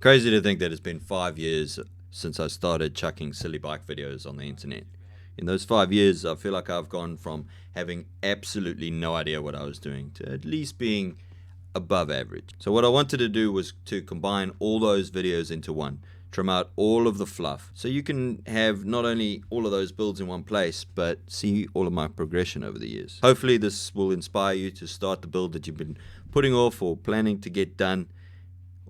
Crazy to think that it's been 5 years since I started chucking silly bike videos on the internet. In those 5 years, I feel like I've gone from having absolutely no idea what I was doing to at least being above average. So what I wanted to do was to combine all those videos into one, trim out all of the fluff, so you can have not only all of those builds in one place, but see all of my progression over the years. Hopefully this will inspire you to start the build that you've been putting off or planning to get done,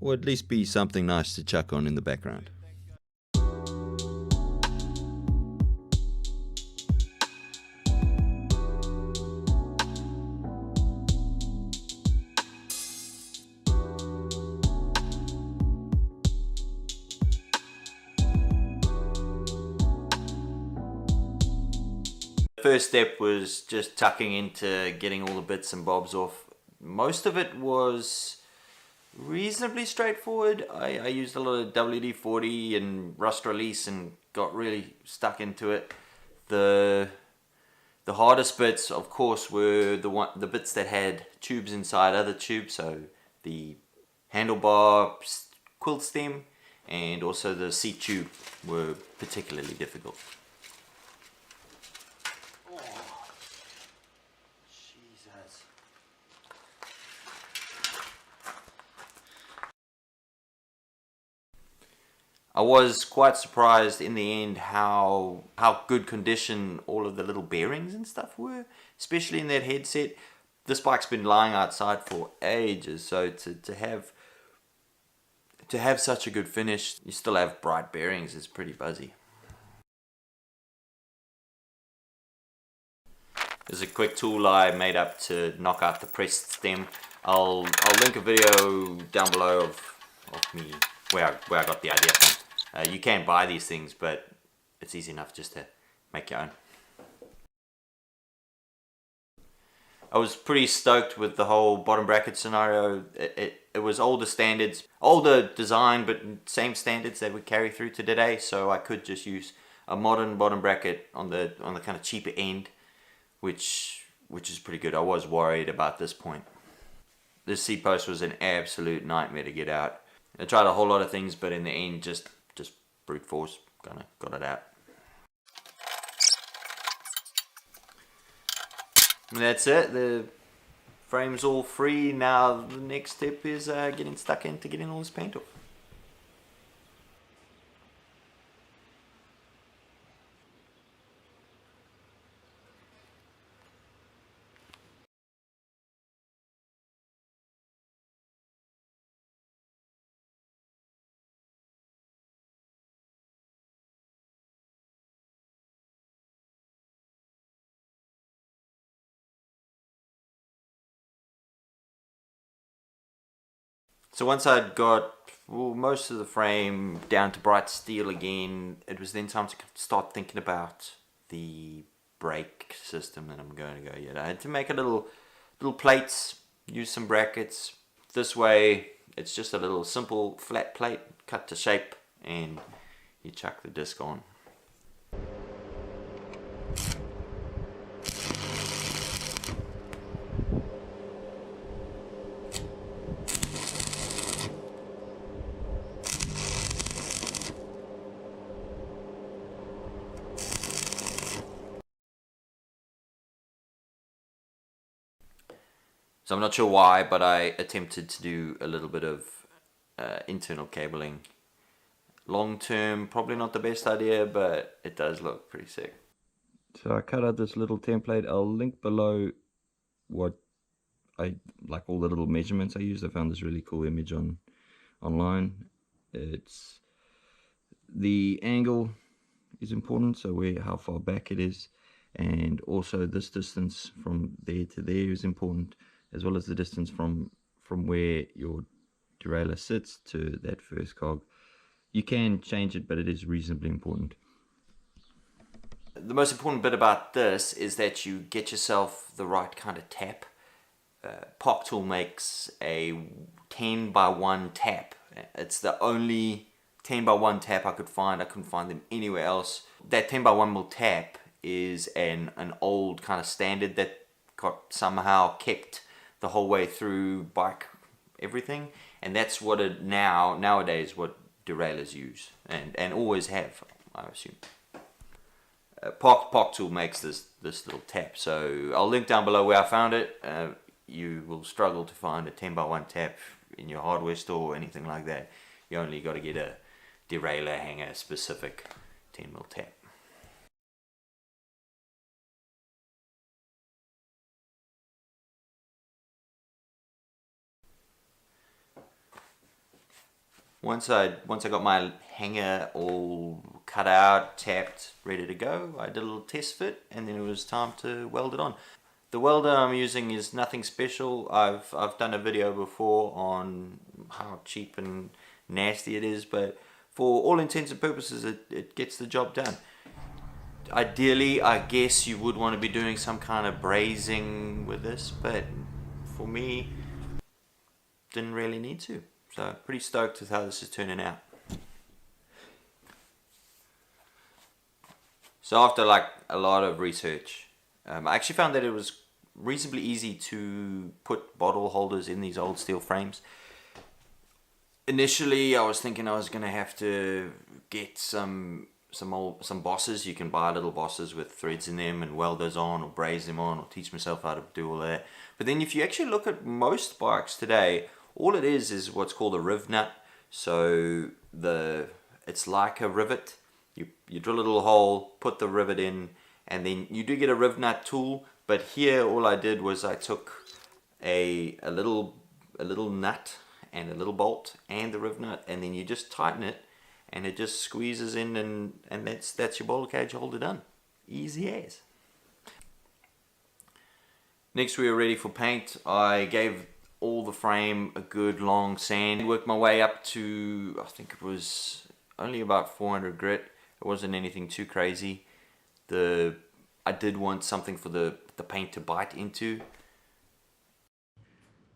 or at least be something nice to chuck on in the background. The first step was just tucking into getting all the bits and bobs off. Most of it was reasonably straightforward. I used a lot of WD-40 and rust release and got really stuck into it. The hardest bits, of course, were the bits that had tubes inside other tubes, so the handlebar quilt stem and also the seat tube were particularly difficult. I was quite surprised in the end how good condition all of the little bearings and stuff were, especially in that headset. This bike's been lying outside for ages, so to have such a good finish, you still have bright bearings, is pretty buzzy. There's a quick tool I made up to knock out the pressed stem. I'll link a video down below of me where I got the idea from. You can buy these things, but it's easy enough just to make your own. I was pretty stoked with the whole bottom bracket scenario. It was older standards, older design, but same standards that we carry through to today. So I could just use a modern bottom bracket on the kind of cheaper end, which is pretty good. I was worried about this point. This seat post was an absolute nightmare to get out. I tried a whole lot of things, but in the end, just brute force, kind of got it out. And that's it. The frame's all free. Now the next step is getting stuck into getting all this paint off. So once I'd got most of the frame down to bright steel again, it was then time to start thinking about the brake system that I'm going to go yet. I had to make a little plates, use some brackets. This way it's just a little simple flat plate cut to shape and you chuck the disc on. So I'm not sure why, but I attempted to do a little bit of internal cabling. Long term, probably not the best idea, but it does look pretty sick. So I cut out this little template. I'll link below what I like, all the little measurements I used. I found this really cool image online. It's the angle is important, so how far back it is, and also this distance from there to there is important, as well as the distance from where your derailleur sits to that first cog. You can change it, but it is reasonably important. The most important bit about this is that you get yourself the right kind of tap. Park Tool makes a 10 by 1 tap. It's the only 10 by 1 tap I could find. I couldn't find them anywhere else. That 10 by 1 mil tap is an old kind of standard that got somehow kept the whole way through bike everything, and that's what it nowadays what derailleurs use and always have, I assume. Park Tool makes this little tap, so I'll link down below where I found it. You will struggle to find a 10x1 tap in your hardware store or anything like that. You only got to get a derailleur hanger specific 10mm tap. Once I got my hanger all cut out, tapped, ready to go, I did a little test fit, and then it was time to weld it on. The welder I'm using is nothing special. I've done a video before on how cheap and nasty it is, but for all intents and purposes it gets the job done. Ideally, I guess you would want to be doing some kind of brazing with this, but for me, didn't really need to. So pretty stoked with how this is turning out. So after like a lot of research, I actually found that it was reasonably easy to put bottle holders in these old steel frames. Initially, I was thinking I was going to have to get some bosses. You can buy little bosses with threads in them and weld those on or braze them on, or teach myself how to do all that. But then if you actually look at most bikes today, all it is what's called a riv nut. So it's like a rivet. You drill a little hole, put the rivet in, and then you do get a riv nut tool. But here all I did was I took a little nut and a little bolt and the riv nut, and then you just tighten it and it just squeezes in, and that's your bowl cage holder done. Easy as. Next we were ready for paint. I gave all the frame a good long sand. Worked my way up to, I think it was only about 400 grit. It wasn't anything too crazy. I did want something for the paint to bite into.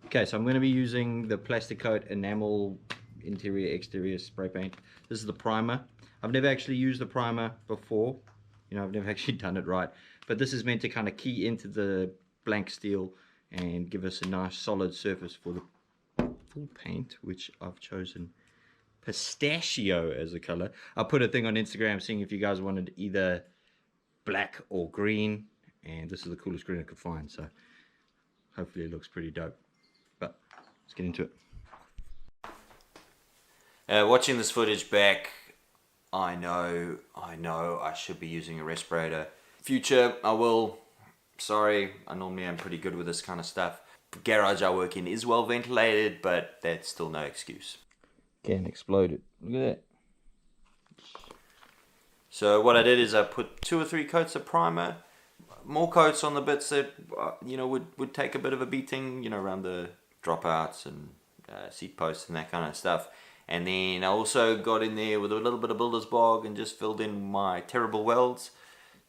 Okay, so I'm going to be using the Plastic Coat enamel interior exterior spray paint. This is the primer. I've never actually used the primer before. You know, I've never actually done it right. But this is meant to kind of key into the blank steel and give us a nice solid surface for the full paint, which I've chosen pistachio as a color. I put a thing on Instagram seeing if you guys wanted either black or green, and this is the coolest green I could find, so hopefully it looks pretty dope. But let's get into it. Watching this footage back, I know I should be using a respirator. Future, I will. Sorry, I normally am pretty good with this kind of stuff. The garage I work in is well ventilated, but that's still no excuse. Can explode it. Look at that. So what I did is I put 2 or 3 coats of primer, more coats on the bits that you know would take a bit of a beating, you know, around the dropouts and seat posts and that kind of stuff. And then I also got in there with a little bit of builder's bog and just filled in my terrible welds.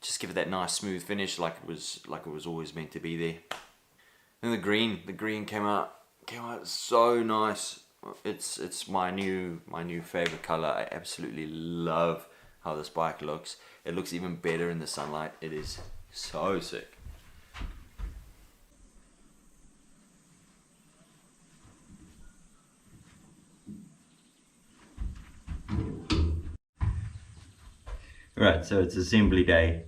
Just give it that nice smooth finish, like it was always meant to be there. And the green came out so nice. It's my new favorite color. I absolutely love how this bike looks. It looks even better in the sunlight. It is so sick. Right, so it's assembly day.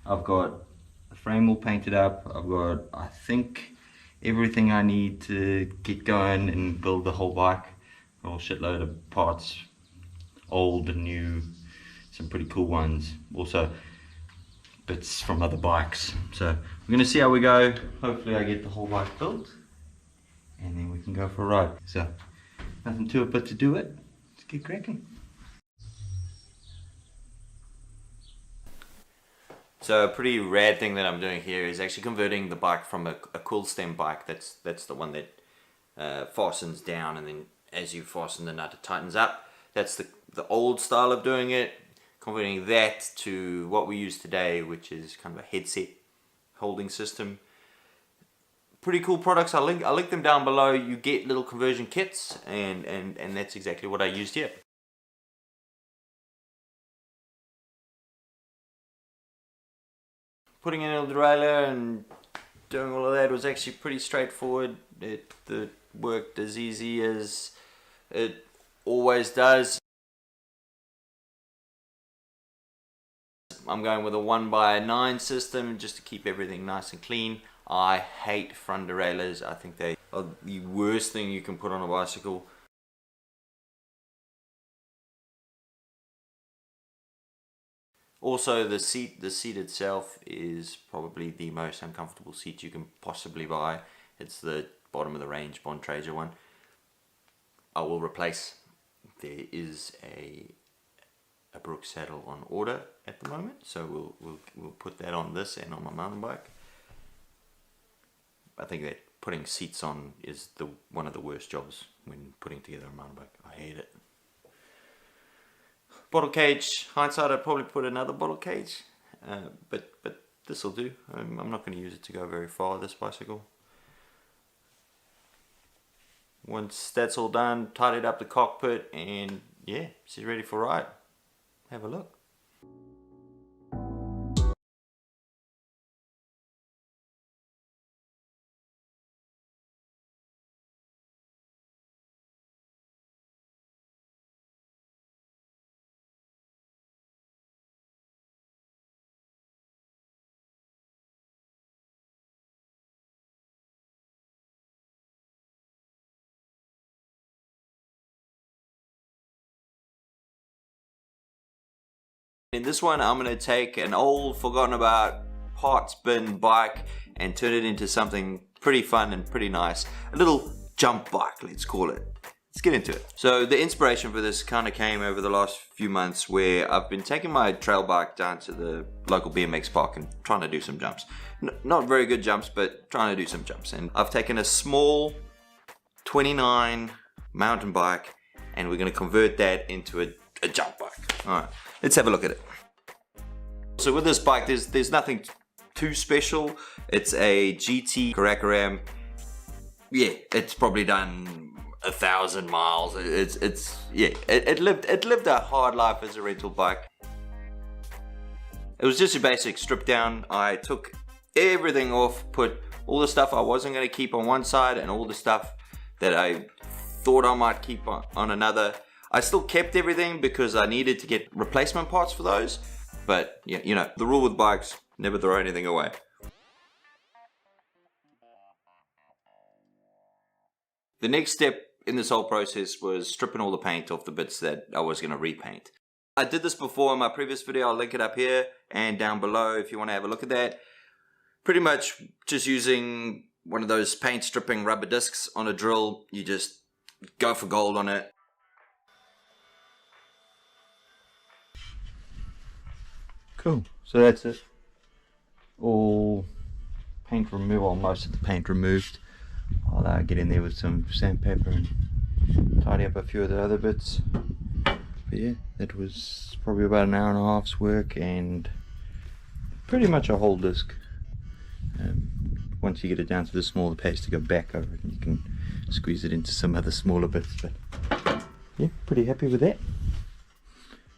I've got the frame all painted up. I've got, I think, everything I need to get going and build the whole bike. A whole shitload of parts, old and new, some pretty cool ones. Also, bits from other bikes. So we're gonna see how we go. Hopefully I get the whole bike built, and then we can go for a ride. So nothing to it but to do it. Let's get cracking. So a pretty rad thing that I'm doing here is actually converting the bike from a cool stem bike. That's the one that fastens down, and then as you fasten the nut it tightens up. That's the old style of doing it. Converting that to what we use today, which is kind of a headset holding system. Pretty cool products. I'll link them down below. You get little conversion kits, and that's exactly what I used here. Putting in a derailleur and doing all of that was actually pretty straightforward. The worked as easy as it always does. I'm going with a 1x9 system just to keep everything nice and clean. I hate front derailleurs. I think they are the worst thing you can put on a bicycle. Also, the seat itself is probably the most uncomfortable seat you can possibly buy. It's the bottom of the range Bontrager one. I will replace. There is a Brooks saddle on order at the moment, so we'll put that on this and on my mountain bike. I think that putting seats on is one of the worst jobs when putting together a mountain bike. I hate it. Bottle cage, hindsight I'd probably put another bottle cage, but this will do. I'm not going to use it to go very far, this bicycle. Once that's all done, tidied up the cockpit, and yeah, she's ready for a ride. Have a look. In this one, I'm going to take an old, forgotten about parts bin bike and turn it into something pretty fun and pretty nice. A little jump bike, let's call it. Let's get into it. So the inspiration for this kind of came over the last few months, where I've been taking my trail bike down to the local BMX park and trying to do some jumps. Not very good jumps, but trying to do some jumps. And I've taken a small 29 mountain bike and we're going to convert that into a jump bike. Alright, let's have a look at it. So with this bike, there's nothing too special. It's a GT Karakoram. Yeah, it's probably done 1,000 miles. It lived a hard life as a rental bike. It was just a basic strip down. I took everything off, put all the stuff I wasn't going to keep on one side and all the stuff that I thought I might keep on another. I still kept everything because I needed to get replacement parts for those. But yeah, you know, the rule with bikes, never throw anything away. The next step in this whole process was stripping all the paint off the bits that I was going to repaint. I did this before in my previous video. I'll link it up here and down below if you want to have a look at that. Pretty much just using one of those paint stripping rubber discs on a drill. You just go for gold on it. Cool, so that's it. All paint removed, well, most of the paint removed. I'll get in there with some sandpaper and tidy up a few of the other bits. But yeah, that was probably about an hour and a half's work and pretty much a whole disc. Once you get it down to the smaller paste to go back over it, and you can squeeze it into some other smaller bits. But yeah, pretty happy with that.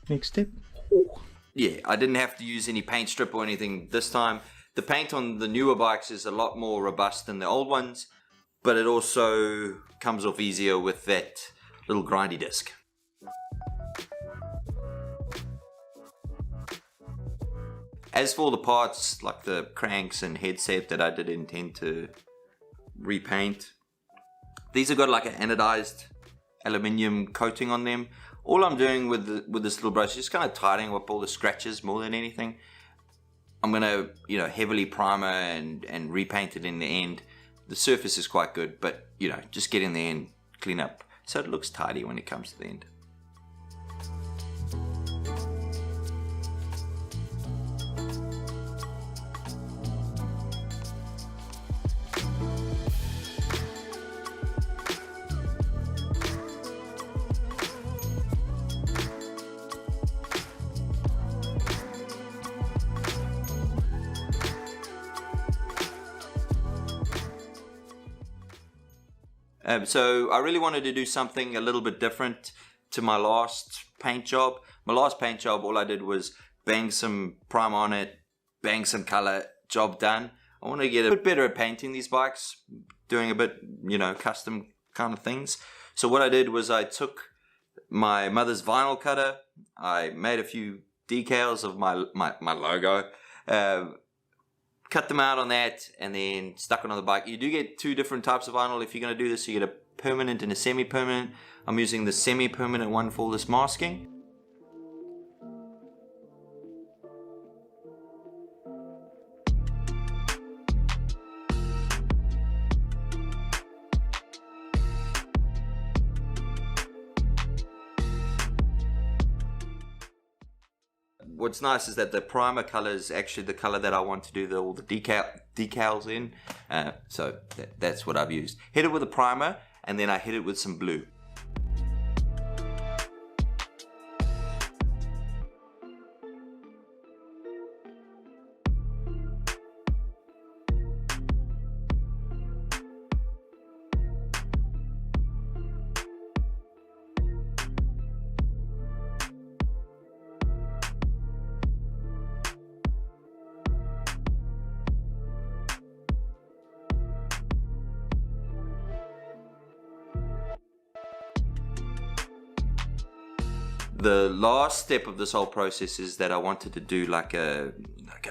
Next step. Ooh. Yeah, I didn't have to use any paint strip or anything this time. The paint on the newer bikes is a lot more robust than the old ones, but it also comes off easier with that little grindy disc. As for the parts like the cranks and headset that I did intend to repaint, these have got like an anodized aluminium coating on them. All I'm doing with this little brush is just kind of tidying up all the scratches more than anything. I'm gonna, you know, heavily primer and repaint it in the end. The surface is quite good, but you know, just get in there and clean up so it looks tidy when it comes to the end. So I really wanted to do something a little bit different to my last paint job. My last paint job, all I did was bang some primer on it, bang some color, job done. I want to get a bit better at painting these bikes, doing a bit, you know, custom kind of things. So what I did was I took my mother's vinyl cutter, I made a few decals of my logo, cut them out on that, and then stuck it on the bike. You do get two different types of vinyl if you're going to do this. You get a permanent and a semi-permanent. I'm using the semi-permanent one for this masking. What's nice is that the primer color is actually the color that I want to do all the decals in. So that's what I've used. Hit it with a primer, and then I hit it with some blue. The last step of this whole process is that I wanted to do like a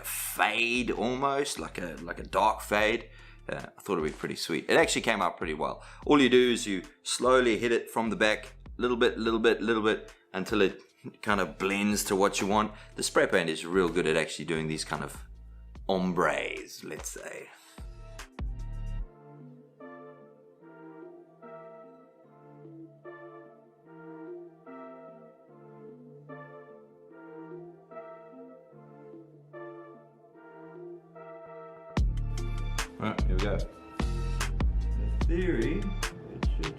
fade, almost like a dark fade. I thought it'd be pretty sweet. It actually came out pretty well. All you do is you slowly hit it from the back, little bit, until it kind of blends to what you want. The spray paint is real good at actually doing these kind of ombres, let's say. Right, here we go. In theory, it should.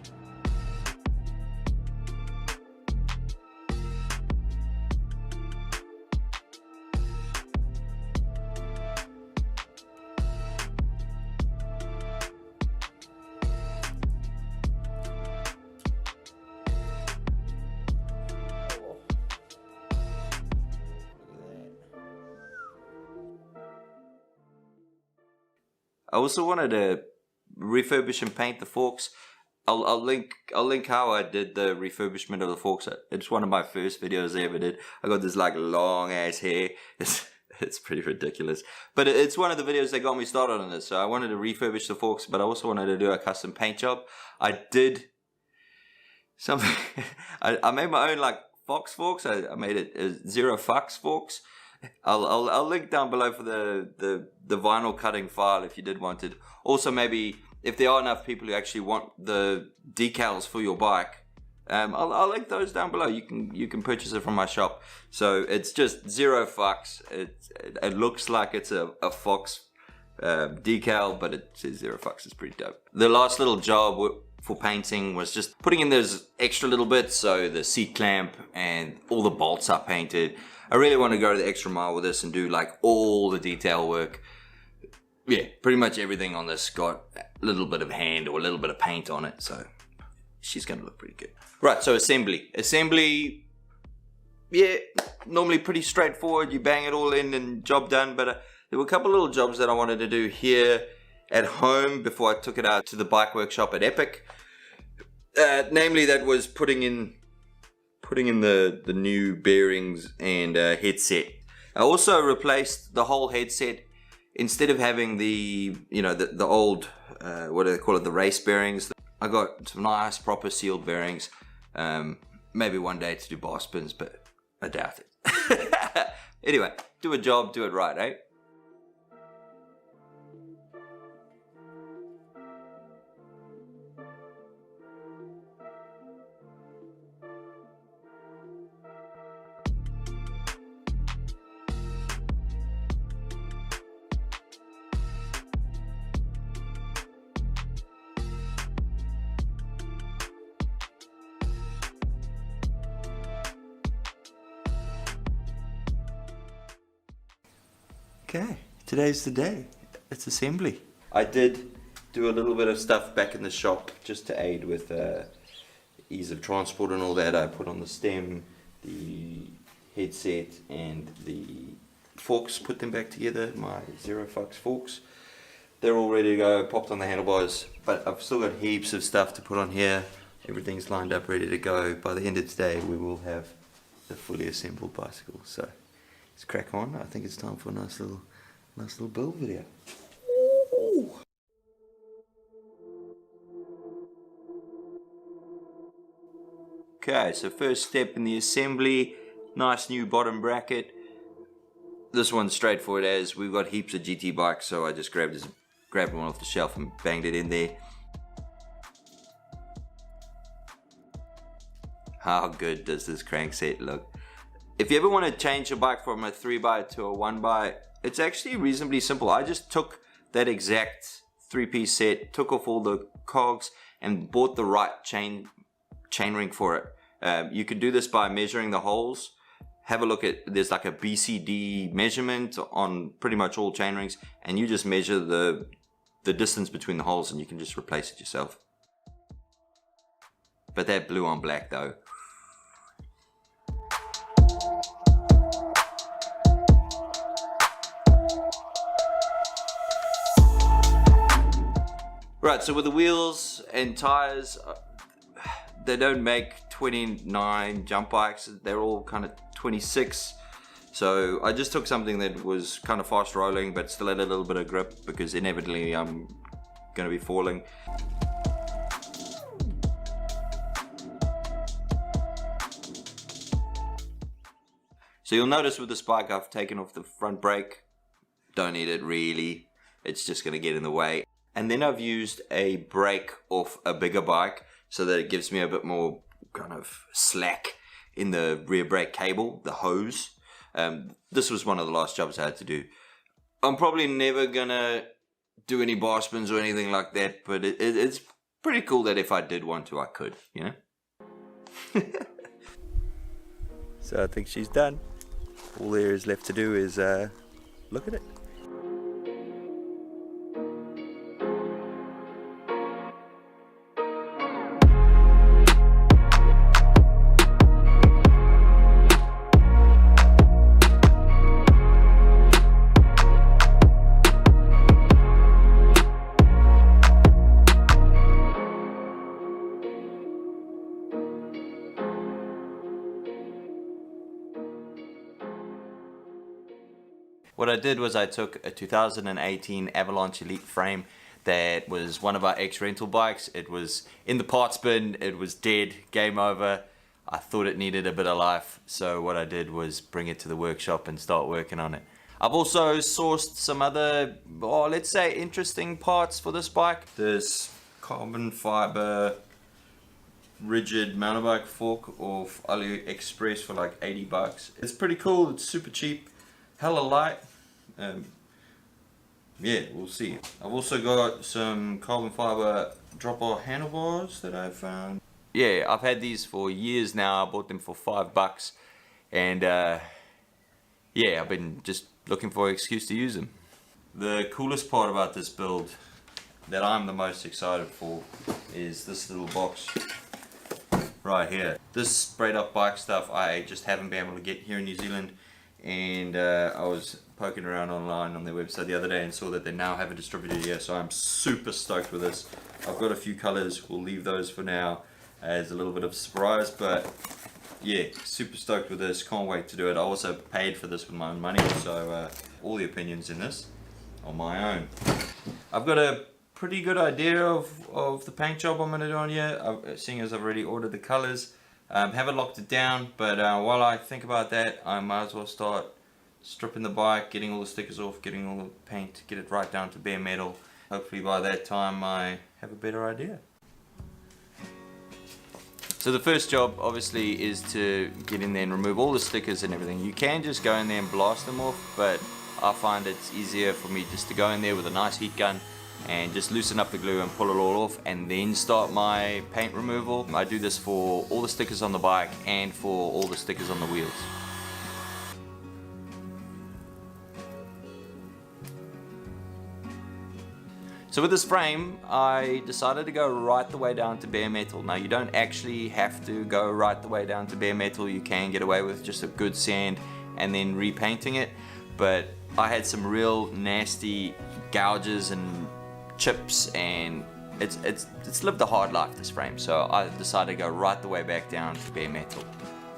I also wanted to refurbish and paint the forks. I'll link how I did the refurbishment of the forks. It's one of my first videos I ever did. I got this like long ass hair. It's pretty ridiculous. But it's one of the videos that got me started on this. So I wanted to refurbish the forks, but I also wanted to do a custom paint job. I did something. I made my own like fox forks. I made it zero fucks forks. I'll link down below for the vinyl cutting file if you did want it. Also, maybe if there are enough people who actually want the decals for your bike, I'll link those down below. You can purchase it from my shop. So it's just zero fucks. It looks like it's a fox decal, but it says zero fucks. It's pretty dope. The last little job for painting was just putting in those extra little bits. So the seat clamp and all the bolts are painted. I really want to go the extra mile with this and do like all the detail work. Yeah, pretty much everything on this got a little bit of hand or a little bit of paint on it. So she's going to look pretty good. Right, so assembly. Assembly, yeah, normally pretty straightforward. You bang it all in and job done. But there were a couple little jobs that I wanted to do here at home before I took it out to the bike workshop at Epic. Namely, that was putting in the new bearings and headset. I also replaced the whole headset. Instead of having the old what do they call it, the race bearings, I got some nice proper sealed bearings. Maybe one day to do bar spins, but I doubt it. Anyway, do a job, do it right, eh? Okay, today's the day. It's assembly. I did do a little bit of stuff back in the shop just to aid with ease of transport and all that. I put on the stem, the headset and the forks, put them back together, my Zero Fucks forks. they're all ready to go, popped on the handlebars, but I've still got heaps of stuff to put on here. Everything's lined up, ready to go. By the end of today, we will have the fully assembled bicycle. So let's crack on. I think it's time for a nice little build video. Ooh. Okay, so first step in the assembly, nice new bottom bracket. This one's straightforward as we've got heaps of GT bikes, so I just grabbed one off the shelf and banged it in there. How good does this crankset look? If you ever want to change your bike from a 3x to a 1x, it's actually reasonably simple. I just took that exact 3-piece set, took off all the cogs, and bought the right chainring for it. You can do this by measuring the holes. Have a look at, there's like a BCD measurement on pretty much all chainrings, and you just measure the distance between the holes and you can just replace it yourself. But that blue on black though. Right, so with the wheels and tires, they don't make 29 jump bikes, they're all kind of 26. So I just took something that was kind of fast rolling but still had a little bit of grip, because inevitably I'm going to be falling. So you'll notice with this bike I've taken off the front brake. Don't need it really, it's just going to get in the way. And then I've used a brake off a bigger bike so that it gives me a bit more kind of slack in the rear brake cable, the hose. This was one of the last jobs I had to do. I'm probably never gonna do any bar spins or anything like that, but it's pretty cool that if I did want to, I could, you know? So I think she's done. All there is left to do is look at it. What I did was I took a 2018 Avalanche Elite frame that was one of our ex-rental bikes. It was in the parts bin, it was dead, game over. I thought it needed a bit of life, so what I did was bring it to the workshop and start working on it. I've also sourced some other, let's say, interesting parts for this bike. This carbon fiber rigid mountain bike fork off AliExpress for like 80 bucks. It's pretty cool, it's super cheap, hella light. Yeah, we'll see. I've also got some carbon fiber drop-off handlebars that I found. Yeah, I've had these for years now. I bought them for $5 and yeah, I've been just looking for an excuse to use them. The coolest part about this build that I'm the most excited for is this little box right here. This sprayed up bike stuff I just haven't been able to get here in New Zealand, and I was poking around online on their website the other day and saw that they now have a distributor here, so I'm super stoked with this. I've got a few colors, we'll leave those for now as a little bit of a surprise, but yeah, super stoked with this, can't wait to do it. I also paid for this with my own money, so all the opinions in this are my own. I've got a pretty good idea of the paint job I'm going to do on here, seeing as I've already ordered the colors. Haven't locked it down, but while I think about that, I might as well start stripping the bike, getting all the stickers off, getting all the paint, get it right down to bare metal. Hopefully by that time I have a better idea. So the first job obviously is to get in there and remove all the stickers and everything. You can just go in there and blast them off, but I find it's easier for me just to go in there with a nice heat gun and just loosen up the glue and pull it all off and then start my paint removal. I do this for all the stickers on the bike and for all the stickers on the wheels. So with this frame, I decided to go right the way down to bare metal. Now you don't actually have to go right the way down to bare metal. You can get away with just a good sand and then repainting it. But I had some real nasty gouges and chips, and it's lived a hard life, this frame, so I decided to go right the way back down to bare metal.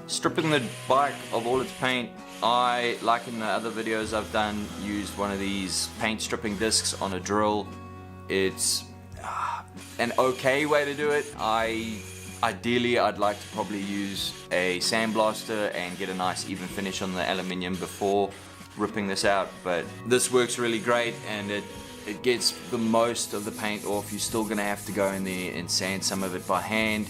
Stripping the bike of all its paint, I, like in the other videos I've done, used one of these paint stripping discs on a drill. It's an okay way to do it. Ideally I'd like to probably use a sandblaster and get a nice even finish on the aluminium before ripping this out, but this works really great and it gets the most of the paint off. You're still gonna have to go in there and sand some of it by hand.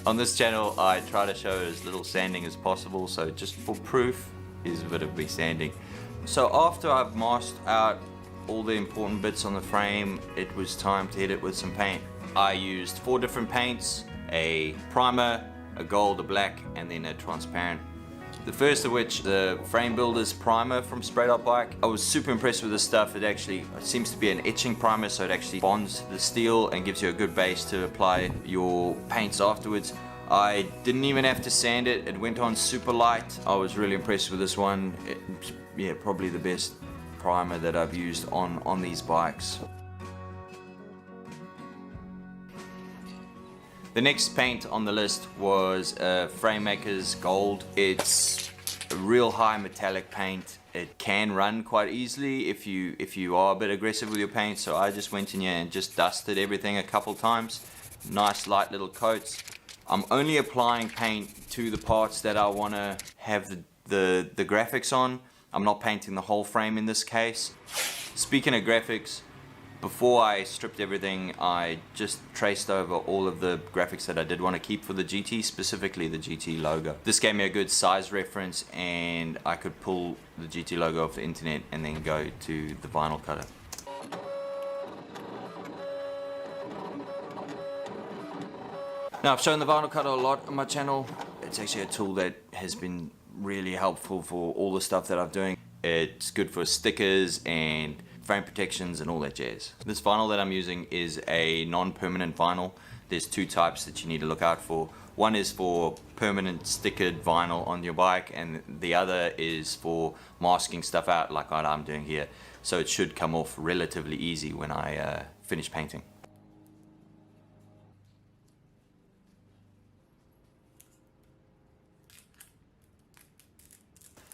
On this channel I try to show as little sanding as possible, so just for proof is a bit of me sanding. So after I've masked out all the important bits on the frame, it was time to hit it with some paint. I used 4 different paints, a primer, a gold, a black, and then a transparent. The first of which, the Frame Builder's primer from Sprayed Out Bike. I was super impressed with this stuff. It seems to be an etching primer, so it actually bonds the steel and gives you a good base to apply your paints afterwards. I didn't even have to sand it. It went on super light. I was really impressed with this one. Yeah, probably the best primer that I've used on these bikes. The next paint on the list was Framemaker's Gold. It's a real high metallic paint. It can run quite easily if you are a bit aggressive with your paint, so I just went in here and just dusted everything a couple times. Nice light little coats. I'm only applying paint to the parts that I want to have the graphics on. I'm not painting the whole frame in this case. Speaking of graphics, before I stripped everything, I just traced over all of the graphics that I did want to keep for the GT, specifically the GT logo. This gave me a good size reference and I could pull the GT logo off the internet and then go to the vinyl cutter. Now, I've shown the vinyl cutter a lot on my channel. It's actually a tool that has been really helpful for all the stuff that I'm doing. It's good for stickers and frame protections and all that jazz. This vinyl that I'm using is a non-permanent vinyl. There's 2 types that you need to look out for. One is for permanent stickered vinyl on your bike, and the other is for masking stuff out like what I'm doing here. So it should come off relatively easy when I finish painting.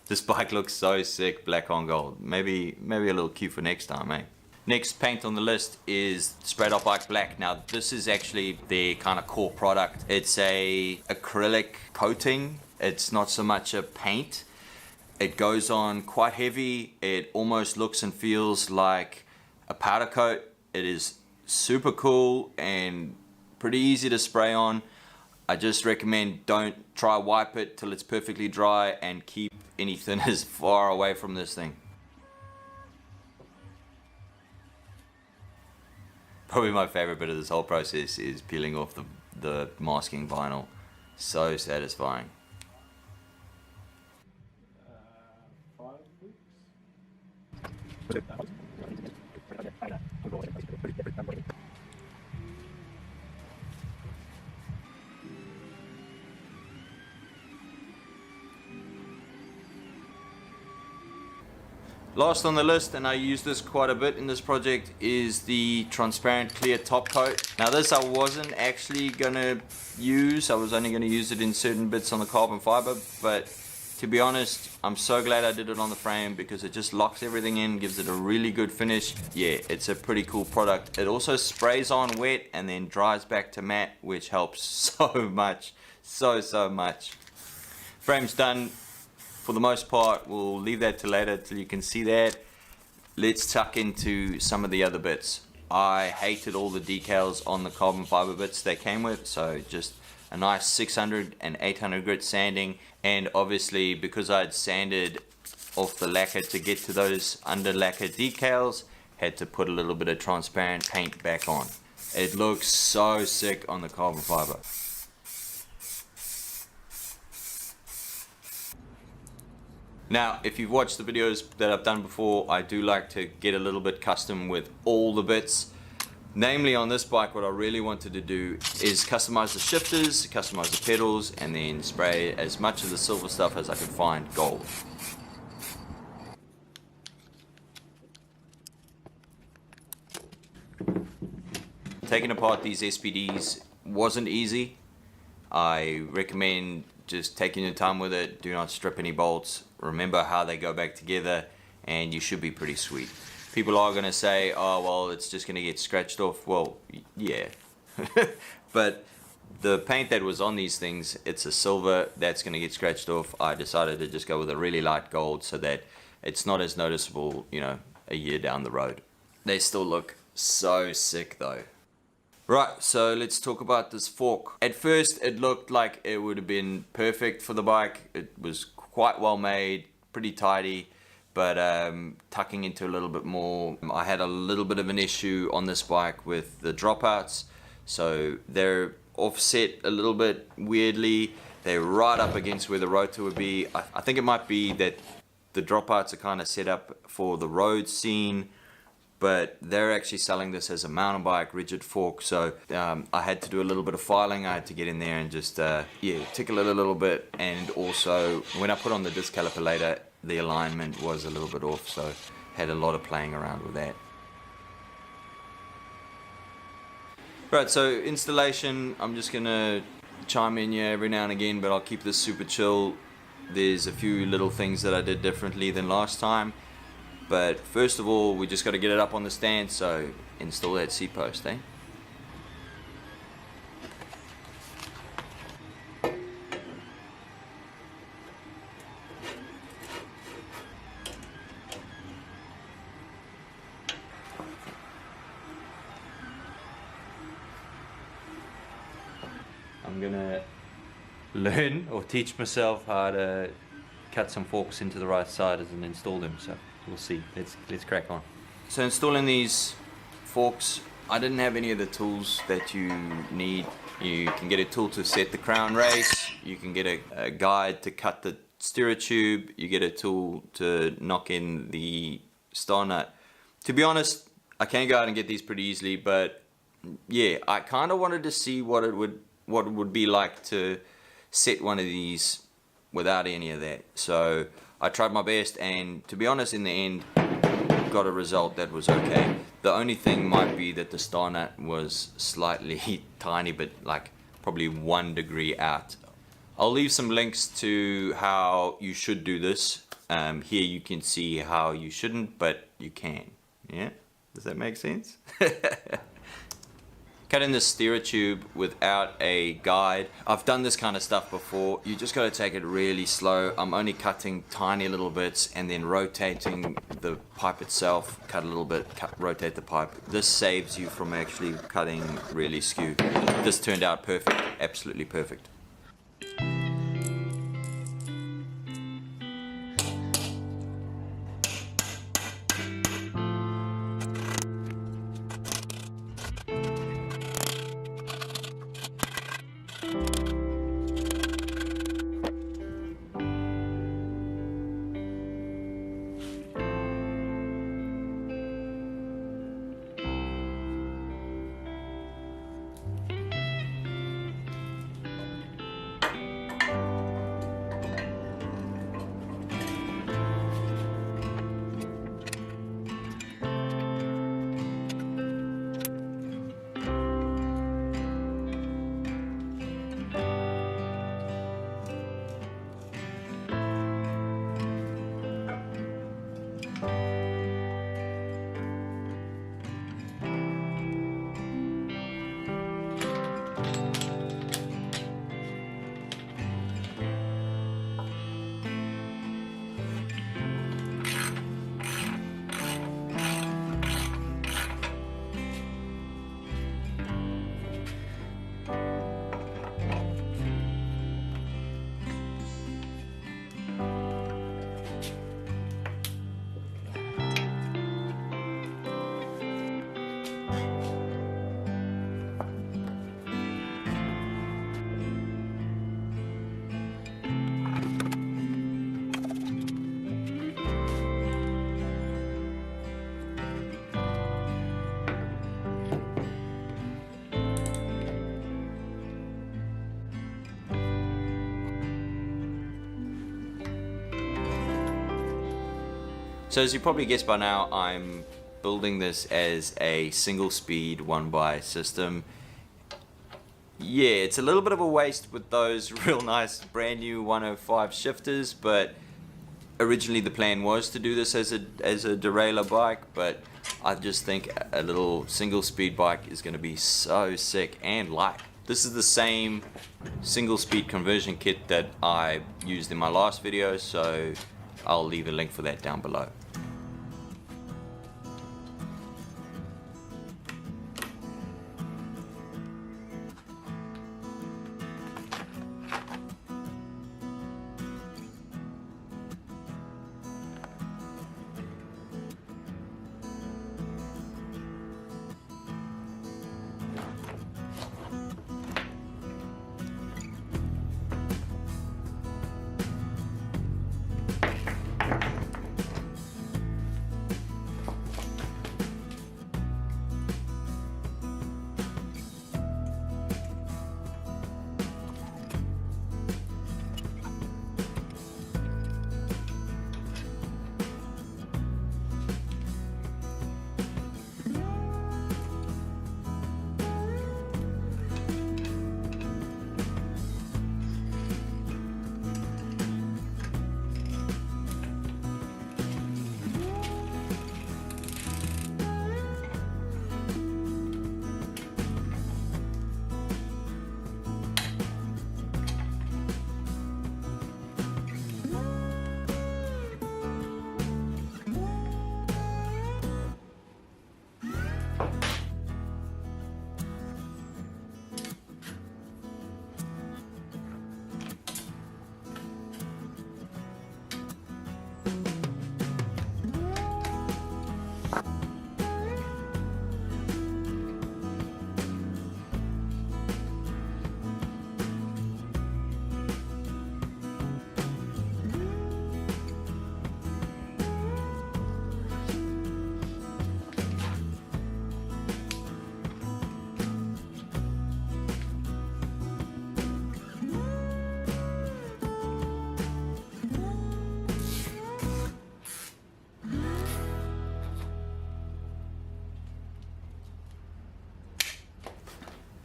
This bike looks so sick, black on gold. Maybe a little cue for next time, eh? Next paint on the list is Sprayed Out Bike Black. Now this is actually their kind of core product. It's a acrylic coating. It's not so much a paint. It goes on quite heavy. It almost looks and feels like a powder coat. It is super cool and pretty easy to spray on. I just recommend don't try wipe it till it's perfectly dry and keep any thinners far away from this thing. Probably my favorite bit of this whole process is peeling off the masking vinyl. So satisfying. 5 weeks. Last on the list, and I use this quite a bit in this project, is the transparent clear top coat. Now this I wasn't actually gonna use. I was only gonna use it in certain bits on the carbon fiber, but to be honest, I'm so glad I did it on the frame because it just locks everything in, gives it a really good finish. Yeah, it's a pretty cool product. It also sprays on wet and then dries back to matte, which helps so much, so much. Frame's done. For the most part, we'll leave that till later till you can see that. Let's tuck into some of the other bits. I hated all the decals on the carbon fiber bits they came with, so just a nice 600 and 800 grit sanding, and obviously because I'd sanded off the lacquer to get to those under lacquer decals, had to put a little bit of transparent paint back on. It looks so sick on the carbon fiber. Now, if you've watched the videos that I've done before, I do like to get a little bit custom with all the bits. Namely on this bike, what I really wanted to do is customize the shifters, customize the pedals, and then spray as much of the silver stuff as I could find gold. taking apart these SPDs wasn't easy. I recommend just taking your time with it. Do not strip any bolts. Remember how they go back together, and you should be pretty sweet. People are gonna say, oh well, it's just gonna get scratched off. Well, yeah, but the paint that was on these things, it's a silver, that's gonna get scratched off. I decided to just go with a really light gold so that it's not as noticeable, you know, a year down the road. They still look so sick though. Right, so let's talk about this fork. At first it looked like it would have been perfect for the bike. It was quite well made, pretty tidy, but tucking into a little bit more. I had a little bit of an issue on this bike with the dropouts, so they're offset a little bit weirdly. They're right up against where the rotor would be. I think it might be that the dropouts are kind of set up for the road scene, but they're actually selling this as a mountain bike rigid fork, so I had to do a little bit of filing. I had to get in there and just tickle it a little bit, and also when I put on the disc caliper later, the alignment was a little bit off, so had a lot of playing around with that. Right, so installation, I'm just gonna chime in here every now and again, but I'll keep this super chill. There's a few little things that I did differently than last time. But first of all, we just got to get it up on the stand, so install that seat post, eh? I'm gonna learn or teach myself how to cut some forks into the right sizes and install them, so we'll see. Let's crack on. So installing these forks, I didn't have any of the tools that you need. You can get a tool to set the crown race, you can get a guide to cut the steerer tube, you get a tool to knock in the star nut. To be honest, I can go out and get these pretty easily, but yeah, I kind of wanted to see what it would be like to set one of these without any of that. So I tried my best, and to be honest, in the end got a result that was okay. The only thing might be that the star nut was slightly tiny, but like probably 1 degree out. I'll leave some links to how you should do this. Here you can see how you shouldn't, but you can. Yeah, does that make sense? Cutting the steerer tube without a guide. I've done this kind of stuff before. You just got to take it really slow. I'm only cutting tiny little bits and then rotating the pipe itself. Cut a little bit, rotate the pipe. This saves you from actually cutting really skew. This turned out perfect, absolutely perfect. So as you probably guessed by now, I'm building this as a single speed 1x system. Yeah, it's a little bit of a waste with those real nice brand new 105 shifters, but originally the plan was to do this as a derailleur bike, but I just think a little single speed bike is going to be so sick and light. This is the same single speed conversion kit that I used in my last video, so I'll leave a link for that down below.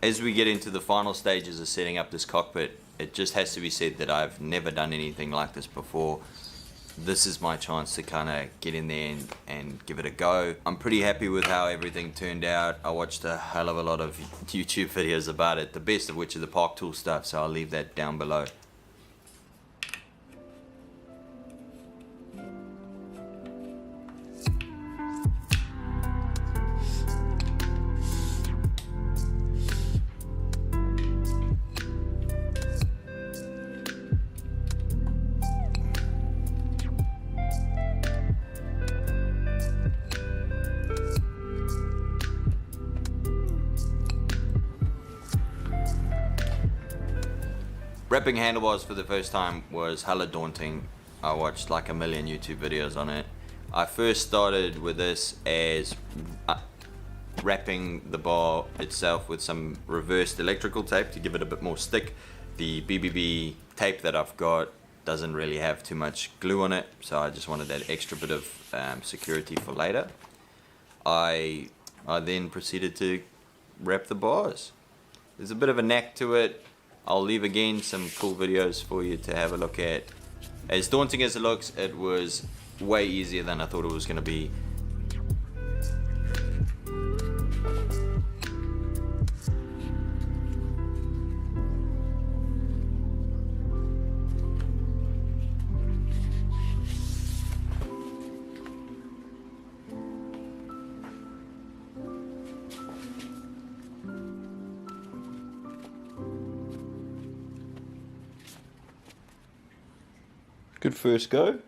As we get into the final stages of setting up this cockpit, it just has to be said that I've never done anything like this before. This is my chance to kind of get in there and give it a go. I'm pretty happy with how everything turned out. I watched a hell of a lot of YouTube videos about it, the best of which are the Park Tool stuff, so I'll leave that down below. Wrapping handlebars for the first time was hella daunting. I watched like a million YouTube videos on it. I first started with this as wrapping the bar itself with some reversed electrical tape to give it a bit more stick. The BBB tape that I've got doesn't really have too much glue on it, so I just wanted that extra bit of security for later. I then proceeded to wrap the bars. There's a bit of a knack to it. I'll leave again some cool videos for you to have a look at. As daunting as it looks, it was way easier than I thought it was going to be. Good first go.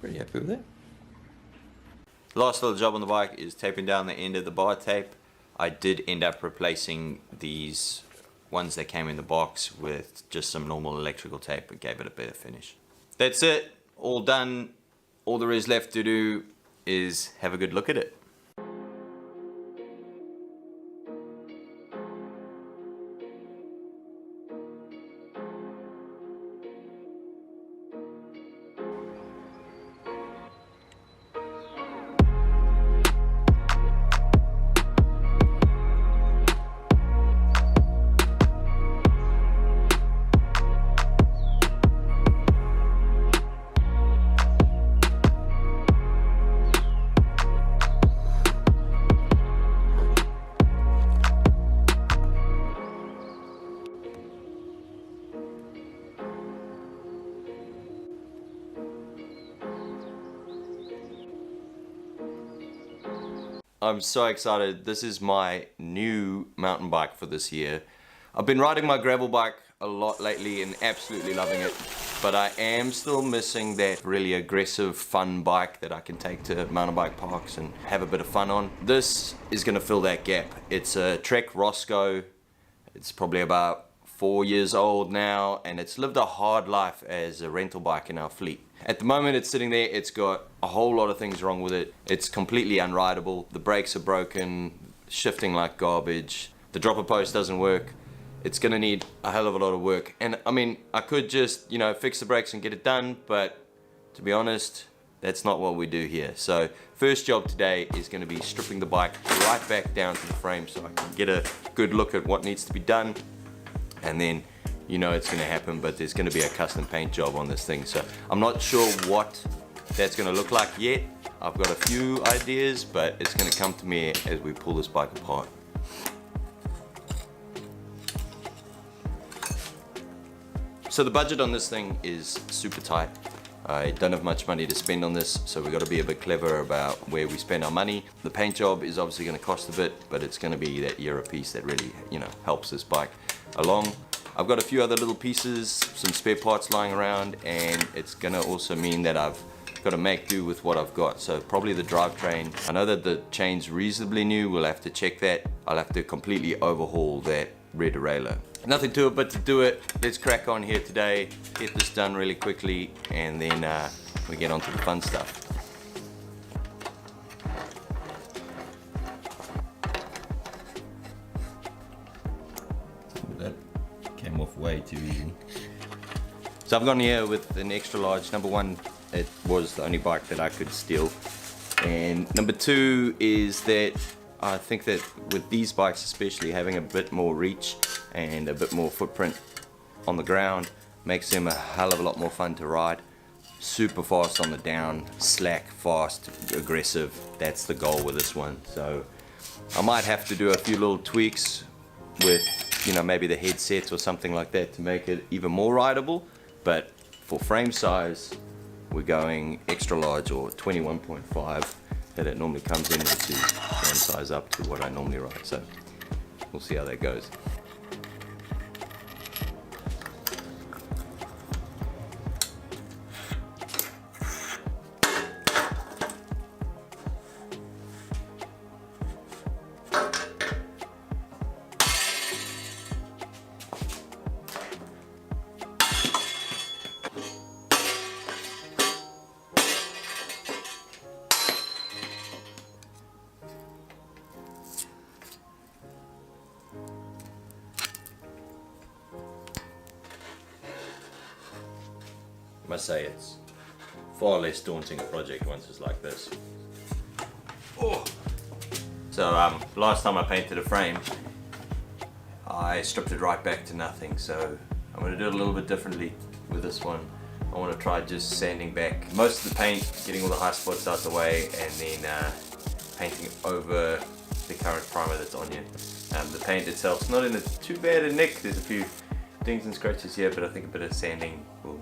Pretty happy with it. Last little job on the bike is taping down the end of the bar tape. I did end up replacing these ones that came in the box with just some normal electrical tape. It gave it a better finish. That's it. All done. All there is left to do is have a good look at it. I'm so excited. This is my new mountain bike for this year. I've been riding my gravel bike a lot lately and absolutely loving it, but I am still missing that really aggressive fun bike that I can take to mountain bike parks and have a bit of fun on. This is going to fill that gap. It's a Trek Resto. It's probably about 4 years old now, and it's lived a hard life as a rental bike in our fleet. At the moment it's sitting there, it's got a whole lot of things wrong with it. It's completely unrideable. The brakes are broken, shifting like garbage. The dropper post doesn't work. It's gonna need a hell of a lot of work. And I mean, I could just, you know, fix the brakes and get it done, but to be honest, that's not what we do here. So first job today is gonna be stripping the bike right back down to the frame so I can get a good look at what needs to be done. And then, you know, it's gonna happen, but there's gonna be a custom paint job on this thing. So I'm not sure what that's gonna look like yet. I've got a few ideas, but it's gonna come to me as we pull this bike apart. So the budget on this thing is super tight. I don't have much money to spend on this, so we've got to be a bit clever about where we spend our money. The paint job is obviously going to cost a bit, but it's going to be that Euro piece that really, you know, helps this bike along. I've got a few other little pieces, some spare parts lying around, and it's going to also mean that I've got to make do with what I've got. So probably the drivetrain. I know that the chain's reasonably new. We'll have to check that. I'll have to completely overhaul that rear derailleur. Nothing to it but to do it. Let's crack on here today, get this done really quickly, and then we get on to the fun stuff. That came off way too easy. So I've gone here with an extra large. Number one, it was the only bike that I could steal. And number two is that I think that with these bikes especially, having a bit more reach and a bit more footprint on the ground makes them a hell of a lot more fun to ride. Super fast on the down, slack, fast, aggressive. That's the goal with this one. So I might have to do a few little tweaks with, you know, maybe the headset or something like that to make it even more rideable. But for frame size, we're going extra large, or 21.5 that it normally comes in with, to one size up to what I normally ride. So we'll see how that goes. I must say it's far less daunting a project once it's like this. Oh. So last time I painted a frame, I stripped it right back to nothing. So I'm going to do it a little bit differently with this one. I want to try just sanding back most of the paint, getting all the high spots out the way, and then painting over the current primer that's on here. The paint itself's not in too bad a nick. There's a few dings and scratches here, but I think a bit of sanding will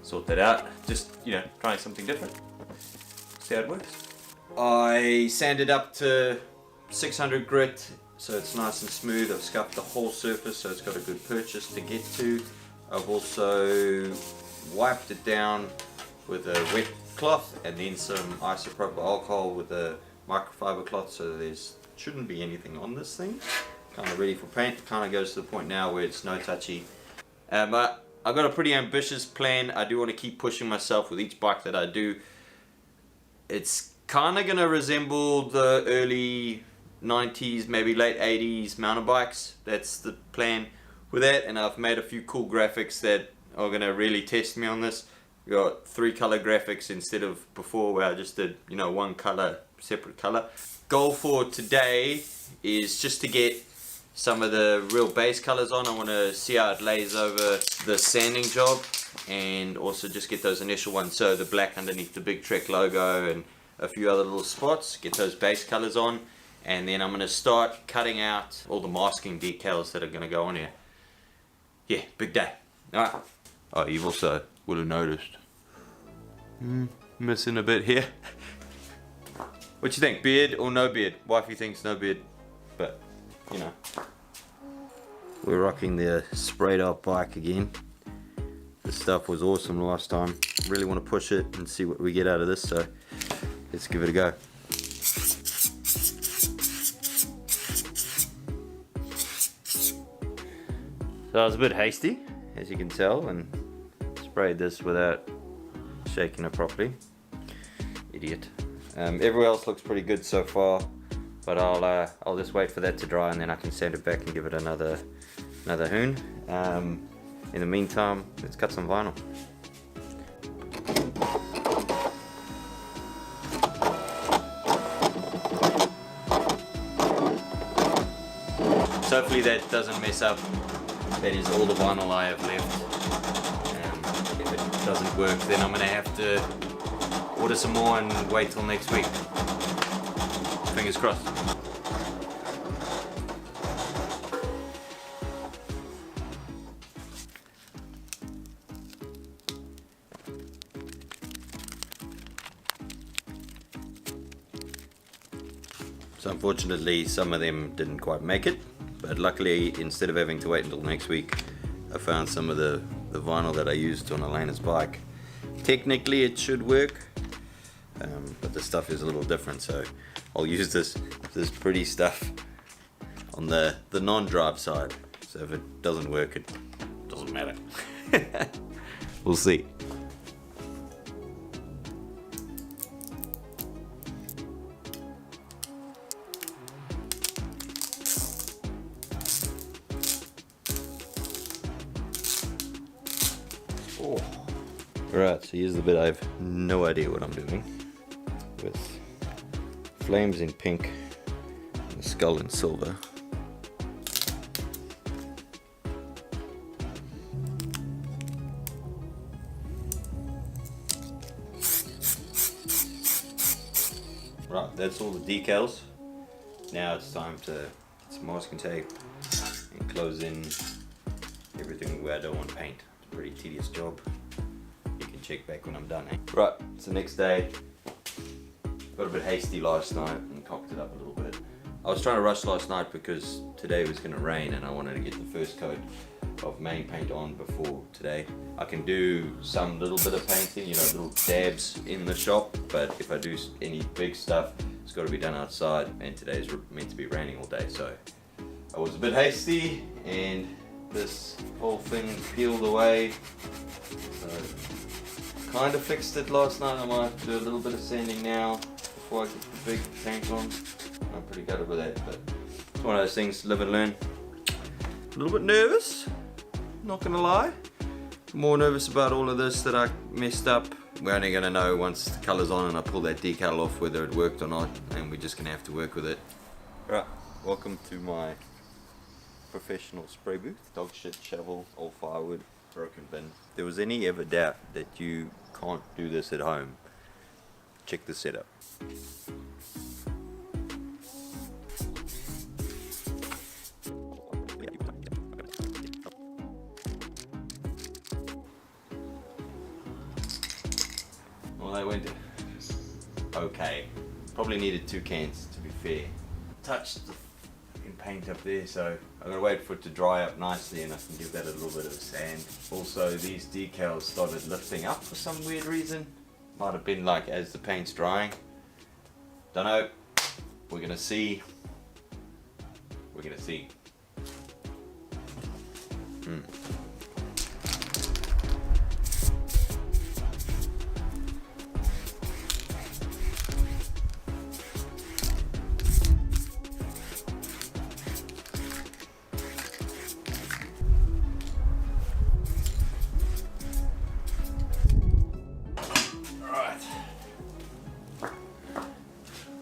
sort that out. Just, you know, trying something different. See how it works. I sanded up to 600 grit, so it's nice and smooth. I've scuffed the whole surface, so it's got a good purchase to get to. I've also wiped it down with a wet cloth and then some isopropyl alcohol with a microfiber cloth, so there's shouldn't be anything on this thing. Kind of ready for paint. Kind of goes to the point now where it's no touchy. But I've got a pretty ambitious plan. I do want to keep pushing myself with each bike that I do. It's kind of going to resemble the early 90s, maybe late 80s mountain bikes. That's the plan with that, and I've made a few cool graphics that are going to really test me on this. We've got 3 color graphics instead of before where I just did, you know, 1 color, separate color. Goal for today is just to get some of the real base colors on. I want to see how it lays over the sanding job, and also just get those initial ones, so the black underneath the big Trek logo and a few other little spots, get those base colors on, and then I'm going to start cutting out all the masking decals that are going to go on here. Yeah, big day. Alright. Oh, you've also would have noticed missing a bit here. What you think, beard or no beard? Wifey thinks no beard, but you know. We're rocking the sprayed out bike again. This stuff was awesome last time. Really want to push it and see what we get out of this, so let's give it a go. So I was a bit hasty, as you can tell, and sprayed this without shaking it properly. Idiot. Everywhere else looks pretty good so far, but I'll just wait for that to dry and then I can sand it back and give it another hoon. In the meantime, let's cut some vinyl. So hopefully that doesn't mess up. That is all the vinyl I have left. If it doesn't work, then I'm gonna have to order some more and wait till next week. Fingers crossed. So unfortunately some of them didn't quite make it, but luckily instead of having to wait until next week, I found some of the vinyl that I used on Elena's bike. Technically it should work, but the stuff is a little different, so I'll use this pretty stuff on the non-drive side. So if it doesn't work, it doesn't matter. We'll see. Oh. Right, so here's the bit I have no idea what I'm doing, with flames in pink and the skull in silver. Right, that's all the decals. Now it's time to get some masking tape and close in everything where I don't want paint. It's a pretty tedious job. You can check back when I'm done. Right, it's the next day. Got a bit hasty last night and cocked it up a little bit. I was trying to rush last night because today was going to rain and I wanted to get the first coat of main paint on before today. I can do some little bit of painting, you know, little dabs in the shop, but if I do any big stuff, it's got to be done outside, and today's meant to be raining all day, so I was a bit hasty and this whole thing peeled away. So kind of fixed it last night. I might have to do a little bit of sanding now before I get the big paint on. I'm pretty gutted with that, but it's one of those things, live and learn. A little bit nervous, not gonna lie. More nervous about all of this that I messed up. We're only gonna know once the colour's on and I pull that decal off whether it worked or not, and we're just gonna have to work with it. Right, welcome to my professional spray booth. Dog shit, shovel, old firewood, broken bin. If there was any ever doubt that you can't do this at home, check the setup. Well, they went okay. Probably needed 2 cans to be fair. Touched the fucking paint up there, so I'm gonna wait for it to dry up nicely and I can give that a little bit of sand. Also, these decals started lifting up for some weird reason. Might have been like as the paint's drying. Don't know. We're gonna see. We're gonna see.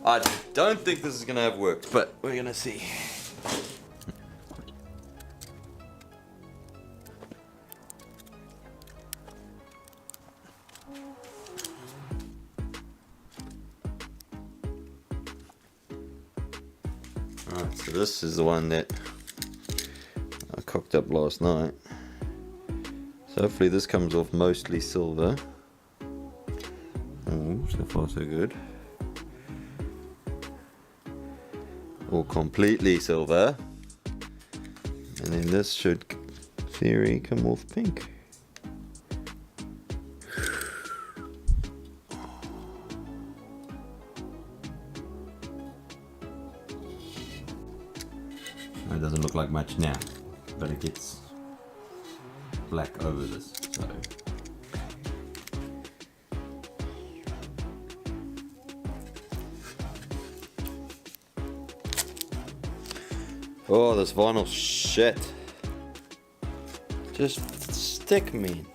I don't think this is gonna have worked, but we're gonna see. Alright, so this is the one that I cocked up last night. So hopefully this comes off mostly silver. Oh, so far so good. or completely silver. And then this should, in theory, come off pink. It doesn't look like much now, but it gets black over this. So. Oh, this vinyl shit. Just stick, man.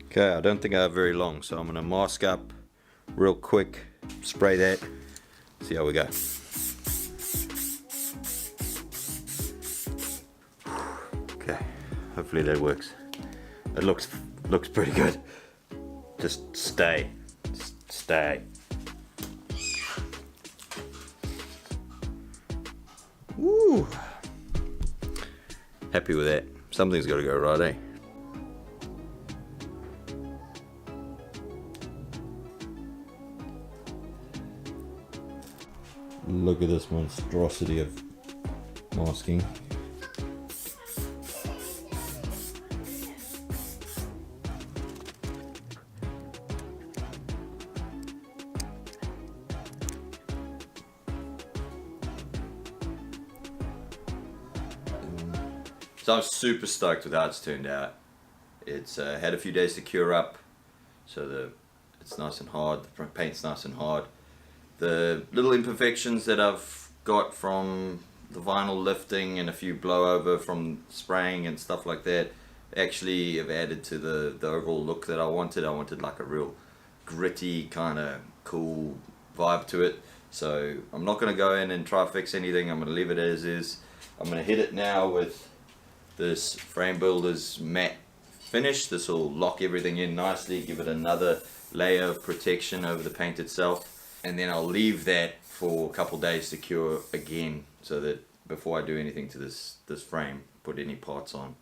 Okay, I don't think I have very long, so I'm gonna mask up real quick, spray that, see how we go. Okay, hopefully that works. It looks pretty good. Just stay. Woo! Happy with that. Something's got to go right, eh? Look at this monstrosity of masking. So I'm super stoked with how it's turned out. It's had a few days to cure up, so it's nice and hard, the paint's nice and hard. The little imperfections that I've got from the vinyl lifting and a few blowover from spraying and stuff like that actually have added to the overall look that I wanted. I wanted like a real gritty kind of cool vibe to it. So I'm not going to go in and try to fix anything. I'm going to leave it as is. I'm going to hit it now with this Frame Builder's matte finish. This will lock everything in nicely, give it another layer of protection over the paint itself. And then I'll leave that for a couple days to cure again, so that before I do anything to this frame, put any parts on.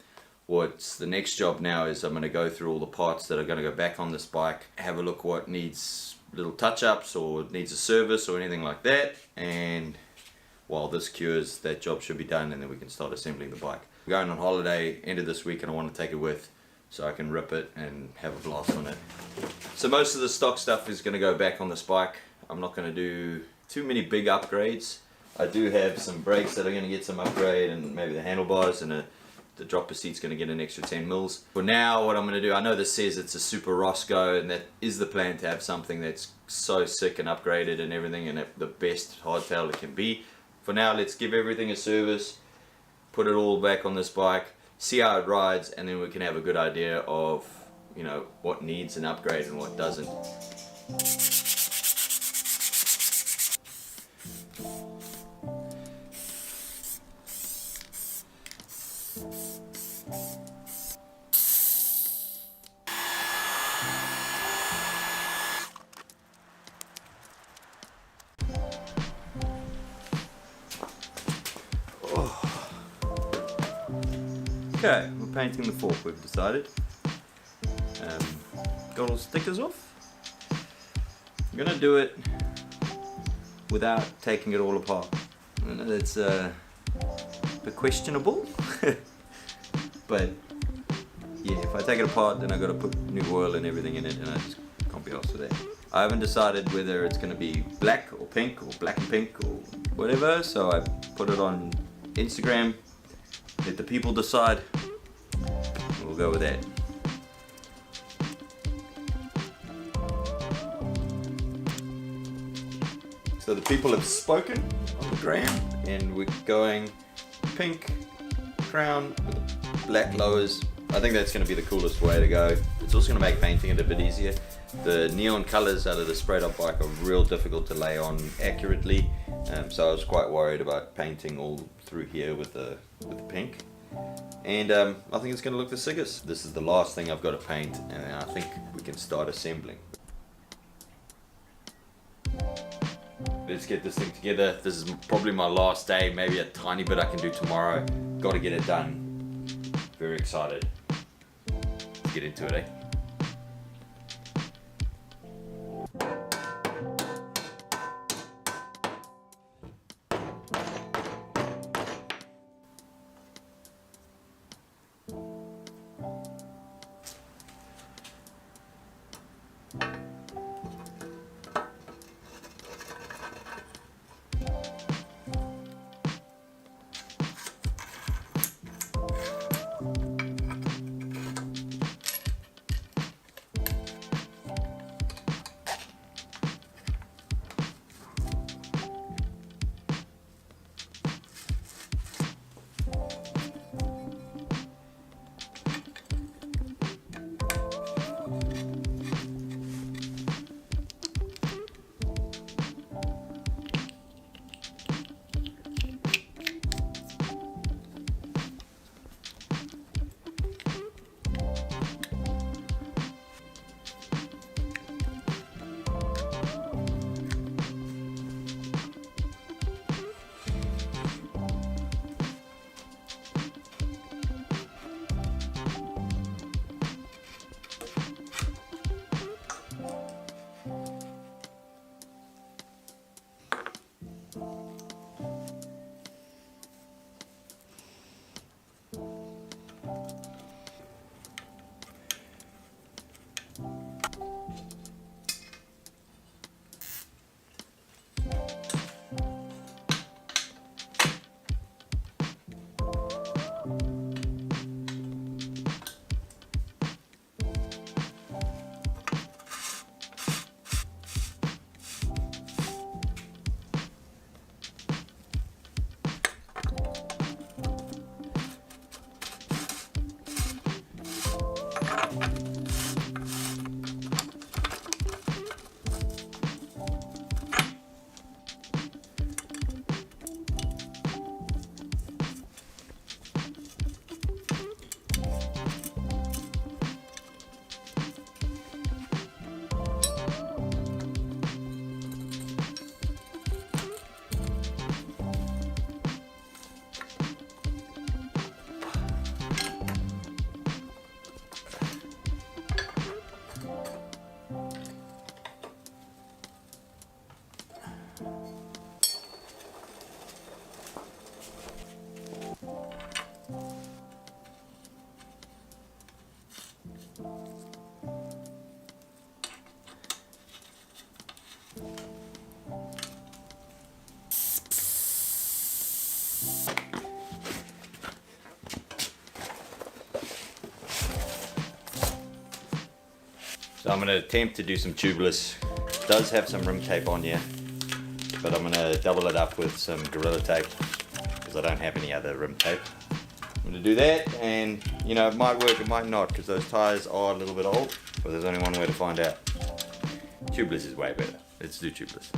What's the next job now is I'm going to go through all the parts that are going to go back on this bike, have a look what needs little touch-ups or needs a service or anything like that, and while this cures, that job should be done, and then we can start assembling the bike. We're going on holiday end of this week and I want to take it with so I can rip it and have a blast on it. So most of the stock stuff is going to go back on this bike. I'm not going to do too many big upgrades. I do have some brakes that are going to get some upgrade, and maybe the handlebars, and the dropper seat's going to get an extra 10 mils. For now, what I'm going to do, I know this says it's a Super Roscoe, and that is the plan, to have something that's so sick and upgraded and everything, and the best hardtail it can be. For now, let's give everything a service, put it all back on this bike, see how it rides, and then we can have a good idea of, you know, what needs an upgrade and what doesn't. Okay, we're painting the fork, we've decided. Got all stickers off. I'm gonna do it without taking it all apart. I know that's a bit questionable, but yeah, if I take it apart, then I gotta put new oil and everything in it, and I just can't be arsed with that. I haven't decided whether it's gonna be black or pink, or black and pink, or whatever, so I put it on Instagram. Let the people decide. We'll go with that. So the people have spoken on the gram, and we're going pink crown with black lowers. I think that's going to be the coolest way to go. It's also going to make painting it a bit easier. The neon colors out of the sprayed up bike are real difficult to lay on accurately, so I was quite worried about painting all through here with the pink. And I think it's going to look the sickest. This is the last thing I've got to paint, and I think we can start assembling. Let's get this thing together. This is probably my last day, maybe a tiny bit I can do tomorrow. Got to get it done. Very excited. Let's get into it, eh? So I'm going to attempt to do some tubeless. It does have some rim tape on here, but I'm going to double it up with some Gorilla Tape because I don't have any other rim tape. I'm going to do that, and you know, it might work, it might not, because those tires are a little bit old, but there's only one way to find out. Tubeless is way better. Let's do tubeless.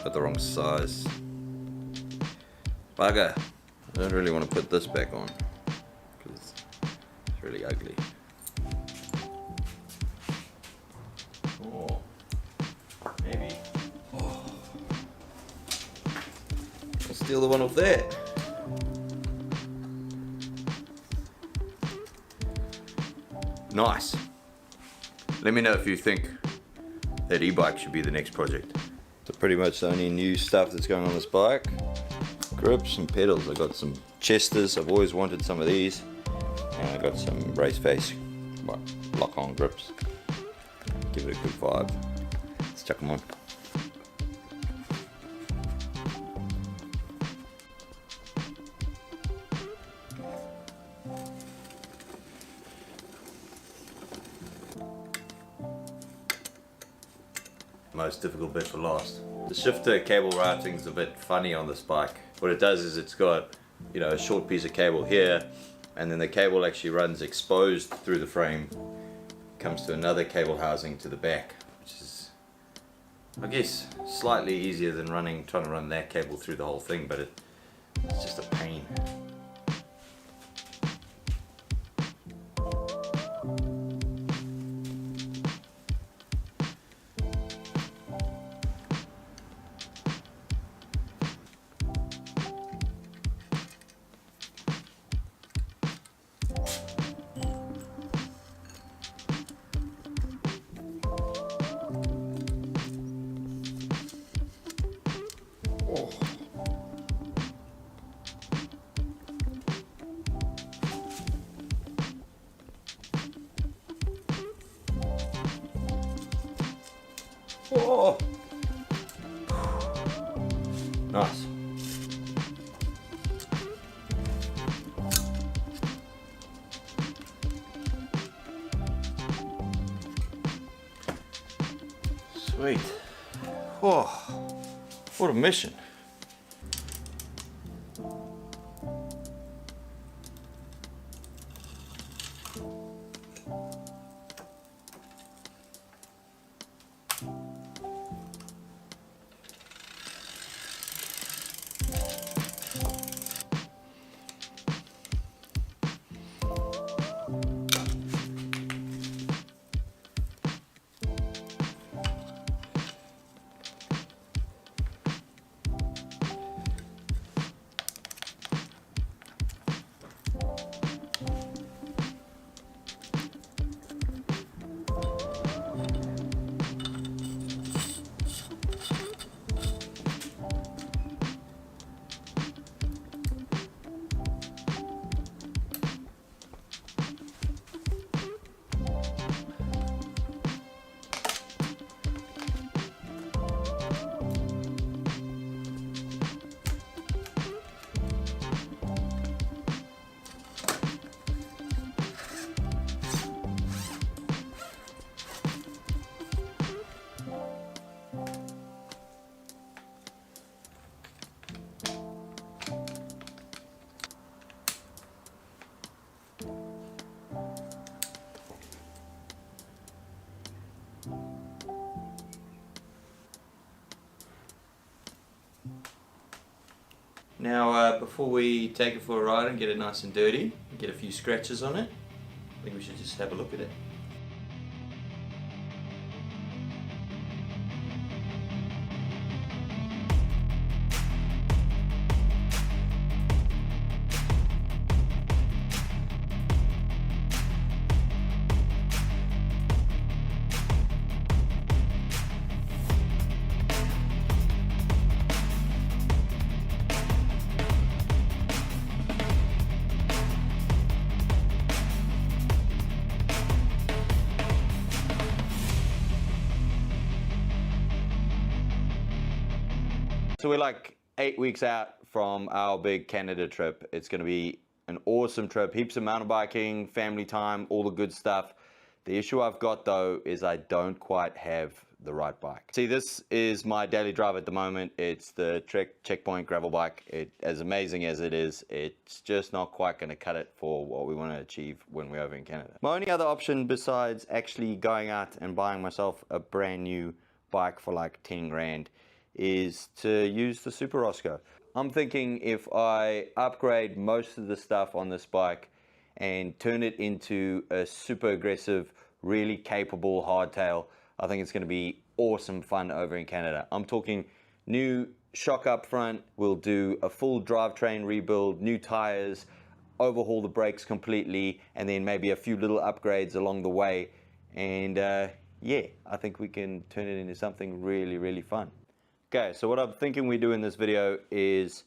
Got the wrong size. Bugger. I don't really want to put this back on because it's really ugly. Oh, maybe. Oh. I'll steal the one off there. Nice. Let me know if you think that e-bike should be the next project. So pretty much the only new stuff that's going on this bike. Grips and pedals. I got some Chesters. I've always wanted some of these. And I got some race face lock-on grips. Give it a good vibe. Let's chuck them on. Most difficult bit for last. The shifter cable routing is a bit funny on this bike. What it does is it's got, you know, a short piece of cable here, and then the cable actually runs exposed through the frame, comes to another cable housing to the back, which is, I guess, slightly easier than trying to run that cable through the whole thing, but it's just a pain. Sweet. Oh, what a mission. Now, before we take it for a ride and get it nice and dirty, and get a few scratches on it, I think we should just have a look at it. So we're like 8 weeks out from our big Canada trip. It's going to be an awesome trip, heaps of mountain biking, family time, all the good stuff. The issue I've got though is I don't quite have the right bike. See, this is my daily drive at the moment. It's the Trek Checkpoint gravel bike. As amazing as it is, it's just not quite going to cut it for what we want to achieve when we're over in Canada. My only other option besides actually going out and buying myself a brand new bike for like 10 grand is to use the Super Roscoe. I'm thinking if I upgrade most of the stuff on this bike and turn it into a super aggressive, really capable hardtail, I think it's going to be awesome fun over in Canada. I'm talking new shock up front, we'll do a full drivetrain rebuild, new tires, overhaul the brakes completely, and then maybe a few little upgrades along the way. And yeah, I think we can turn it into something really, really fun. Okay, so what I'm thinking we do in this video is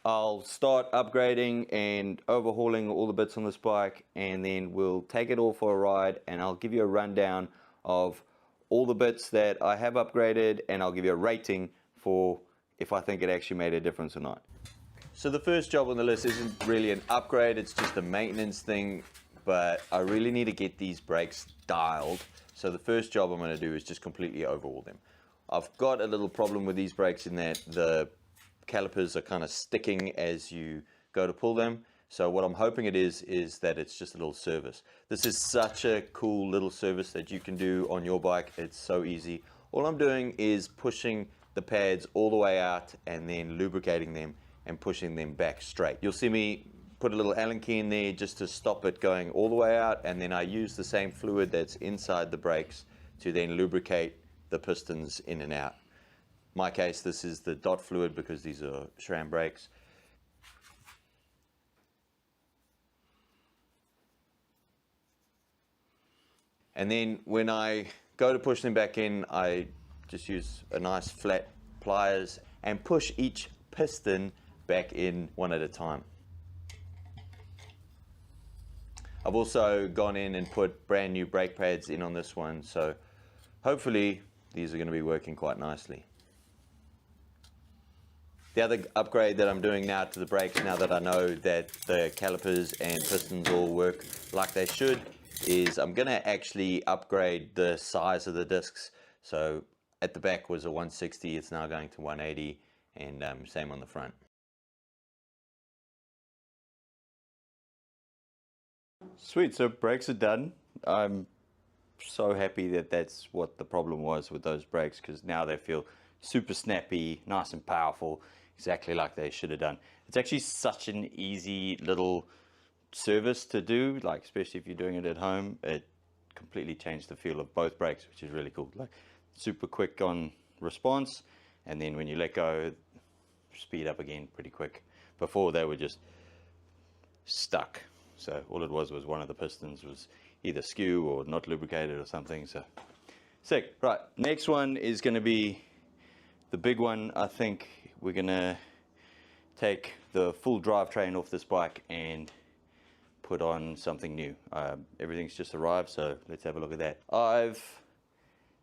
I'll start upgrading and overhauling all the bits on this bike, and then we'll take it all for a ride, and I'll give you a rundown of all the bits that I have upgraded, and I'll give you a rating for if I think it actually made a difference or not. So the first job on the list isn't really an upgrade, it's just a maintenance thing, but I really need to get these brakes dialed. So the first job I'm going to do is just completely overhaul them. I've got a little problem with these brakes in that the calipers are kind of sticking as you go to pull them. So what I'm hoping it is that it's just a little service. This is such a cool little service that you can do on your bike. It's so easy. All I'm doing is pushing the pads all the way out and then lubricating them and pushing them back straight. You'll see me put a little Allen key in there just to stop it going all the way out, and then I use the same fluid that's inside the brakes to then lubricate the pistons in and out. In my case, this is the dot fluid because these are SRAM brakes. And then when I go to push them back in, I just use a nice flat pliers and push each piston back in one at a time. I've also gone in and put brand new brake pads in on this one, so hopefully these are going to be working quite nicely. The other upgrade that I'm doing now to the brakes, now that I know that the calipers and pistons all work like they should, is I'm going to actually upgrade the size of the discs. So at the back was a 160, it's now going to 180, and same on the front. Sweet, so brakes are done. I'm so happy that that's what the problem was with those brakes, because now they feel super snappy, nice and powerful, exactly like they should have done. It's actually such an easy little service to do, like especially if you're doing it at home. It completely changed the feel of both brakes, which is really cool. Like super quick on response, and then when you let go, speed up again pretty quick. Before they were just stuck, so all it was one of the pistons was either skew or not lubricated or something. So sick. Right, next one is going to be the big one. I think we're going to take the full drivetrain off this bike and put on something new. Everything's just arrived, so let's have a look at that. I've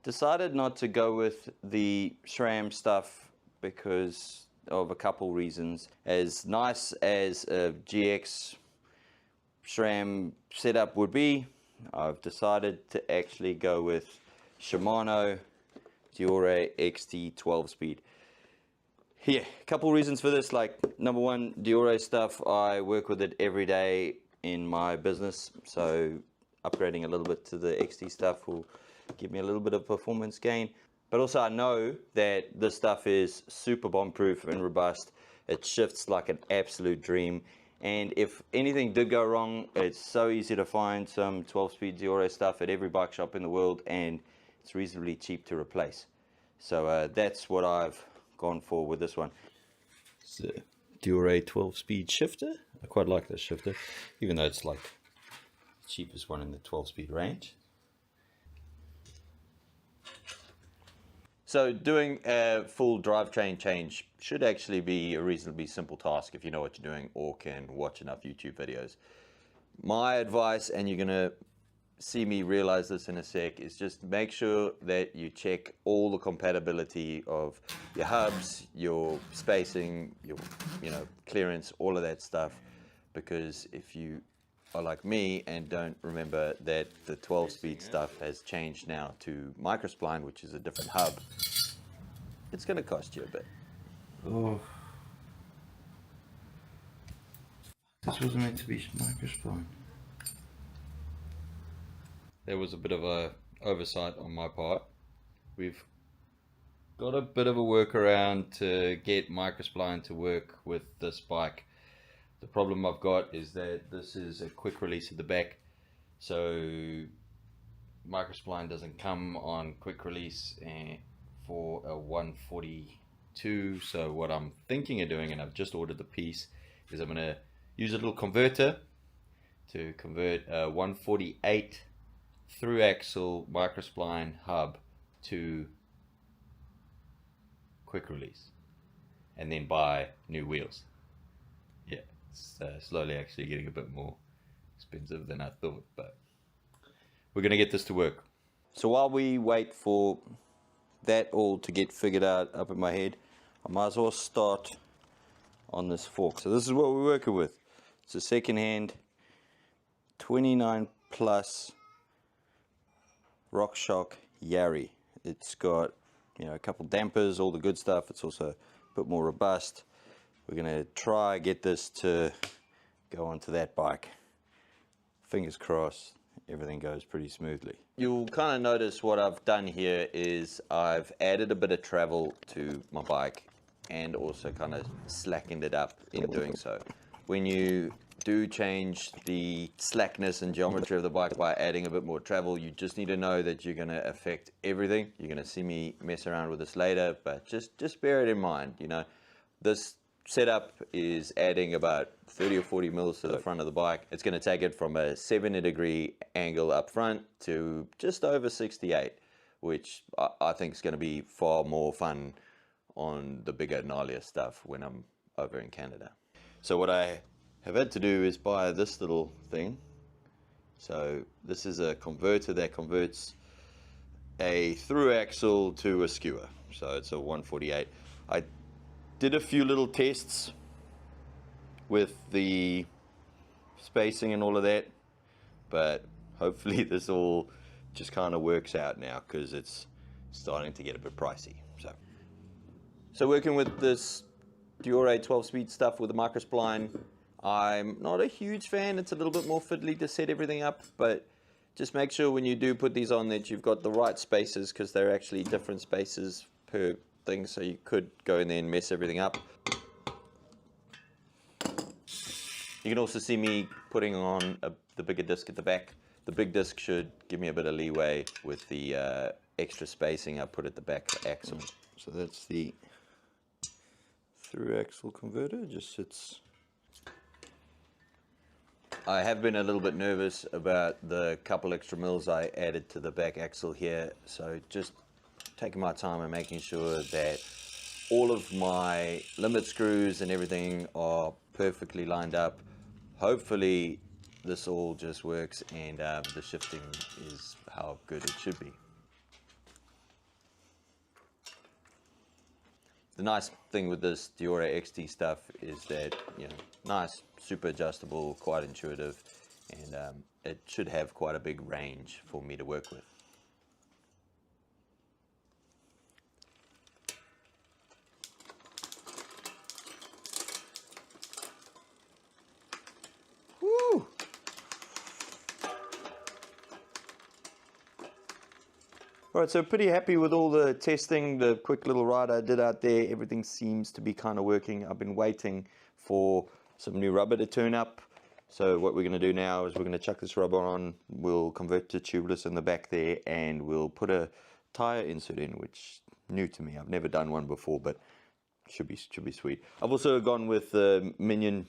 decided not to go with the SRAM stuff because of a couple reasons. As nice as a GX SRAM setup would be, I've decided to actually go with Shimano Diore XT 12 speed. Yeah, a couple reasons for this. Like, number one, Diore stuff, I work with it every day in my business, so upgrading a little bit to the XT stuff will give me a little bit of performance gain. But also I know that this stuff is super bomb proof and robust. It shifts like an absolute dream, and if anything did go wrong, it's so easy to find some 12-speed Diore stuff at every bike shop in the world, and it's reasonably cheap to replace. So that's what I've gone for with this one. It's a Diore 12-speed shifter. I quite like this shifter, even though it's like the cheapest one in the 12-speed range. So doing a full drivetrain change should actually be a reasonably simple task if you know what you're doing or can watch enough YouTube videos. My advice, and you're going to see me realize this in a sec, is just make sure that you check all the compatibility of your hubs, your spacing, your clearance, all of that stuff, because if you are like me and don't remember that the 12-speed stuff has changed now to microspline, which is a different hub, it's going to cost you a bit. Oh, this wasn't meant to be microspline. There was a bit of a oversight on my part. We've got a bit of a workaround to get microspline to work with this bike. The problem I've got is that this is a quick release at the back, so microspline doesn't come on quick release for a 142. So what I'm thinking of doing, and I've just ordered the piece, is I'm going to use a little converter to convert a 148 through axle microspline hub to quick release, and then buy new wheels. Yeah, it's slowly actually getting a bit more expensive than I thought, but we're going to get this to work. So while we wait for that all to get figured out up in my head, I might as well start on this fork. So this is what we're working with. It's a second-hand 29 plus RockShox Yari. It's got a couple dampers, all the good stuff. It's also a bit more robust. We're going to try get this to go onto that bike. Fingers crossed everything goes pretty smoothly. You'll kind of notice what I've done here is I've added a bit of travel to my bike and also kind of slackened it up in doing so. When you do change the slackness and geometry of the bike by adding a bit more travel, you just need to know that you're going to affect everything. You're going to see me mess around with this later, but just bear it in mind. This setup is adding about 30 or 40 mils to the front of the bike. It's going to take it from a 70-degree angle up front to just over 68, which I think is going to be far more fun on the bigger, gnarlier stuff when I'm over in Canada. So what I have had to do is buy this little thing. So this is a converter that converts a through axle to a skewer. So it's a 148. I did a few little tests with the spacing and all of that, but hopefully this all just kind of works out now, because it's starting to get a bit pricey. So working with this Diore 12-speed stuff with the microspline, I'm not a huge fan. It's a little bit more fiddly to set everything up, but just make sure when you do put these on that you've got the right spaces, because they're actually different spaces per thing, so you could go in there and mess everything up. You can also see me putting on the bigger disc at the back. The big disc should give me a bit of leeway with the extra spacing I put at the back of the axle. So that's the through axle converter, just sits. I have been a little bit nervous about the couple extra mils I added to the back axle here, so just taking my time and making sure that all of my limit screws and everything are perfectly lined up. Hopefully this all just works and the shifting is how good it should be. The nice thing with this Diore XT stuff is that, you know, nice, super adjustable, quite intuitive, and it should have quite a big range for me to work with. Woo! Alright, so pretty happy with all the testing, the quick little ride I did out there. Everything seems to be kind of working. I've been waiting for some new rubber to turn up. So what we're going to do now is we're going to chuck this rubber on, we'll convert to tubeless in the back there, and we'll put a tire insert in, which is new to me. I've never done one before, but should be sweet. I've also gone with the Minion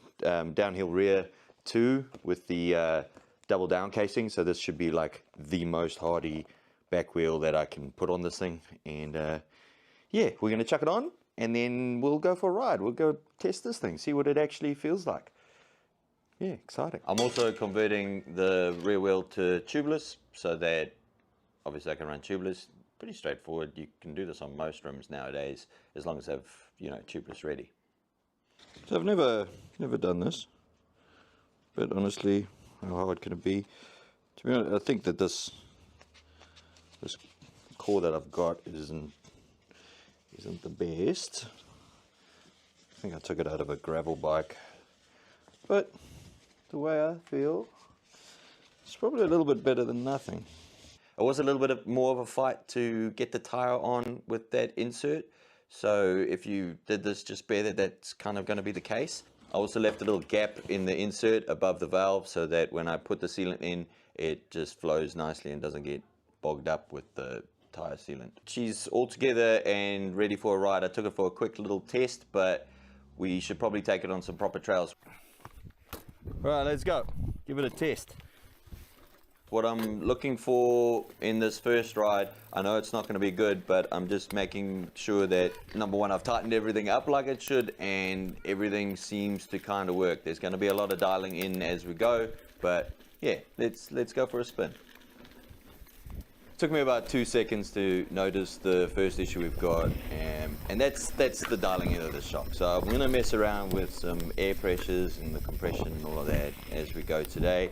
downhill rear 2 with the double down casing, so this should be like the most hardy back wheel that I can put on this thing. And yeah, we're going to chuck it on and then we'll go for a ride. We'll go test this thing, see what it actually feels like. Yeah, exciting. I'm also converting the rear wheel to tubeless so that obviously I can run tubeless. Pretty straightforward. You can do this on most rims nowadays as long as they have, you know, tubeless ready. So I've never done this, but honestly, how hard can it be? To be honest, I think that this core that I've got isn't the best. I think I took it out of a gravel bike, but the way I feel, it's probably a little bit better than nothing. It was a little bit more of a fight to get the tire on with that insert, so if you did this, just bear that that's kind of going to be the case. I also left a little gap in the insert above the valve so that when I put the sealant in, it just flows nicely and doesn't get bogged up with the tire sealant. She's all together and ready for a ride. I took it for a quick little test, but we should probably take it on some proper trails. Right, let's go. Give it a test. What I'm looking for in this first ride, I know it's not going to be good, but I'm just making sure that, number one, I've tightened everything up like it should and everything seems to kind of work. There's going to be a lot of dialing in as we go, but yeah, let's go for a spin. Took me about 2 seconds to notice the first issue we've got, and that's the dialing in of the shock. So I'm going to mess around with some air pressures and the compression and all of that as we go today.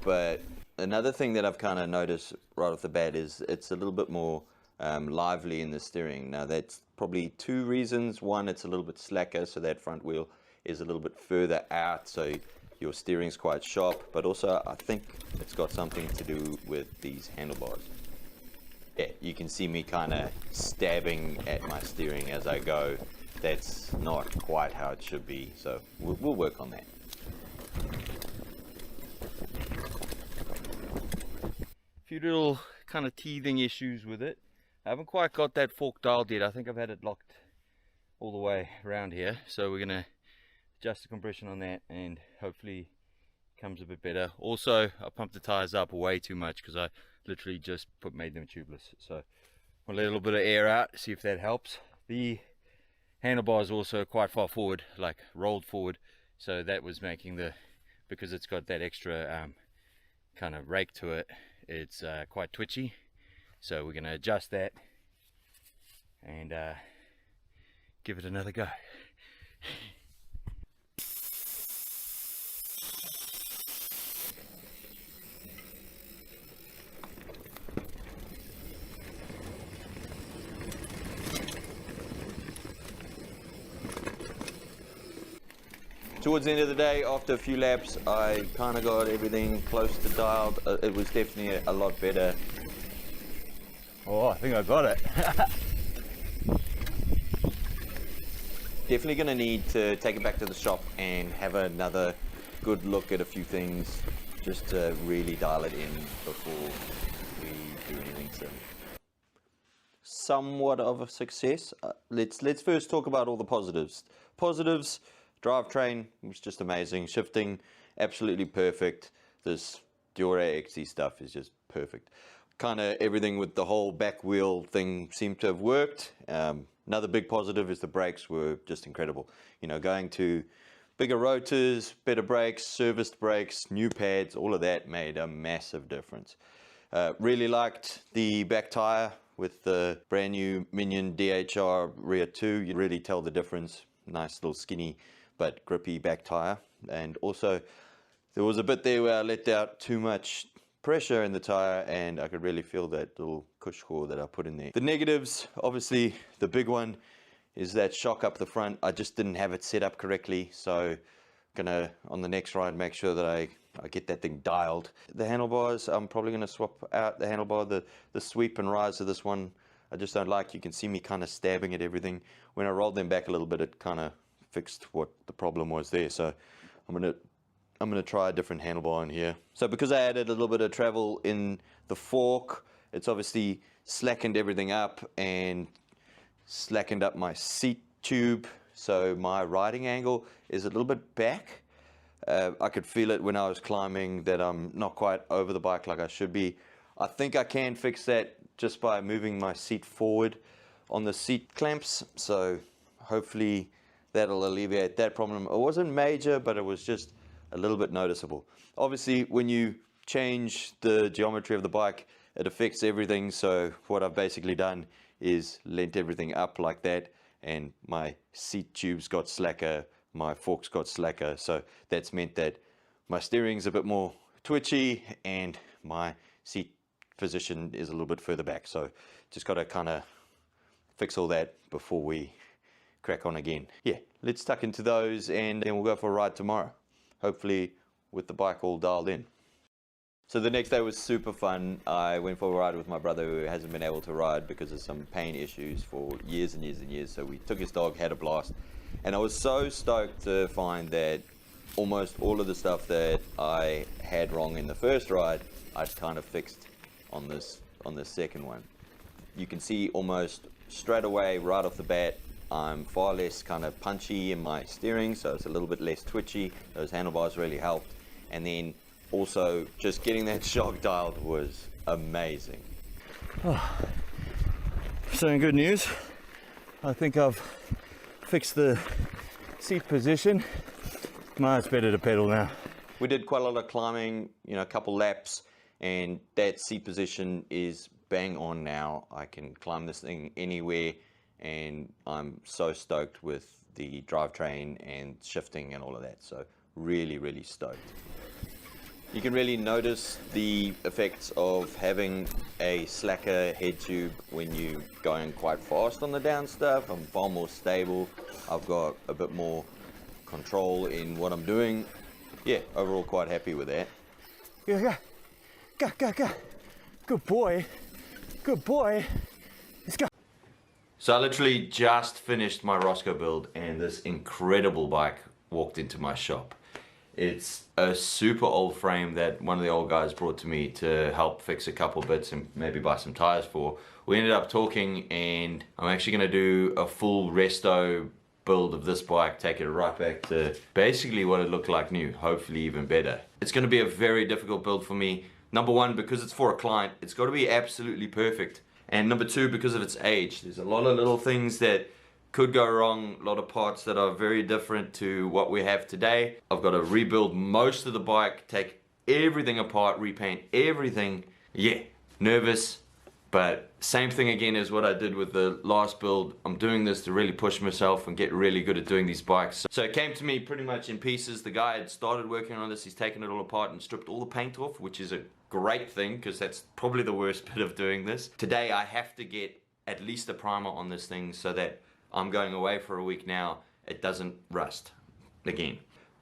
But another thing that I've kind of noticed right off the bat is it's a little bit more lively in the steering. Now that's probably 2 reasons. One, it's a little bit slacker, so that front wheel is a little bit further out, so your steering's quite sharp, but also I think it's got something to do with these handlebars. Yeah, you can see me kind of stabbing at my steering as I go. That's not quite how it should be, so we'll work on that. Few little kind of teething issues with it. I haven't quite got that fork dialed yet. I think I've had it locked all the way around here, so we're gonna adjust the compression on that and hopefully it comes a bit better. Also, I pumped the tires up way too much because I literally just made them tubeless, so I'll let a little bit of air out, see if that helps. The handlebars also quite far forward, like rolled forward, so that was making because it's got that extra kind of rake to it, it's quite twitchy, so we're going to adjust that and give it another go. Towards the end of the day, after a few laps, I kind of got everything close to dialed. It was definitely a lot better. Oh, I think I got it. Definitely going to need to take it back to the shop and have another good look at a few things just to really dial it in before we do anything. So, somewhat of a success. Let's first talk about all the positives. Positives, drivetrain was just amazing. Shifting, absolutely perfect. This Dura XC stuff is just perfect. Kind of everything with the whole back wheel thing seemed to have worked. Another big positive is the brakes were just incredible. You know, going to bigger rotors, better brakes, serviced brakes, new pads, all of that made a massive difference. Really liked the back tire with the brand new Minion DHR rear 2. You really tell the difference. Nice little skinny but grippy back tire. And also there was a bit there where I let out too much pressure in the tire and I could really feel that little cush core that I put in there. The negatives, obviously the big one is that shock up the front. I just didn't have it set up correctly, so gonna on the next ride make sure that I get that thing dialed. The handlebars, I'm probably gonna swap out the handlebar. The sweep and rise of this one I just don't like. You can see me kind of stabbing at everything. When I rolled them back a little bit, it kind of fixed what the problem was there. So I'm gonna try a different handlebar in here. So because I added a little bit of travel in the fork, it's obviously slackened everything up and slackened up my seat tube. So my riding angle is a little bit back. I could feel it when I was climbing that I'm not quite over the bike like I should be. I think I can fix that just by moving my seat forward on the seat clamps. So hopefully that'll alleviate that problem. It wasn't major, but it was just a little bit noticeable. Obviously, when you change the geometry of the bike, it affects everything. So what I've basically done is lent everything up like that, and my seat tubes got slacker, my forks got slacker. So that's meant that my steering's a bit more twitchy and my seat position is a little bit further back. So just got to kind of fix all that before we crack on again. Yeah, let's tuck into those and then we'll go for a ride tomorrow, hopefully with the bike all dialed in. So the next day was super fun. I went for a ride with my brother who hasn't been able to ride because of some pain issues for years and years and years. So we took his dog, had a blast, and I was so stoked to find that almost all of the stuff that I had wrong in the first ride I'd kind of fixed on this second one. You can see almost straight away right off the bat I'm far less kind of punchy in my steering, so it's a little bit less twitchy. Those handlebars really helped. And then also just getting that shock dialed was amazing. Oh, so good news. I think I've fixed the seat position. Nah, it's better to pedal now. We did quite a lot of climbing, you know, a couple laps, and that seat position is bang on now. I can climb this thing anywhere, and I'm so stoked with the drivetrain and shifting and all of that. So really, really stoked. You can really notice the effects of having a slacker head tube when you're going quite fast on the down stuff. I'm far more stable. I've got a bit more control in what I'm doing. Yeah, overall quite happy with that. Yeah. Good boy. Good boy. Let's go. So I literally just finished my Roscoe build and this incredible bike walked into my shop. It's a super old frame that one of the old guys brought to me to help fix a couple bits and maybe buy some tires for. We ended up talking and I'm actually going to do a full Resto build of this bike, take it right back to basically what it looked like new, hopefully even better. It's going to be a very difficult build for me. Number one, because it's for a client, it's got to be absolutely perfect. And number two, because of its age. There's a lot of little things that could go wrong, a lot of parts that are very different to what we have today. I've got to rebuild most of the bike, take everything apart, repaint everything. Yeah, nervous, but same thing again as what I did with the last build. I'm doing this to really push myself and get really good at doing these bikes. So it came to me pretty much in pieces. The guy had started working on this, he's taken it all apart and stripped all the paint off, which is a great thing because that's probably the worst bit of doing this. Today I have to get at least a primer on this thing so that I'm going away for a week now, it doesn't rust again.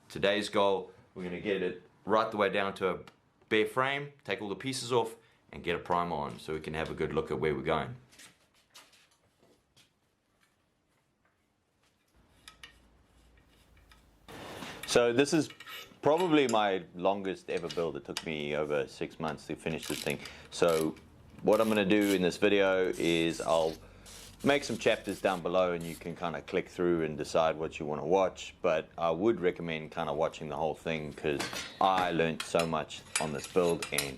Today's goal, we're going to get it right the way down to a bare frame, take all the pieces off, and get a primer on so we can have a good look at where we're going. So this is probably my longest ever build. It took me over 6 months to finish this thing. So what I'm going to do in this video is I'll make some chapters down below and you can kind of click through and decide what you want to watch, but I would recommend kind of watching the whole thing because I learned so much on this build and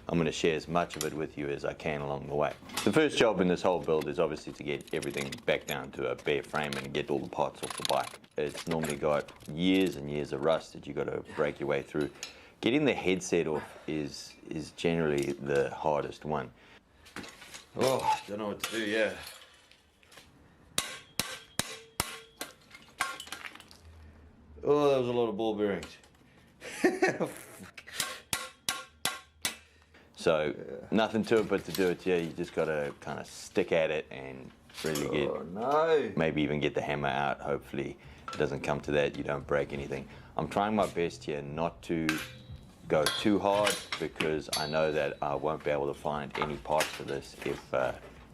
I'm going to share as much of it with you as I can along the way. The first job in this whole build is obviously to get everything back down to a bare frame and get all the parts off the bike. It's normally got years and years of rust that you got to break your way through. Getting the headset off is generally the hardest one. Oh, don't know what to do, yeah. Oh, that was a lot of ball bearings. So, nothing to it but to do it, yeah, you just gotta kind of stick at it and really get, maybe even get the hammer out. Hopefully it doesn't come to that, you don't break anything. I'm trying my best here not to go too hard because I know that I won't be able to find any parts for this if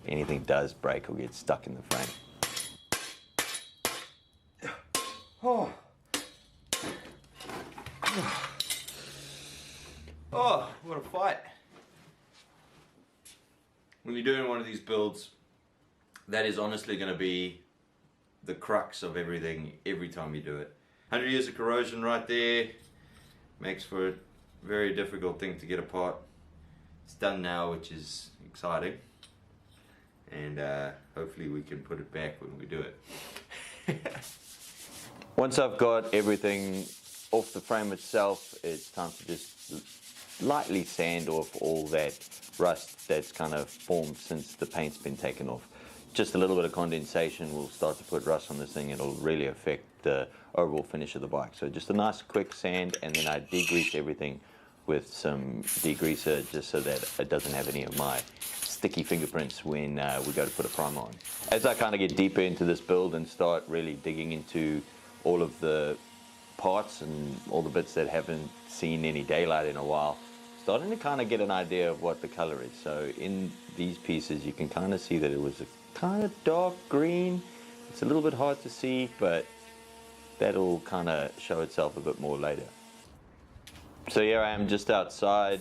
anything does break or get stuck in the frame. Oh. Oh, what a fight. When you're doing one of these builds, that is honestly going to be the crux of everything every time you do it. 100 years of corrosion right there makes for a very difficult thing to get apart. It's done now, which is exciting, and hopefully we can put it back when we do it. Once I've got everything off the frame itself, it's time to just lightly sand off all that rust that's kind of formed since the paint's been taken off. Just a little bit of condensation will start to put rust on this thing. It'll really affect the overall finish of the bike. So just a nice quick sand, and then I degrease everything with some degreaser just so that it doesn't have any of my sticky fingerprints when we go to put a primer on. As I kind of get deeper into this build and start really digging into all of the parts and all the bits that haven't seen any daylight in a while, starting to kind of get an idea of what the color is. So in these pieces you can kind of see that it was a kind of dark green. It's a little bit hard to see, but that'll kind of show itself a bit more later. So here I am just outside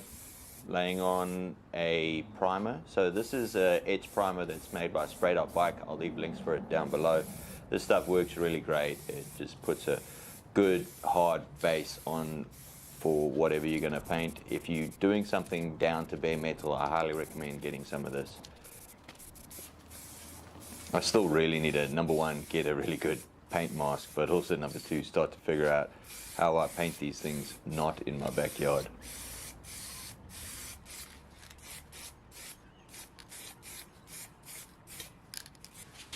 laying on a primer. So this is a edge primer that's made by Sprayed Out Bike. I'll leave links for it down below. This stuff works really great. It just puts a good hard base on for whatever you're going to paint. If you're doing something down to bare metal, I highly recommend getting some of this. I still really need to, number one, get a really good paint mask, but also number two, start to figure out how I paint these things not in my backyard.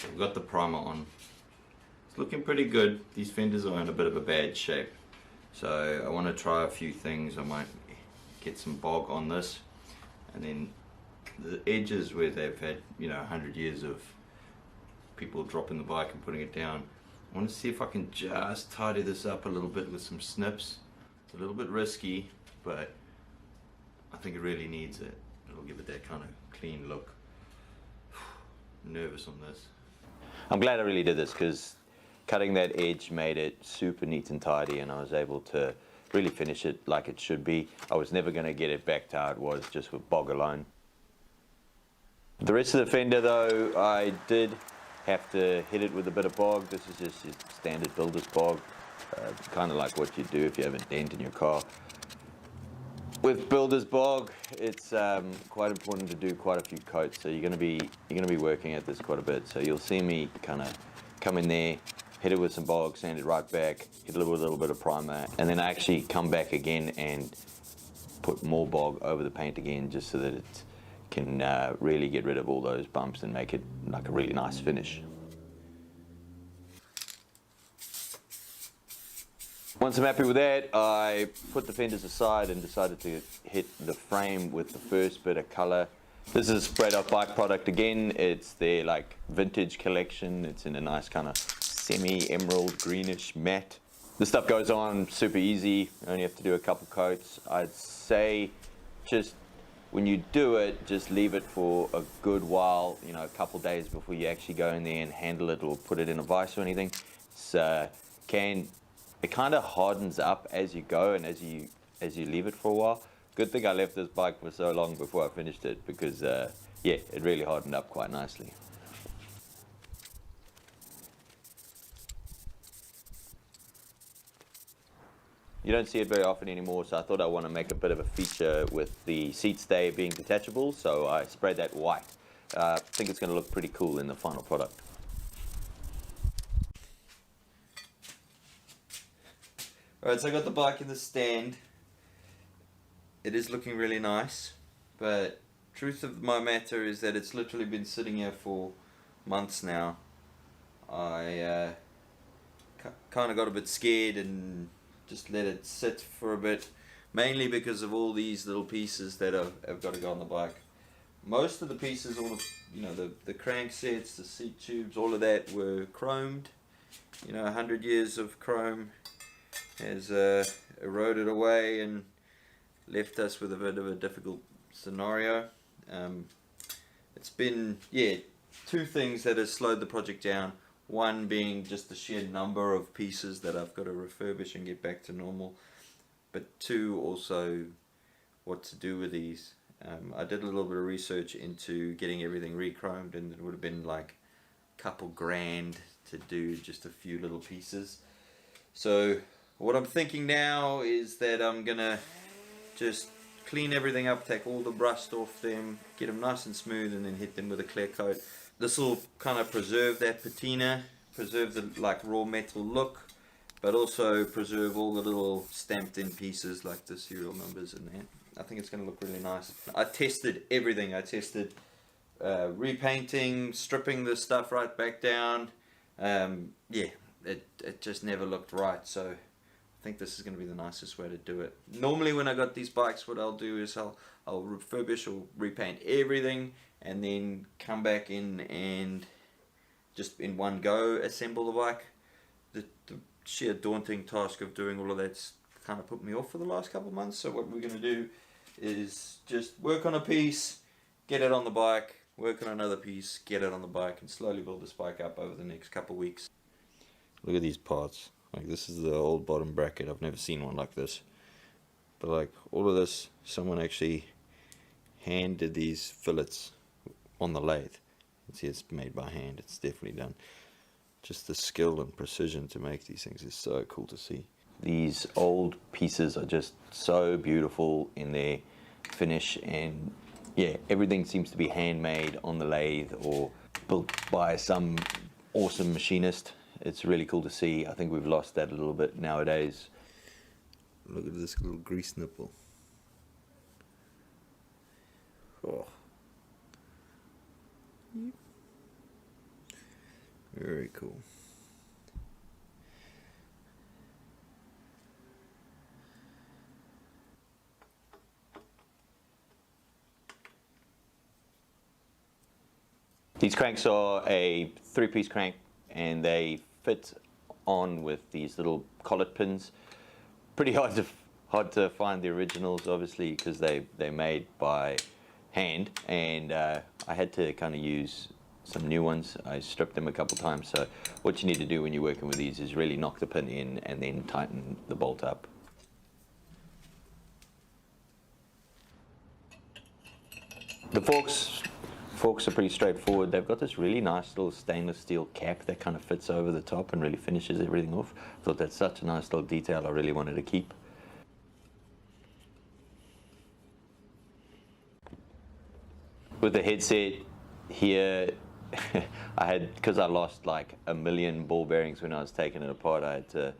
We've got the primer on. It's looking pretty good. These fenders are in a bit of a bad shape. So I want to try a few things. I might get some bog on this, and then the edges where they've had, you know, 100 years of people dropping the bike and putting it down. I want to see if I can just tidy this up a little bit with some snips. It's a little bit risky, but I think it really needs it. It'll give it that kind of clean look. Nervous on this. I'm glad I really did this because cutting that edge made it super neat and tidy, and I was able to really finish it like it should be. I was never going to get it back to how it was just with bog alone. The rest of the fender though, I did have to hit it with a bit of bog. This is just your standard builder's bog, kind of like what you do if you have a dent in your car. With builder's bog, it's quite important to do quite a few coats, so you're going to be working at this quite a bit. So you'll see me kind of come in there, hit it with some bog, sand it right back, hit it with a little bit of primer, and then I actually come back again and put more bog over the paint again just so that it can really get rid of all those bumps and make it like a really nice finish. Once I'm happy with that, I put the fenders aside and decided to hit the frame with the first bit of color. This is a Sprayed Out Bike product again. It's their like vintage collection. It's in a nice kind of semi-emerald greenish matte. The stuff goes on super easy. You only have to do a couple coats. I'd say just when you do it, just leave it for a good while, you know, a couple days before you actually go in there and handle it or put it in a vise or anything. It kind of hardens up as you go and as you leave it for a while. Good thing I left this bike for so long before I finished it, because yeah, it really hardened up quite nicely. You don't see it very often anymore, so I thought I want to make a bit of a feature with the seat stay being detachable, so I sprayed that white. I think it's going to look pretty cool in the final product. Alright, so I got the bike in the stand. It is looking really nice, but truth of my matter is that it's literally been sitting here for months now. I kind of got a bit scared and just let it sit for a bit, mainly because of all these little pieces that have got to go on the bike. Most of the pieces, all of, you know, the cranksets, the seat tubes, all of that were chromed. You know, 100 years of chrome has eroded away and left us with a bit of a difficult scenario. It's been, yeah, two things that have slowed the project down. One being just the sheer number of pieces that I've got to refurbish and get back to normal, but two, also what to do with these. I did a little bit of research into getting everything re-chromed, and it would have been like a couple grand to do just a few little pieces. So what I'm thinking now is that I'm gonna just clean everything up, take all the rust off them, get them nice and smooth, and then hit them with a clear coat. This will kind of preserve that patina, preserve the like raw metal look, but also preserve all the little stamped in pieces like the serial numbers in there. I think it's going to look really nice. I tested everything. I tested repainting, stripping the stuff right back down. Yeah, it just never looked right, so I think this is going to be the nicest way to do it. Normally when I got these bikes, what I'll do is I'll refurbish or repaint everything, and then come back in and just in one go assemble the bike. The sheer daunting task of doing all of that's kind of put me off for the last couple of months. So what we're going to do is just work on a piece, get it on the bike, work on another piece, get it on the bike, and slowly build this bike up over the next couple of weeks. Look at these parts. Like, this is the old bottom bracket. I've never seen one like this. But like all of this, someone actually hand did these fillets on the lathe. You can see it's made by hand. It's definitely done. Just the skill and precision to make these things is so cool to see. These old pieces are just so beautiful in their finish, and yeah, everything seems to be handmade on the lathe or built by some awesome machinist. It's really cool to see. I think we've lost that a little bit nowadays. Look at this little grease nipple. Oh. Very cool. These cranks are a 3-piece crank, and they fit on with these little collet pins. Pretty hard to find the originals, obviously, because they're made by hand, and I had to kind of use some new ones. I stripped them a couple times. So what you need to do when you're working with these is really knock the pin in and then tighten the bolt up. The forks are pretty straightforward. They've got this really nice little stainless steel cap that kind of fits over the top and really finishes everything off. I thought that's such a nice little detail I really wanted to keep. With the headset here, because I lost like 1 million ball bearings when I was taking it apart, I had to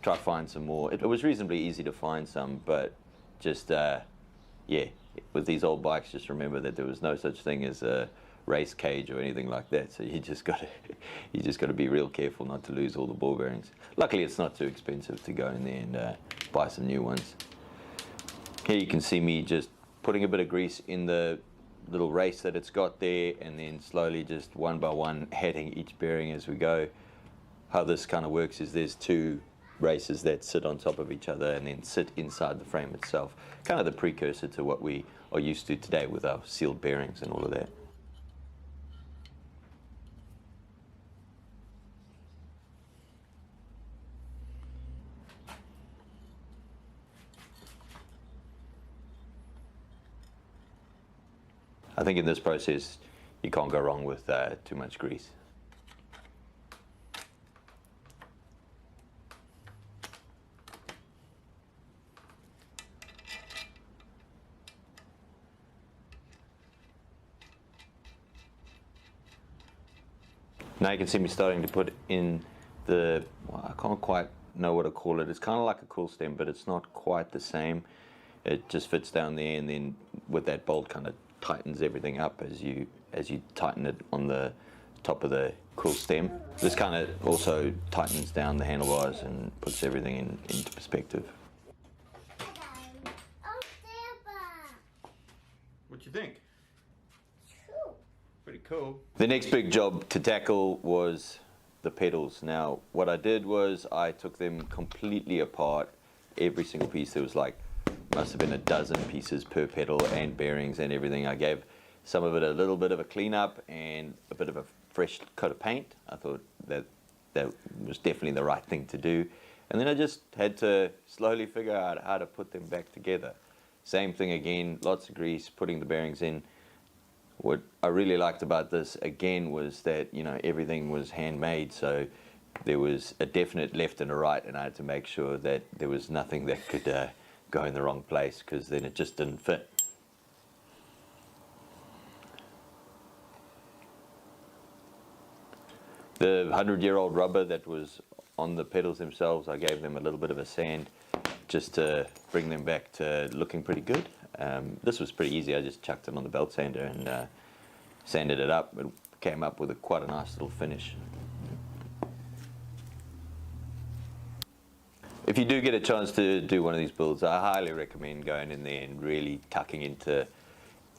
try to find some more. It was reasonably easy to find some, but just, yeah, with these old bikes, just remember that there was no such thing as a race cage or anything like that. So you just got to be real careful not to lose all the ball bearings. Luckily, it's not too expensive to go in there and buy some new ones. Here you can see me just putting a bit of grease in the little race that it's got there, and then slowly just one by one adding each bearing as we go. How this kind of works is there's two races that sit on top of each other and then sit inside the frame itself. Kind of the precursor to what we are used to today with our sealed bearings and all of that. I think in this process you can't go wrong with too much grease. Now you can see me starting to put in the, well, I can't quite know what to call it. It's kind of like a cool stem, but it's not quite the same. It just fits down there, and then with that bolt kind of tightens everything up as you tighten it on the top of the cool stem. This kind of also tightens down the handlebars and puts everything into perspective. What you think? Pretty cool. The next big job to tackle was the pedals. Now, what I did was I took them completely apart. Every single piece, there was like, must have been a dozen pieces per pedal and bearings and everything. I gave some of it a little bit of a cleanup and a bit of a fresh coat of paint. I thought that was definitely the right thing to do. And then I just had to slowly figure out how to put them back together. Same thing again, lots of grease, putting the bearings in. What I really liked about this again was that, you know, everything was handmade, so there was a definite left and a right, and I had to make sure that there was nothing that could go in the wrong place, because then it just didn't fit. The 100-year-old rubber that was on the pedals themselves, I gave them a little bit of a sand just to bring them back to looking pretty good. This was pretty easy. I just chucked it on the belt sander and sanded it up. It came up with quite a nice little finish. If you do get a chance to do one of these builds, I highly recommend going in there and really tucking into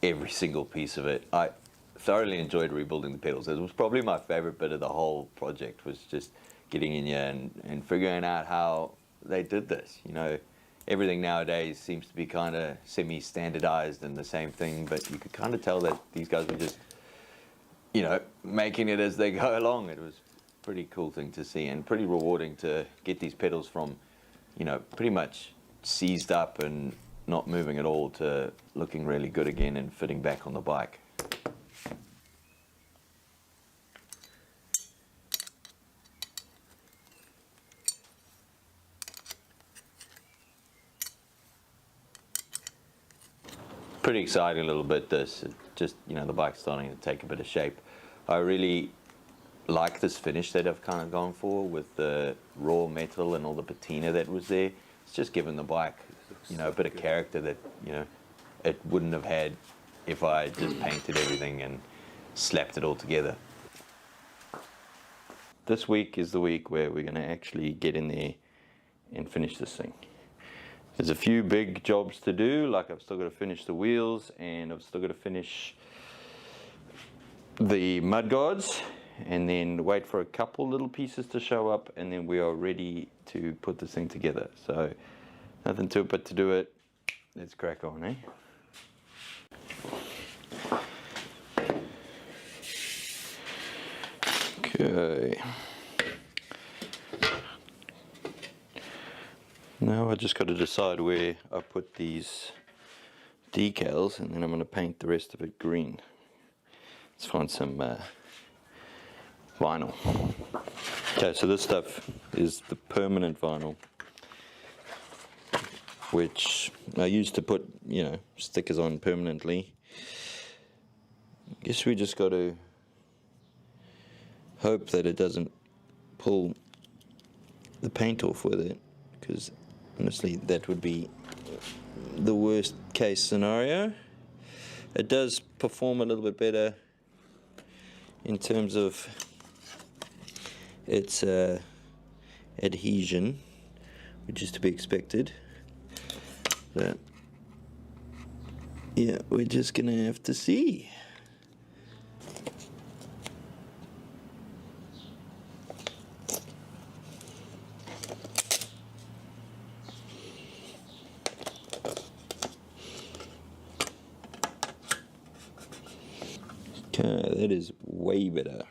every single piece of it. I thoroughly enjoyed rebuilding the pedals. It was probably my favorite bit of the whole project, was just getting in here and figuring out how they did this. You know, everything nowadays seems to be kind of semi-standardized and the same thing, but you could kind of tell that these guys were just, you know, making it as they go along. It was a pretty cool thing to see, and pretty rewarding to get these pedals from, you know, pretty much seized up and not moving at all to looking really good again and fitting back on the bike. Pretty exciting a little bit, this. Just, you know, the bike's starting to take a bit of shape. I really like this finish that I've kind of gone for with the raw metal and all the patina that was there. It's just given the bike, you know, a bit of character that, you know, it wouldn't have had if I just painted everything and slapped it all together. This week is the week where we're going to actually get in there and finish this thing. There's a few big jobs to do, like I've still got to finish the wheels, and I've still got to finish the mudguards, and then wait for a couple little pieces to show up, and then we are ready to put this thing together. So nothing to it but to do it. Let's crack on, eh? Okay. Now I just got to decide where I put these decals, and then I'm going to paint the rest of it green. Let's find some vinyl. Okay, so this stuff is the permanent vinyl, which I used to put, you know, stickers on permanently. I guess we just got to hope that it doesn't pull the paint off with it, because honestly that would be the worst case scenario. It does perform a little bit better in terms of its adhesion, which is to be expected, but yeah, we're just gonna have to see. Okay, that is way better.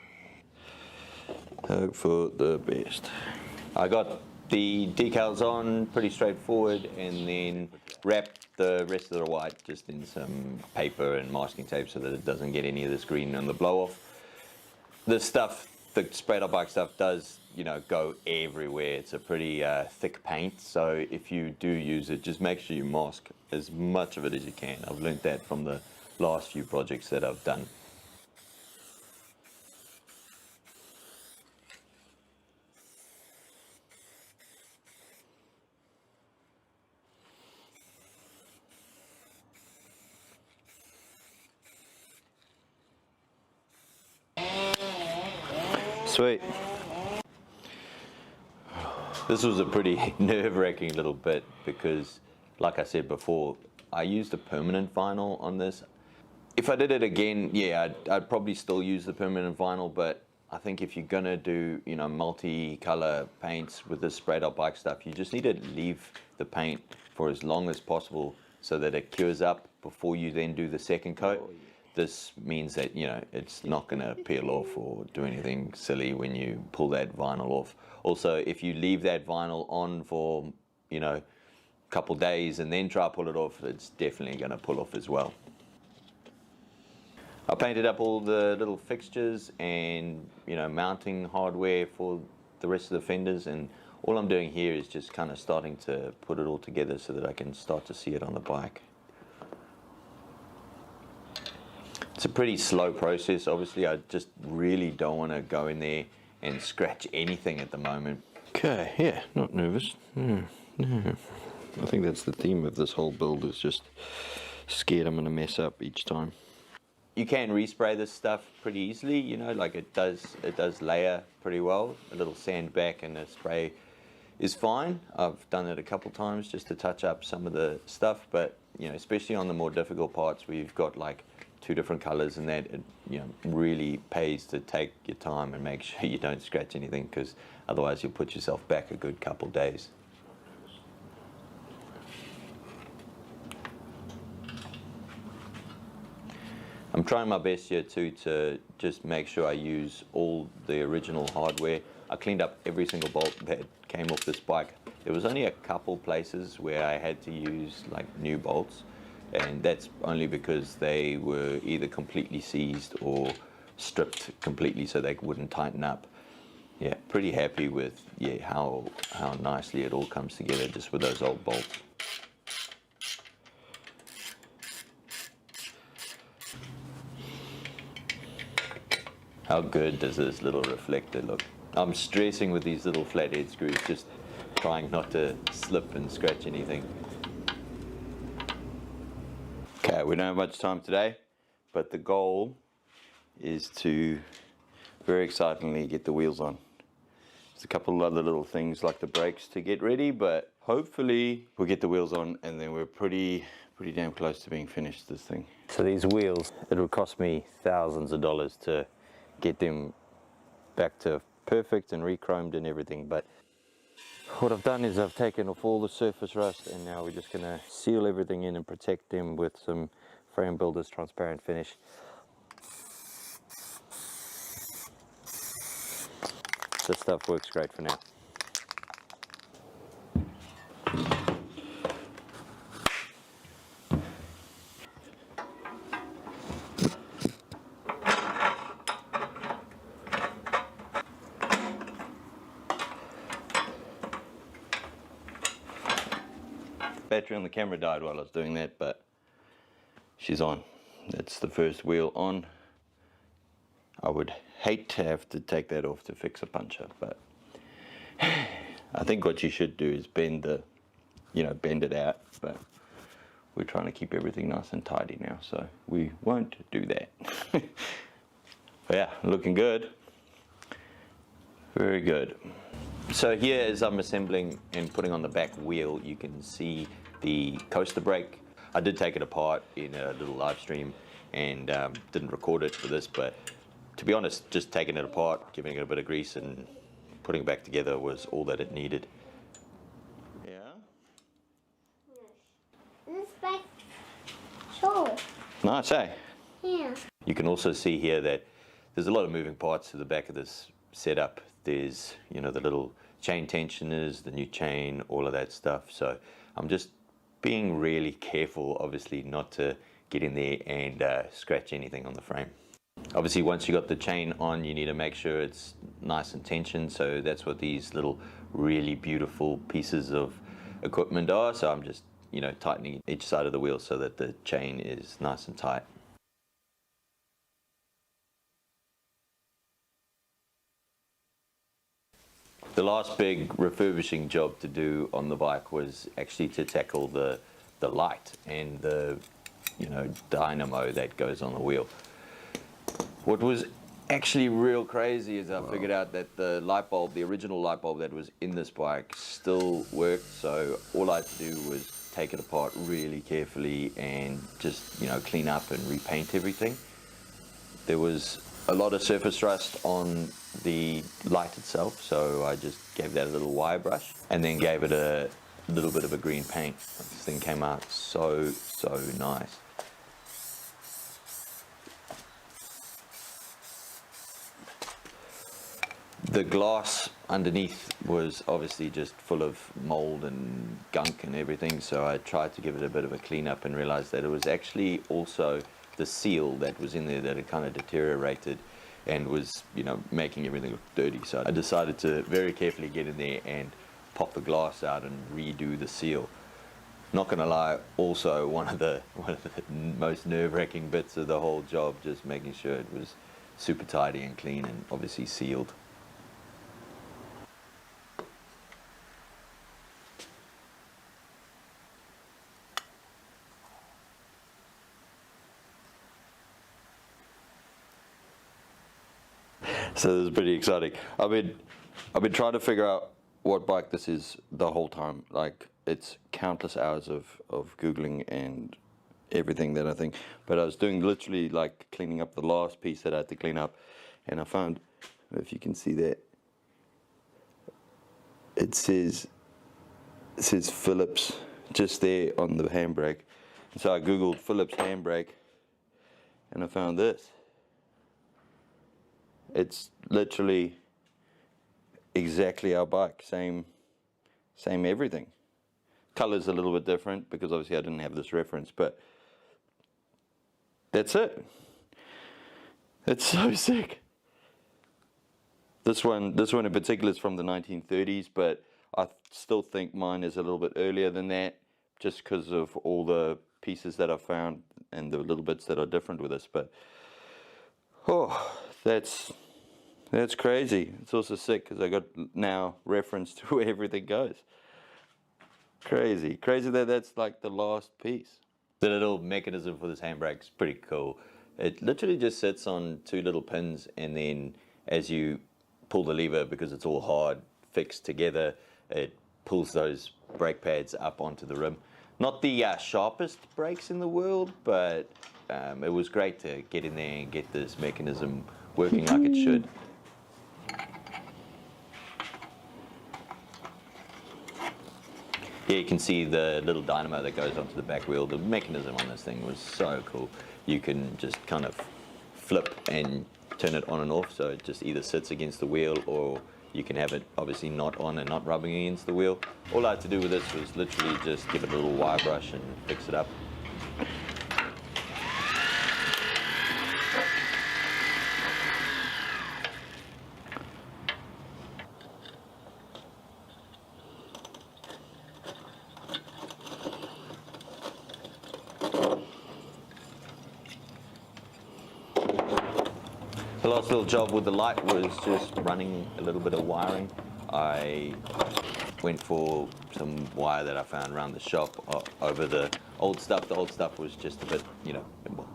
Hope for the best. I got the decals on, pretty straightforward, and then wrapped the rest of the white just in some paper and masking tape so that it doesn't get any of this green on the blow off. This stuff, the sprayed up bike stuff, does, you know, go everywhere. It's a pretty thick paint, so if you do use it, just make sure you mask as much of it as you can. I've learned that from the last few projects that I've done. Sweet. This was a pretty nerve-wracking little bit because, like I said before, I used a permanent vinyl on this. If I did it again, yeah, I'd probably still use the permanent vinyl, but I think if you're gonna do, you know, multi-color paints with this sprayed out bike stuff, you just need to leave the paint for as long as possible so that it cures up before you then do the second coat. This means that, you know, it's not going to peel off or do anything silly when you pull that vinyl off. Also, if you leave that vinyl on for, you know, a couple days and then try to pull it off, it's definitely going to pull off as well. I painted up all the little fixtures and, you know, mounting hardware for the rest of the fenders, and all I'm doing here is just kind of starting to put it all together so that I can start to see it on the bike. It's a pretty slow process. Obviously, I just really don't want to go in there and scratch anything at the moment. Okay, yeah, not nervous. No. I think that's the theme of this whole build, is just scared I'm going to mess up each time. You can respray this stuff pretty easily, you know, like it does layer pretty well. A little sand back and a spray is fine. I've done it a couple times just to touch up some of the stuff, but, you know, especially on the more difficult parts where you've got like 2 different colors and that, it, you know, really pays to take your time and make sure you don't scratch anything, because otherwise you'll put yourself back a good couple days. I'm trying my best here too to just make sure I use all the original hardware. I cleaned up every single bolt that came off this bike. There was only a couple places where I had to use like new bolts, and that's only because they were either completely seized or stripped completely so they wouldn't tighten up. Yeah, pretty happy with how nicely it all comes together just with those old bolts. How good does this little reflector look? I'm stressing with these little flathead screws, just trying not to slip and scratch anything. Okay, we don't have much time today, but the goal is to, very excitingly, get the wheels on. There's a couple of other little things like the brakes to get ready, but hopefully we'll get the wheels on and then we're pretty damn close to being finished this thing. So these wheels, it would cost me thousands of dollars to get them back to perfect and re-chromed and everything, but what I've done is I've taken off all the surface rust, and now we're just going to seal everything in and protect them with some Frame Builders transparent finish. This stuff works great for now. Battery on the camera died while I was doing that, but she's on. That's the first wheel on. I would hate to have to take that off to fix a puncture, but I think what you should do is bend it out, but we're trying to keep everything nice and tidy now, so we won't do that. But yeah, looking good. Very good. So here, as I'm assembling and putting on the back wheel, you can see the coaster brake. I did take it apart in a little live stream and didn't record it for this, but to be honest, just taking it apart, giving it a bit of grease and putting it back together was all that it needed. Yeah? This back, sure. Nice, eh? Yeah. You can also see here that there's a lot of moving parts to the back of this setup. There's, you know, the little chain tensioners, the new chain, all of that stuff. So I'm just being really careful, obviously, not to get in there and scratch anything on the frame. Obviously, once you got the chain on, you need to make sure it's nice and tensioned. So that's what these little really beautiful pieces of equipment are. So I'm just, you know, tightening each side of the wheel so that the chain is nice and tight. The last big refurbishing job to do on the bike was actually to tackle the light and the, you know, dynamo that goes on the wheel. What was actually real crazy is I figured out that the light bulb, the original light bulb that was in this bike, still worked. So all I had to do was take it apart really carefully and just, you know, clean up and repaint everything. There was a lot of surface rust on the light itself, so I just gave that a little wire brush and then gave it a little bit of a green paint. This thing came out so nice. The glass underneath was obviously just full of mold and gunk and everything, so I tried to give it a bit of a clean up and realized that it was actually also the seal that was in there that had kind of deteriorated and was, you know, making everything look dirty. So I decided to very carefully get in there and pop the glass out and redo the seal. Not gonna lie, also one of the most nerve-wracking bits of the whole job, just making sure it was super tidy and clean and obviously sealed. So this is pretty exciting. I've been trying to figure out what bike this is the whole time. Like, it's countless hours of Googling and everything that I think. But I was doing literally like cleaning up the last piece that I had to clean up, and I found, if you can see that, it says Phillips just there on the handbrake. So I googled Phillips handbrake, and I found this. It's literally exactly our bike, same everything. Color's a little bit different because obviously I didn't have this reference, but that's it. It's so sick. This one in particular is from the 1930s, but I still think mine is a little bit earlier than that, just because of all the pieces that I found and the little bits that are different with this. But oh, that's crazy. It's also sick because I got now reference to where everything goes. Crazy that that's like the last piece. The little mechanism for this handbrake is pretty cool. It literally just sits on two little pins, and then as you pull the lever, because it's all hard fixed together, it pulls those brake pads up onto the rim. Not the sharpest brakes in the world, but it was great to get in there and get this mechanism working like it should. Here you can see the little dynamo that goes onto the back wheel. The mechanism on this thing was so cool. You can just kind of flip and turn it on and off, so it just either sits against the wheel, or you can have it obviously not on and not rubbing against the wheel. All I had to do with this was literally just give it a little wire brush and fix it up. The last little job with the light was just running a little bit of wiring. I went for some wire that I found around the shop over the old stuff. The old stuff was just a bit, you know,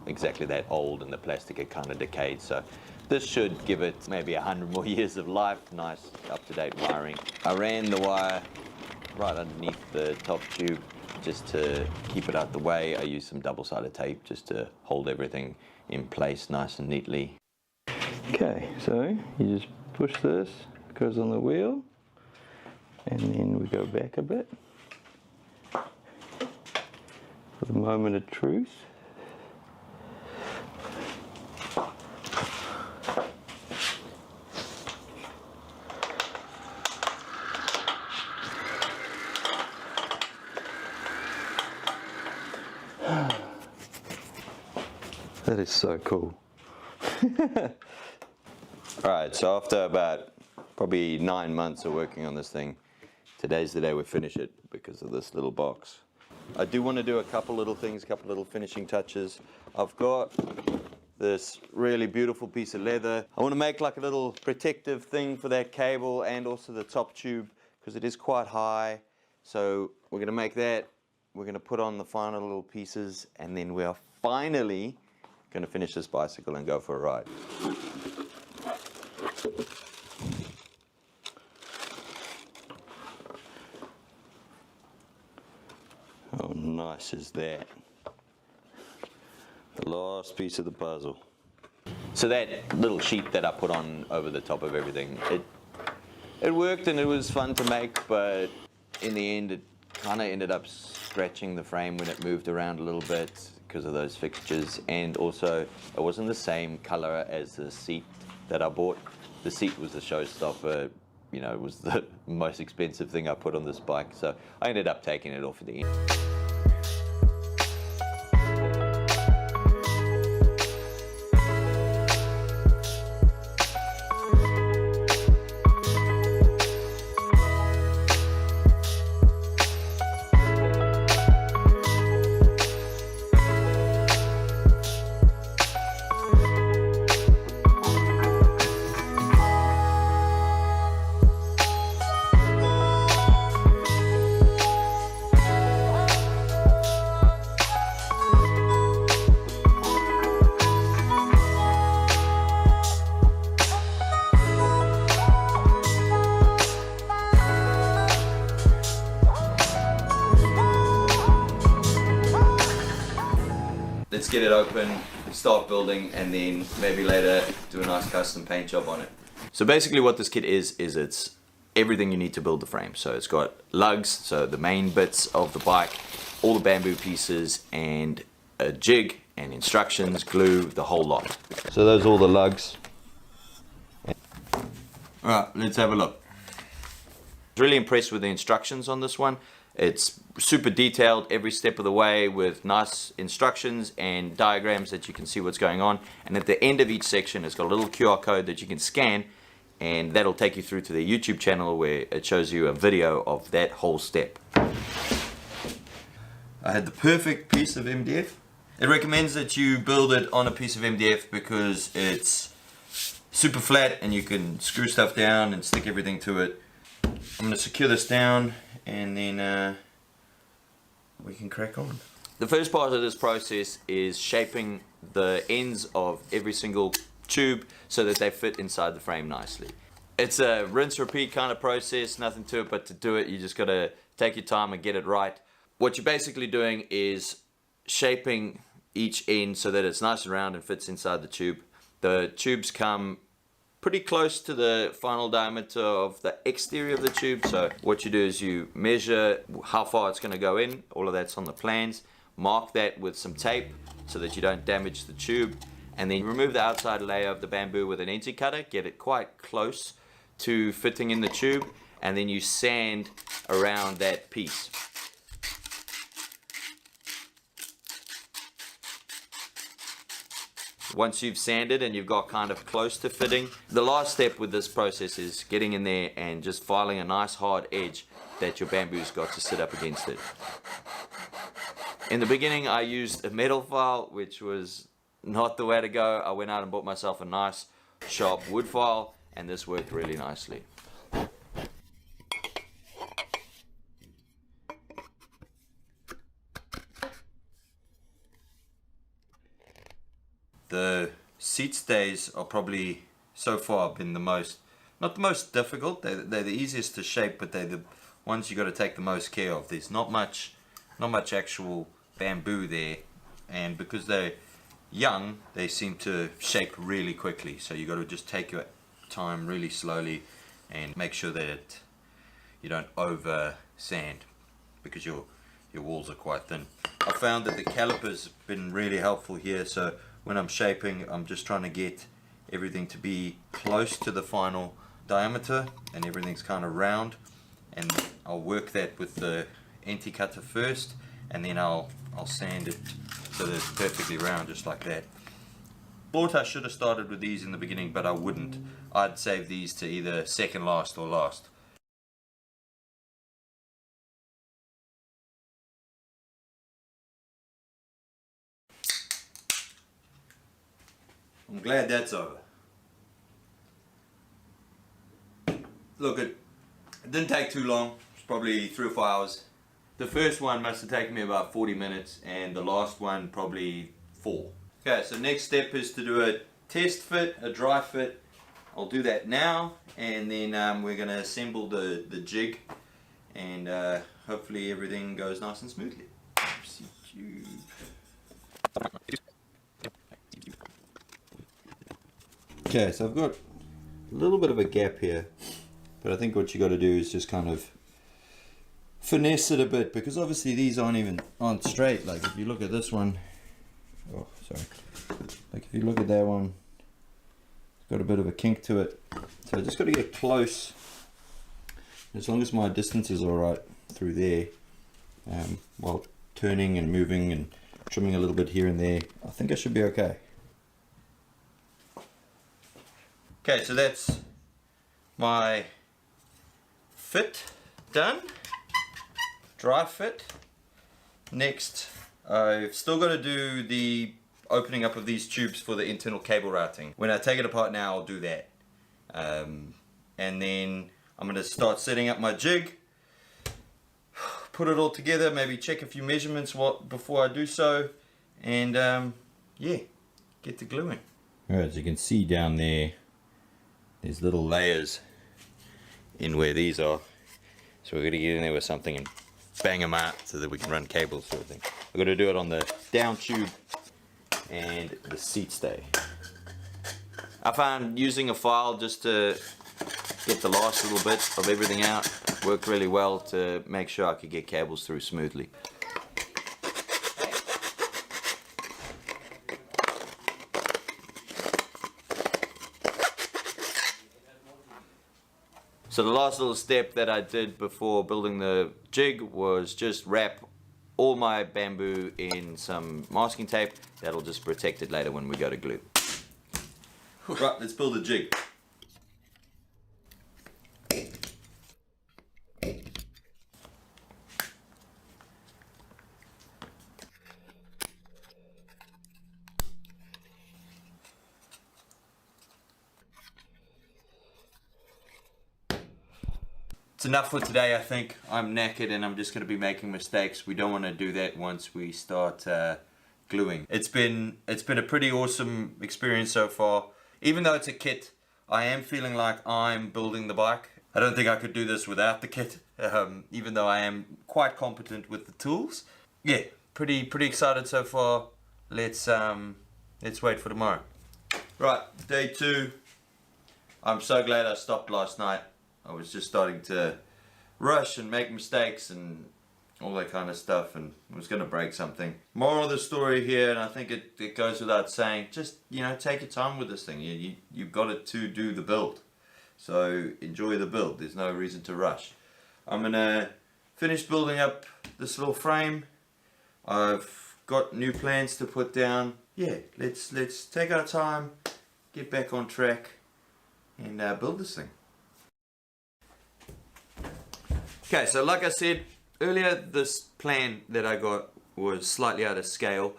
exactly that old, and the plastic had kind of decayed. So this should give it maybe 100 more years of life. Nice up-to-date wiring. I ran the wire right underneath the top tube just to keep it out the way. I used some double-sided tape just to hold everything in place nice and neatly. Okay, so you just push this, it goes on the wheel, and then we go back a bit for the moment of truth. That is so cool. Alright, so after about probably 9 months of working on this thing, today's the day we finish it because of this little box. I do want to do a couple little things, a couple little finishing touches. I've got this really beautiful piece of leather. I want to make like a little protective thing for that cable and also the top tube because it is quite high. So we're going to make that. We're going to put on the final little pieces and then we are finally going to finish this bicycle and go for a ride. How nice is that? The last piece of the puzzle. So that little sheet that I put on over the top of everything, it worked and it was fun to make, but in the end it kind of ended up scratching the frame when it moved around a little bit because of those fixtures, and also it wasn't the same color as the seat that I bought. The seat was the showstopper, you know, it was the most expensive thing I put on this bike, so I ended up taking it off at the end. Let's get it open, start building, and then maybe later do a nice custom paint job on it. So basically what this kit is it's everything you need to build the frame. So it's got lugs, so the main bits of the bike, all the bamboo pieces, and a jig, and instructions, glue, the whole lot. So those are all the lugs. Alright, let's have a look. Really impressed with the instructions on this one. It's super detailed every step of the way with nice instructions and diagrams that you can see what's going on. And at the end of each section, it's got a little QR code that you can scan, and that'll take you through to their YouTube channel where it shows you a video of that whole step. I had the perfect piece of MDF. It recommends that you build it on a piece of MDF because it's super flat and you can screw stuff down and stick everything to it. I'm going to secure this down and then we can crack on. The first part of this process is shaping the ends of every single tube so that they fit inside the frame nicely. It's a rinse repeat kind of process, nothing to it but to do it you just got to take your time and get it right. What you're basically doing is shaping each end so that it's nice and round and fits inside the tube. The tubes come pretty close to the final diameter of the exterior of the tube, so what you do is you measure how far it's going to go in. All of that's on the plans. Mark that with some tape so that you don't damage the tube, and then remove the outside layer of the bamboo with an NT cutter, get it quite close to fitting in the tube, and then you sand around that piece. Once you've sanded and you've got kind of close to fitting, the last step with this process is getting in there and just filing a nice hard edge that your bamboo's got to sit up against it. In the beginning I used a metal file, which was not the way to go. I went out and bought myself a nice sharp wood file, and this worked really nicely. The seat stays are probably so far been the most, not the most difficult, they're the easiest to shape, but they're the ones you got to take the most care of. There's not much actual bamboo there, and because they're young they seem to shape really quickly, so you got to just take your time really slowly and make sure that you don't over sand because your walls are quite thin. I found that the calipers have been really helpful here, so when I'm shaping I'm just trying to get everything to be close to the final diameter and everything's kind of round, and I'll work that with the NT cutter first, and then I'll sand it so that it's perfectly round, just like that. Thought I should have started with these in the beginning, but I wouldn't. I'd save these to either second last or last. I'm glad that's over. Look, it didn't take too long. It's probably 3 or 4 hours. The first one must have taken me about 40 minutes, and the last one probably 4. Okay, so next step is to do a test fit, a dry fit. I'll do that now, and then we're going to assemble the jig, and hopefully everything goes nice and smoothly. Okay, so I've got a little bit of a gap here, but I think what you got to do is just kind of finesse it a bit, because obviously these aren't straight. Like if you look at this one, oh sorry, like if you look at that one, it's got a bit of a kink to it, so I just got to get close. As long as my distance is all right through there, while turning and moving and trimming a little bit here and there, I think I should be okay. Okay, so that's my fit done, dry fit. Next, I've still got to do the opening up of these tubes for the internal cable routing. When I take it apart now, I'll do that. And then I'm going to start setting up my jig, put it all together, maybe check a few measurements before I do so, and yeah, get to gluing. Alright, as you can see down there, there's little layers in where these are, so we're going to get in there with something and bang them out so that we can run cables sort of thing. We're going to do it on the down tube and the seat stay. I found using a file just to get the last little bit of everything out worked really well to make sure I could get cables through smoothly. So the last little step that I did before building the jig was just wrap all my bamboo in some masking tape. That'll just protect it later when we go to glue. Right, let's build a jig. It's enough for today, I think. I'm knackered and I'm just going to be making mistakes. We don't want to do that once we start gluing. It's been a pretty awesome experience so far. Even though it's a kit, I am feeling like I'm building the bike. I don't think I could do this without the kit, even though I am quite competent with the tools. Yeah, pretty excited so far. Let's wait for tomorrow. Right, day 2. I'm so glad I stopped last night. I was just starting to rush and make mistakes and all that kind of stuff, and I was going to break something. Moral of the story here, and I think it goes without saying, just, you know, take your time with this thing. You've got it to do the build. So enjoy the build. There's no reason to rush. I'm going to finish building up this little frame. I've got new plans to put down. Yeah, let's take our time, get back on track, and build this thing. Okay, so like I said earlier, this plan that I got was slightly out of scale.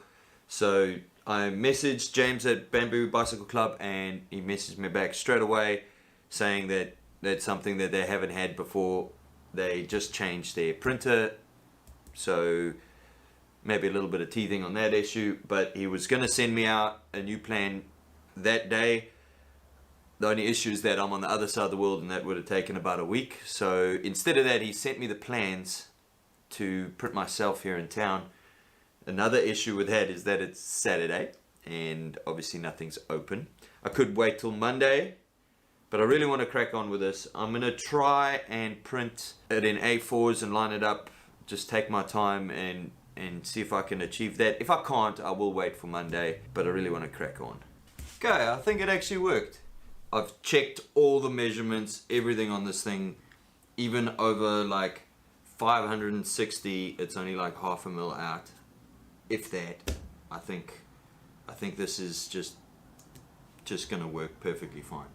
So I messaged James at Bamboo Bicycle Club, and he messaged me back straight away saying that that's something that they haven't had before. They just changed their printer, so maybe a little bit of teething on that issue, but he was going to send me out a new plan that day. The only issue is that I'm on the other side of the world, and that would have taken about a week. So instead of that, he sent me the plans to print myself here in town. Another issue with that is that it's Saturday and obviously nothing's open. I could wait till Monday, but I really want to crack on with this. I'm going to try and print it in A4s and line it up, just take my time and see if I can achieve that. If I can't, I will wait for Monday, but I really want to crack on. Okay, I think it actually worked. I've checked all the measurements, everything on this thing, even over like 560, it's only like half a mil out, if that. I think this is just gonna work perfectly fine.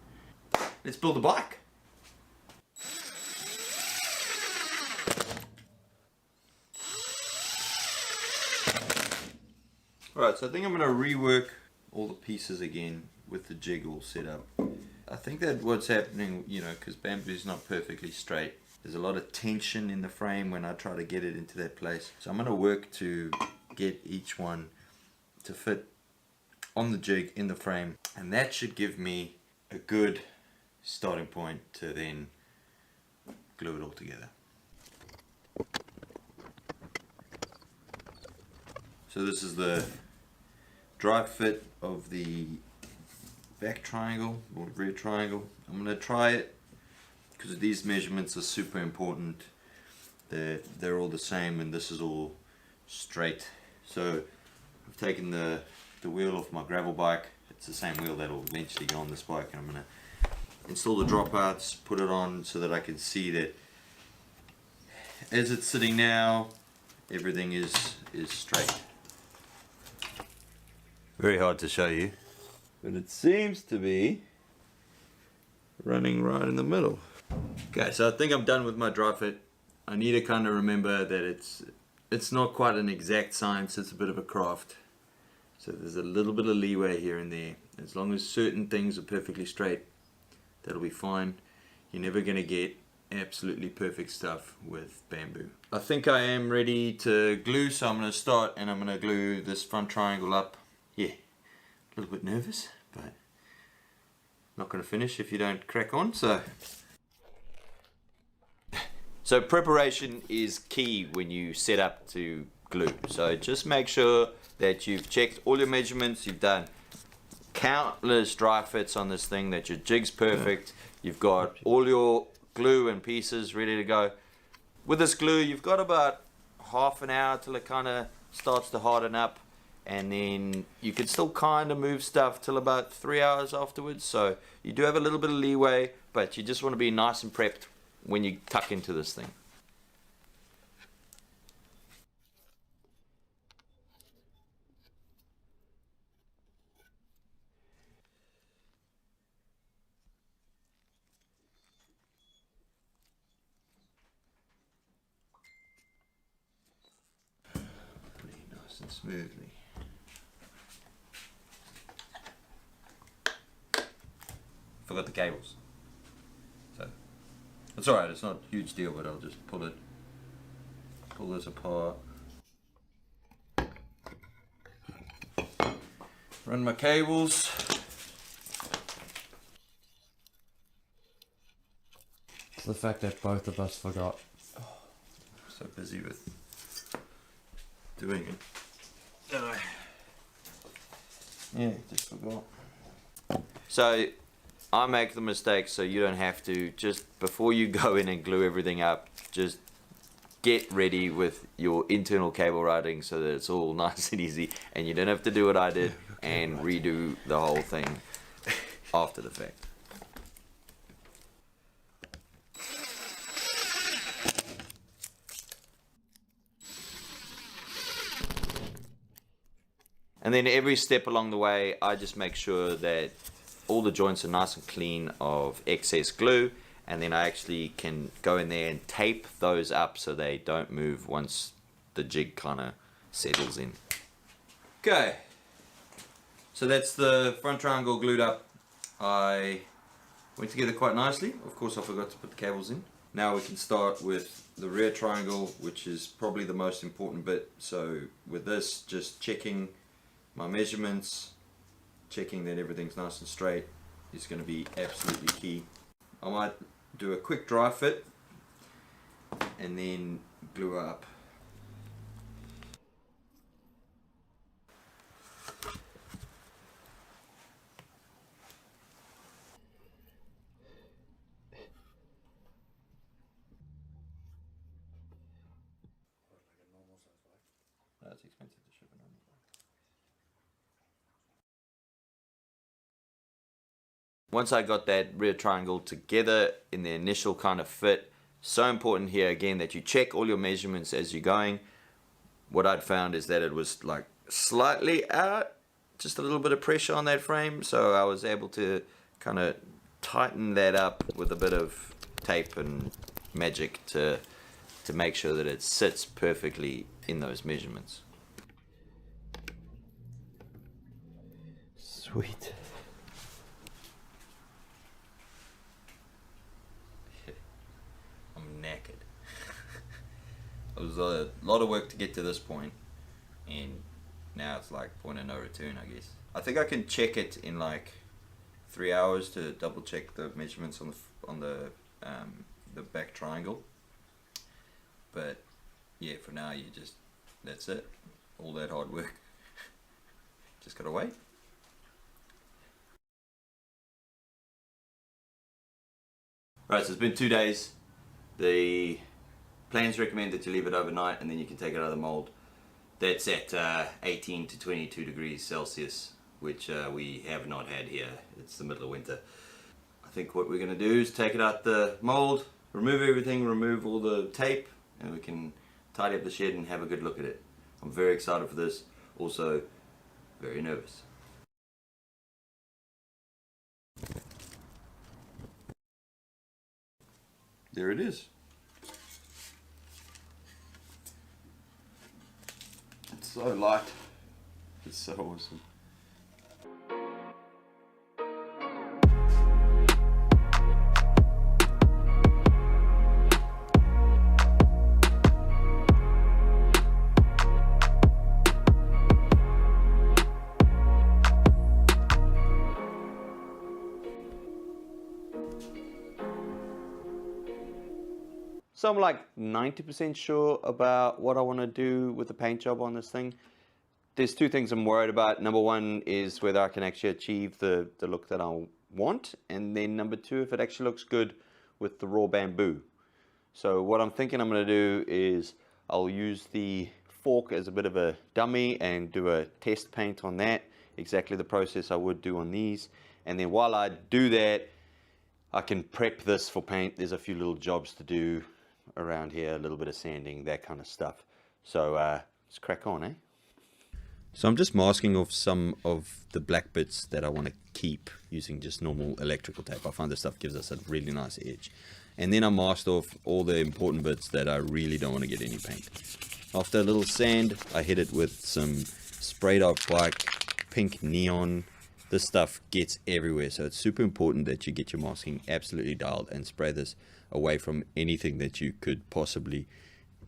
Let's build a bike. Alright, so I think I'm gonna rework all the pieces again with the jig all set up. I think that what's happening, you know, because bamboo's not perfectly straight, there's a lot of tension in the frame when I try to get it into that place. So I'm going to work to get each one to fit on the jig in the frame, and that should give me a good starting point to then glue it all together. So this is the dry fit of the back triangle or rear triangle. I'm going to try it because these measurements are super important. They're all the same and this is all straight. So I've taken the wheel off my gravel bike. It's the same wheel that will eventually go on this bike, and I'm going to install the dropouts, put it on so that I can see that as it's sitting now, everything is straight. Very hard to show you, but it seems to be running right in the middle. Okay, so I think I'm done with my dry fit. I need to kind of remember that it's not quite an exact science, it's a bit of a craft. So there's a little bit of leeway here and there. As long as certain things are perfectly straight, that'll be fine. You're never going to get absolutely perfect stuff with bamboo. I think I am ready to glue, so I'm going to start and I'm going to glue this front triangle up. Yeah, a little bit nervous, but not going to finish if you don't crack on. So preparation is key when you set up to glue. So just make sure that you've checked all your measurements, you've done countless dry fits on this thing, that your jig's perfect, you've got all your glue and pieces ready to go. With this glue, you've got about half an hour till it kind of starts to harden up, and then you can still kind of move stuff till about 3 hours afterwards. So you do have a little bit of leeway, but you just want to be nice and prepped when you tuck into this thing. Pretty nice and smoothly. Forgot the cables. So it's alright, it's not a huge deal, but I'll just pull this apart. Run my cables. It's the fact that both of us forgot. So busy with doing it. Yeah, just forgot. So I make the mistake so you don't have to. Just before you go in and glue everything up, just get ready with your internal cable routing so that it's all nice and easy and you don't have to do what I did and redo the whole thing after the fact. And then every step along the way, I just make sure that all the joints are nice and clean of excess glue, and then I actually can go in there and tape those up so they don't move once the jig kind of settles in. Okay, so that's the front triangle glued up. I went together quite nicely. Of course, I forgot to put the cables in. Now we can start with the rear triangle, which is probably the most important bit. So with this, just checking my measurements, checking that everything's nice and straight is going to be absolutely key. I might do a quick dry fit and then glue up. That's expensive to ship a normal bike. Once I got that rear triangle together in the initial kind of fit, So important here again that you check all your measurements as you're going. What I'd found is that it was like slightly out, just a little bit of pressure on that frame, so I was able to kind of tighten that up with a bit of tape and magic to make sure that it sits perfectly in those measurements. Sweet. I'm knackered. It was a lot of work to get to this point, and now it's like point of no return, I guess. I think I can check it in like 3 hours to double check the measurements on the back triangle. But yeah, for now that's it. All that hard work. Just gotta wait. Right, so it's been 2 days. The plans recommend that you leave it overnight and then you can take it out of the mold. That's at 18 to 22 degrees Celsius, which we have not had here. It's the middle of winter. I think what we're going to do is take it out the mold, remove everything, remove all the tape, and we can tidy up the shed and have a good look at it. I'm very excited for this, also very nervous. There it is. It's so light. It's so awesome. So I'm like 90% sure about what I want to do with the paint job on this thing. There's two things I'm worried about. Number one is whether I can actually achieve the look that I want. And then number two, if it actually looks good with the raw bamboo. So what I'm thinking I'm going to do is I'll use the fork as a bit of a dummy and do a test paint on that. Exactly the process I would do on these. And then while I do that, I can prep this for paint. There's a few little jobs to do around here, a little bit of sanding, that kind of stuff. So let's crack on, eh? So I'm just masking off some of the black bits that I want to keep using just normal electrical tape. I find this stuff gives us a really nice edge. And then I masked off all the important bits that I really don't want to get any paint. After a little sand, I hit it with some sprayed out black, pink neon. This stuff gets everywhere, so it's super important that you get your masking absolutely dialed and spray this away from anything that you could possibly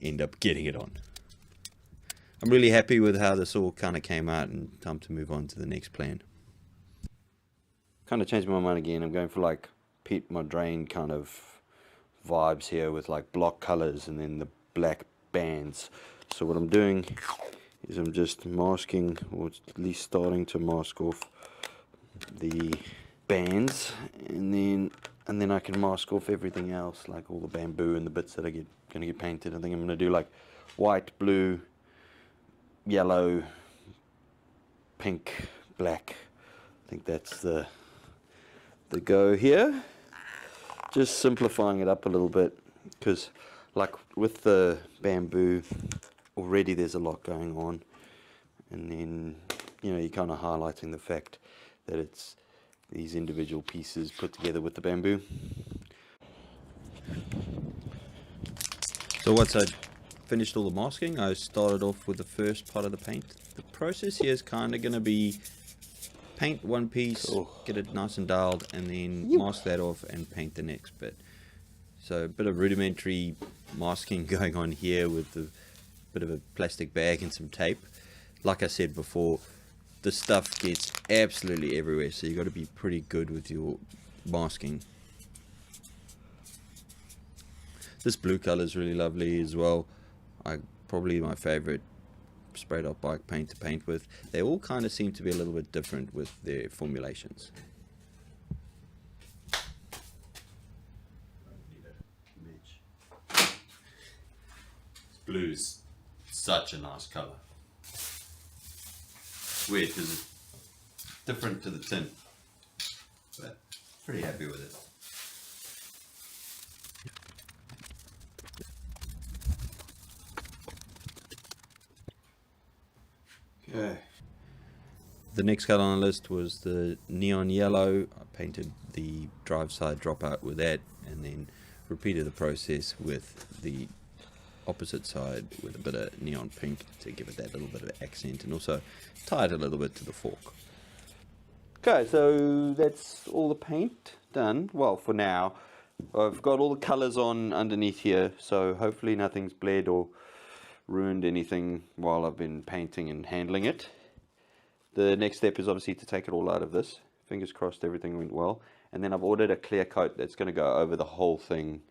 end up getting it on. I'm really happy with how this all kind of came out, and time to move on to the next plan. Kind of changed my mind again. I'm going for like Pete my drain kind of vibes here with like block colors and then the black bands. So what I'm doing is I'm just masking, or at least starting to mask off the bands, and then I can mask off everything else, like all the bamboo and the bits that are gonna get painted. I think I'm gonna do like white, blue, yellow, pink, black. I think that's the go here. Just simplifying it up a little bit, because like with the bamboo already there's a lot going on, and then you're kind of highlighting the fact that it's these individual pieces put together with the bamboo. So once I finished all the masking, I started off with the first part of the paint. The process here is kind of going to be paint one piece, get it nice and dialed, and then mask that off and paint the next bit. So a bit of rudimentary masking going on here with a bit of a plastic bag and some tape. Like I said before, the stuff gets absolutely everywhere, so you got to be pretty good with your masking. This blue color is really lovely as well. Probably my favorite sprayed out bike paint to paint with. They all kind of seem to be a little bit different with their formulations. Blue's such a nice color. Weird because it's different to the tin, but pretty happy with it. Okay. The next colour on the list was the neon yellow. I painted the drive side dropout with that, and then repeated the process with the opposite side with a bit of neon pink to give it that little bit of accent, and also tie it a little bit to the fork. Okay, so that's all the paint done. Well, for now. I've got all the colours on underneath here, so hopefully nothing's bled or ruined anything while I've been painting and handling it. The next step is obviously to take it all out of this. Fingers crossed everything went well. And then I've ordered a clear coat that's going to go over the whole thing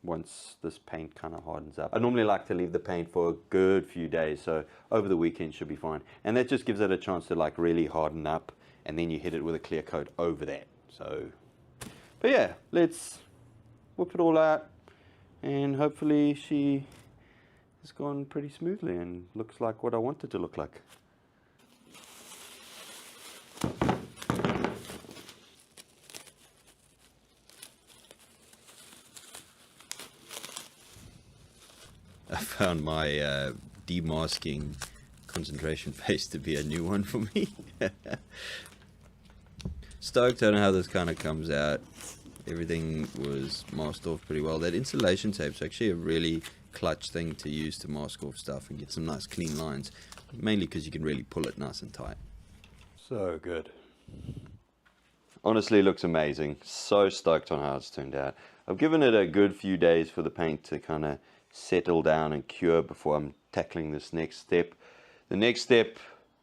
once this paint kind of hardens up. I normally like to leave the paint for a good few days, so over the weekend should be fine. And that just gives it a chance to like really harden up, and then you hit it with a clear coat over that. So, but yeah, let's whip it all out, and hopefully she has gone pretty smoothly and looks like what I want it to look like. I found my demasking concentration paste to be a new one for me. Stoked on how this kind of comes out. Everything was masked off pretty well. That insulation tape's actually a really clutch thing to use to mask off stuff and get some nice clean lines, mainly because you can really pull it nice and tight. So good. Honestly, it looks amazing. So stoked on how it's turned out. I've given it a good few days for the paint to kind of settle down and cure before I'm tackling this next step. The next step,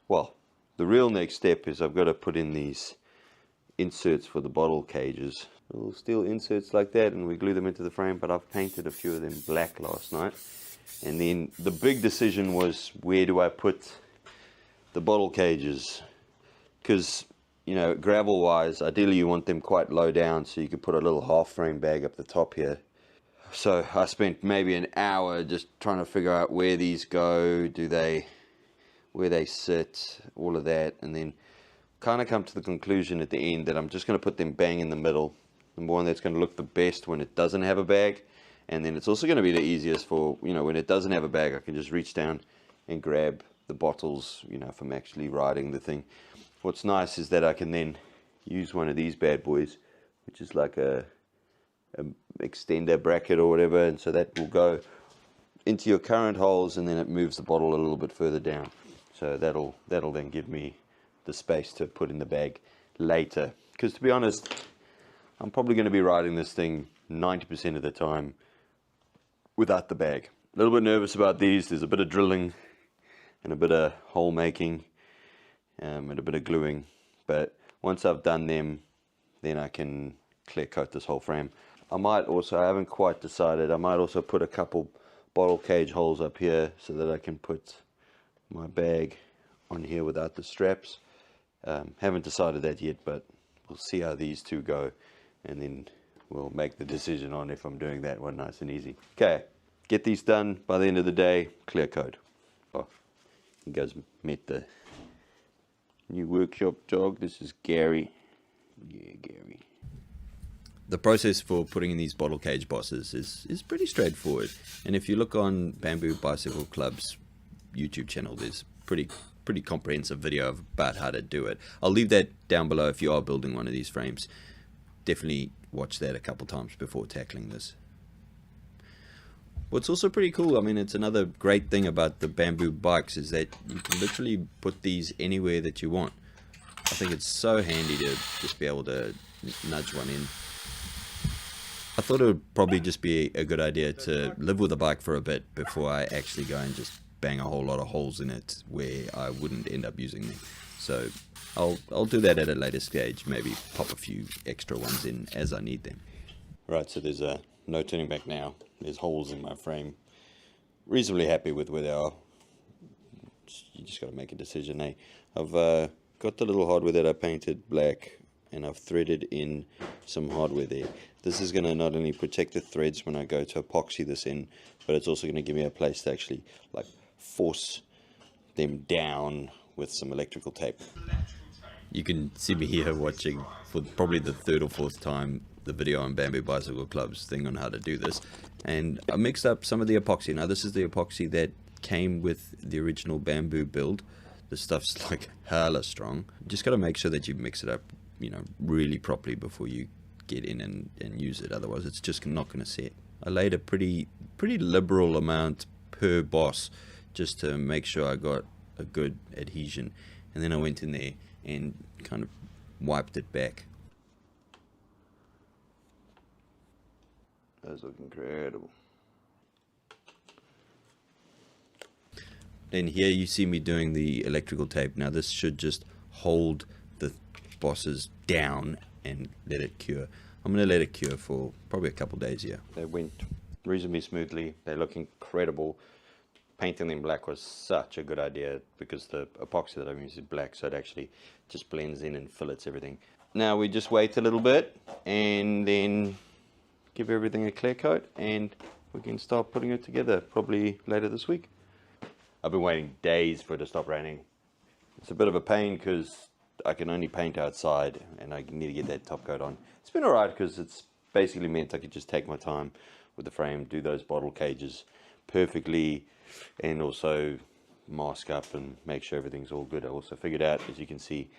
well, the real next step is I've got to put in these inserts for the bottle cages. Little steel inserts like that, and we glue them into the frame, but I've painted a few of them black last night. And then the big decision was, where do I put the bottle cages? Because, you know, gravel wise, ideally you want them quite low down, so you could put a little half frame bag up the top here. So I spent maybe an hour just trying to figure out where these go, where they sit, all of that, and then kind of come to the conclusion at the end that I'm just going to put them bang in the middle. The one that's going to look the best when it doesn't have a bag, and then it's also going to be the easiest for, you know, when it doesn't have a bag, I can just reach down and grab the bottles, you know, from actually riding the thing. What's nice is that I can then use one of these bad boys, which is like a extender bracket or whatever, and so that will go into your current holes, and then it moves the bottle a little bit further down. So that'll then give me the space to put in the bag later. Because to be honest, I'm probably going to be riding this thing 90% of the time without the bag. A little bit nervous about these. There's a bit of drilling and a bit of hole making and a bit of gluing. But once I've done them, then I can clear coat this whole frame. I might also, I haven't quite decided, I might also put a couple bottle cage holes up here so that I can put my bag on here without the straps. Haven't decided that yet, but we'll see how these two go, and then we'll make the decision on if I'm doing that one nice and easy. Okay, get these done by the end of the day, clear coat. Oh, you guys met the new workshop dog. This is Gary. Yeah, Gary. The process for putting in these bottle cage bosses is pretty straightforward. And if you look on Bamboo Bicycle Club's YouTube channel, there's pretty comprehensive video about how to do it. I'll leave that down below if you are building one of these frames. Definitely watch that a couple times before tackling this. What's also pretty cool, I mean, it's another great thing about the bamboo bikes, is that you can literally put these anywhere that you want. I think it's so handy to just be able to nudge one in. I thought it would probably just be a good idea to live with a bike for a bit before I actually go and just bang a whole lot of holes in it where I wouldn't end up using them. So I'll do that at a later stage, maybe pop a few extra ones in as I need them. Right, so there's no turning back now. There's holes in my frame. Reasonably happy with where they are. You just got to make a decision, eh? I've got the little hardware that I painted black, and I've threaded in some hardware there. This is going to not only protect the threads when I go to epoxy this in, but it's also going to give me a place to actually like force them down with some electrical tape. You can see me here watching for probably the third or fourth time the video on Bamboo Bicycle Club's thing on how to do this, and I mixed up some of the epoxy. Now this is the epoxy that came with the original bamboo build. the stuff's like hella strong. You just got to make sure that you mix it up, you know, really properly before you get in and use it. Otherwise it's just not going to set. I laid a pretty liberal amount per boss just to make sure I got a good adhesion, and then I went in there and kind of wiped it back. Those look incredible. Then here you see me doing the electrical tape. Now this should just hold the bosses down and let it cure. I'm going to let it cure for probably a couple days here. They went reasonably smoothly. They look incredible. Painting them black was such a good idea because the epoxy that I'm using is black, so it actually just blends in and fillets everything. Now we just wait a little bit and then give everything a clear coat and we can start putting it together probably later this week. I've been waiting days for it to stop raining. It's a bit of a pain because I can only paint outside and I need to get that top coat on. It's been alright because it's basically meant I could just take my time with the frame, do those bottle cages perfectly, and also mask up and make sure everything's all good. I also figured out, as you can see,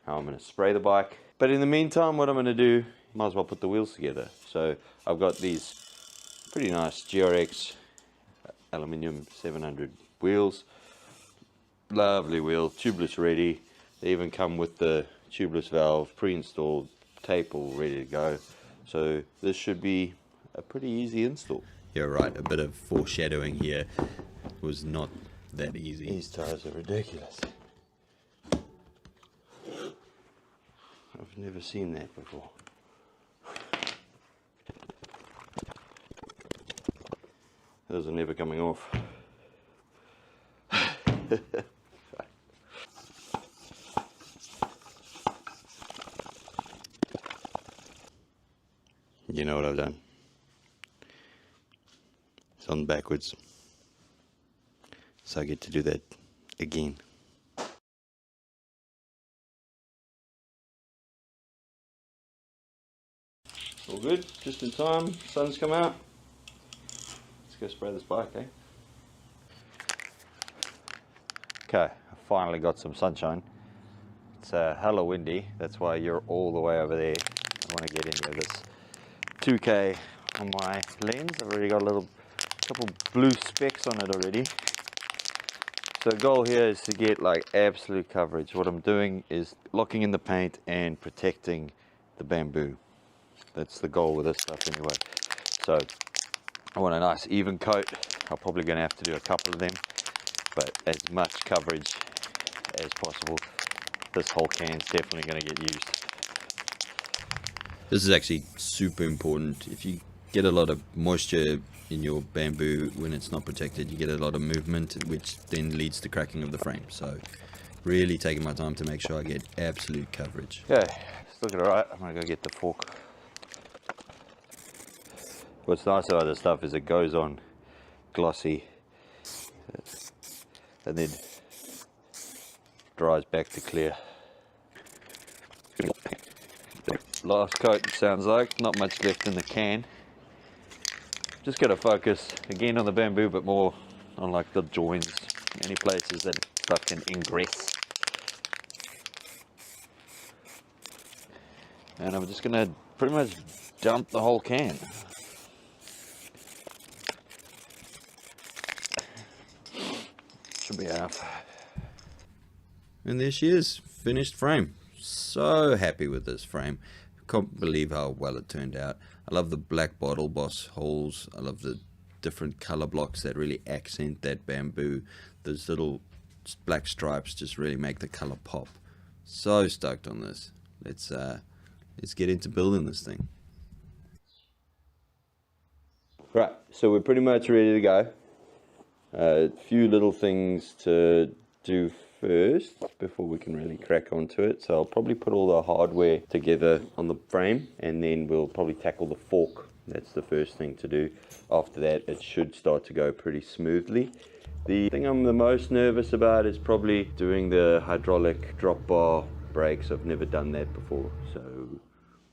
how I'm going to spray the bike. But in the meantime, what I'm going to do, might as well put the wheels together. So I've got these pretty nice GRX aluminium 700 wheels. Lovely wheel, tubeless ready. They even come with the tubeless valve pre-installed, tape all ready to go. So this should be a pretty easy install. You're right, a bit of foreshadowing here. It was not that easy. These tires are ridiculous. I've never seen that before. Those are never coming off. You know what I've done? It's on backwards. So I get to do that again. All good, just in time, sun's come out. Let's go spray this bike, eh? Okay, I finally got some sunshine. It's hella windy, that's why you're all the way over there. I want to get into this 2K on my lens. I've already got a couple blue specks on it already. So the goal here is to get like absolute coverage. What I'm doing is locking in the paint and protecting the bamboo. That's the goal with this stuff anyway. So I want a nice even coat. I'm probably going to have to do a couple of them, but as much coverage as possible. This whole can's definitely going to get used. This is actually super important. If you get a lot of moisture in your bamboo when it's not protected, you get a lot of movement, which then leads to cracking of the frame. So really taking my time to make sure I get absolute coverage. Okay, it's looking alright. I'm going to go get the fork. What's nice about this stuff is it goes on glossy and then dries back to clear. Last coat, it sounds like. Not much left in the can. Just got to focus again on the bamboo, but more on like the joins, any places that stuff can ingress. And I'm just going to pretty much dump the whole can. Should be enough. And there she is, finished frame. So happy with this frame. Can't believe how well it turned out. I love the black bottle boss holes. I love the different color blocks that really accent that bamboo. Those little black stripes just really make the color pop. So stoked on this. Let's get into building this thing. Right, so we're pretty much ready to go. A few little things to do first before we can really crack onto it. So I'll probably put all the hardware together on the frame and then we'll probably tackle the fork. That's the first thing to do. After that it should start to go pretty smoothly. The thing I'm the most nervous about is probably doing the hydraulic drop bar brakes. I've never done that before, so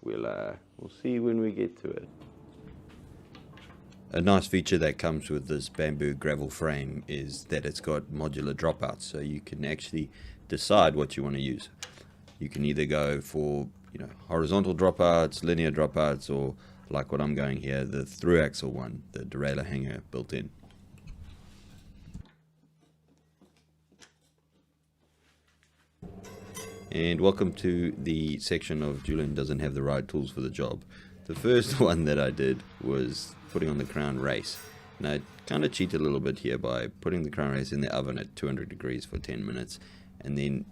we'll see when we get to it. A nice feature that comes with this bamboo gravel frame is that it's got modular dropouts, so you can actually decide what you want to use. You can either go for, you know, horizontal dropouts, linear dropouts, or like what I'm going here, the through axle one, the derailleur hanger built in. And welcome to the section of Julian doesn't have the right tools for the job. The first one that I did was putting on the crown race. And I kind of cheated a little bit here by putting the crown race in the oven at 200 degrees for 10 minutes and then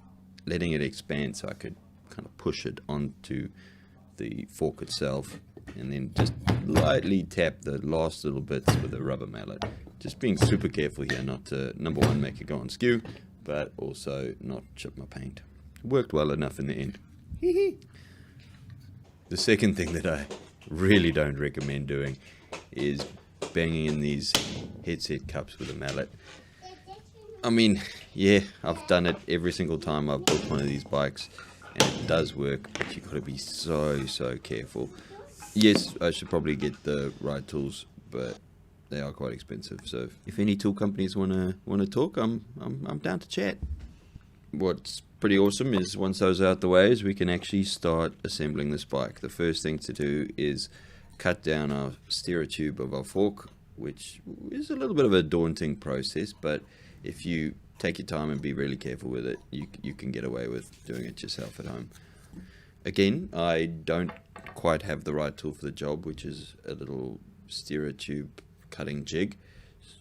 letting it expand so I could kind of push it onto the fork itself and then just lightly tap the last little bits with a rubber mallet. Just being super careful here not to, number one, make it go on skew, but also not chip my paint. Worked well enough in the end. The second thing that I really don't recommend doing is banging in these headset cups with a mallet. I mean, yeah, I've done it every single time I've built one of these bikes, and it does work, but you've got to be so careful. Yes, I should probably get the right tools, but they are quite expensive. So if any tool companies wanna talk, I'm down to chat. What's pretty awesome is once those are out the way is we can actually start assembling this bike. The first thing to do is cut down our steerer tube of our fork, which is a little bit of a daunting process, but if you take your time and be really careful with it, you can get away with doing it yourself at home. Again, I don't quite have the right tool for the job, which is a little steerer tube cutting jig,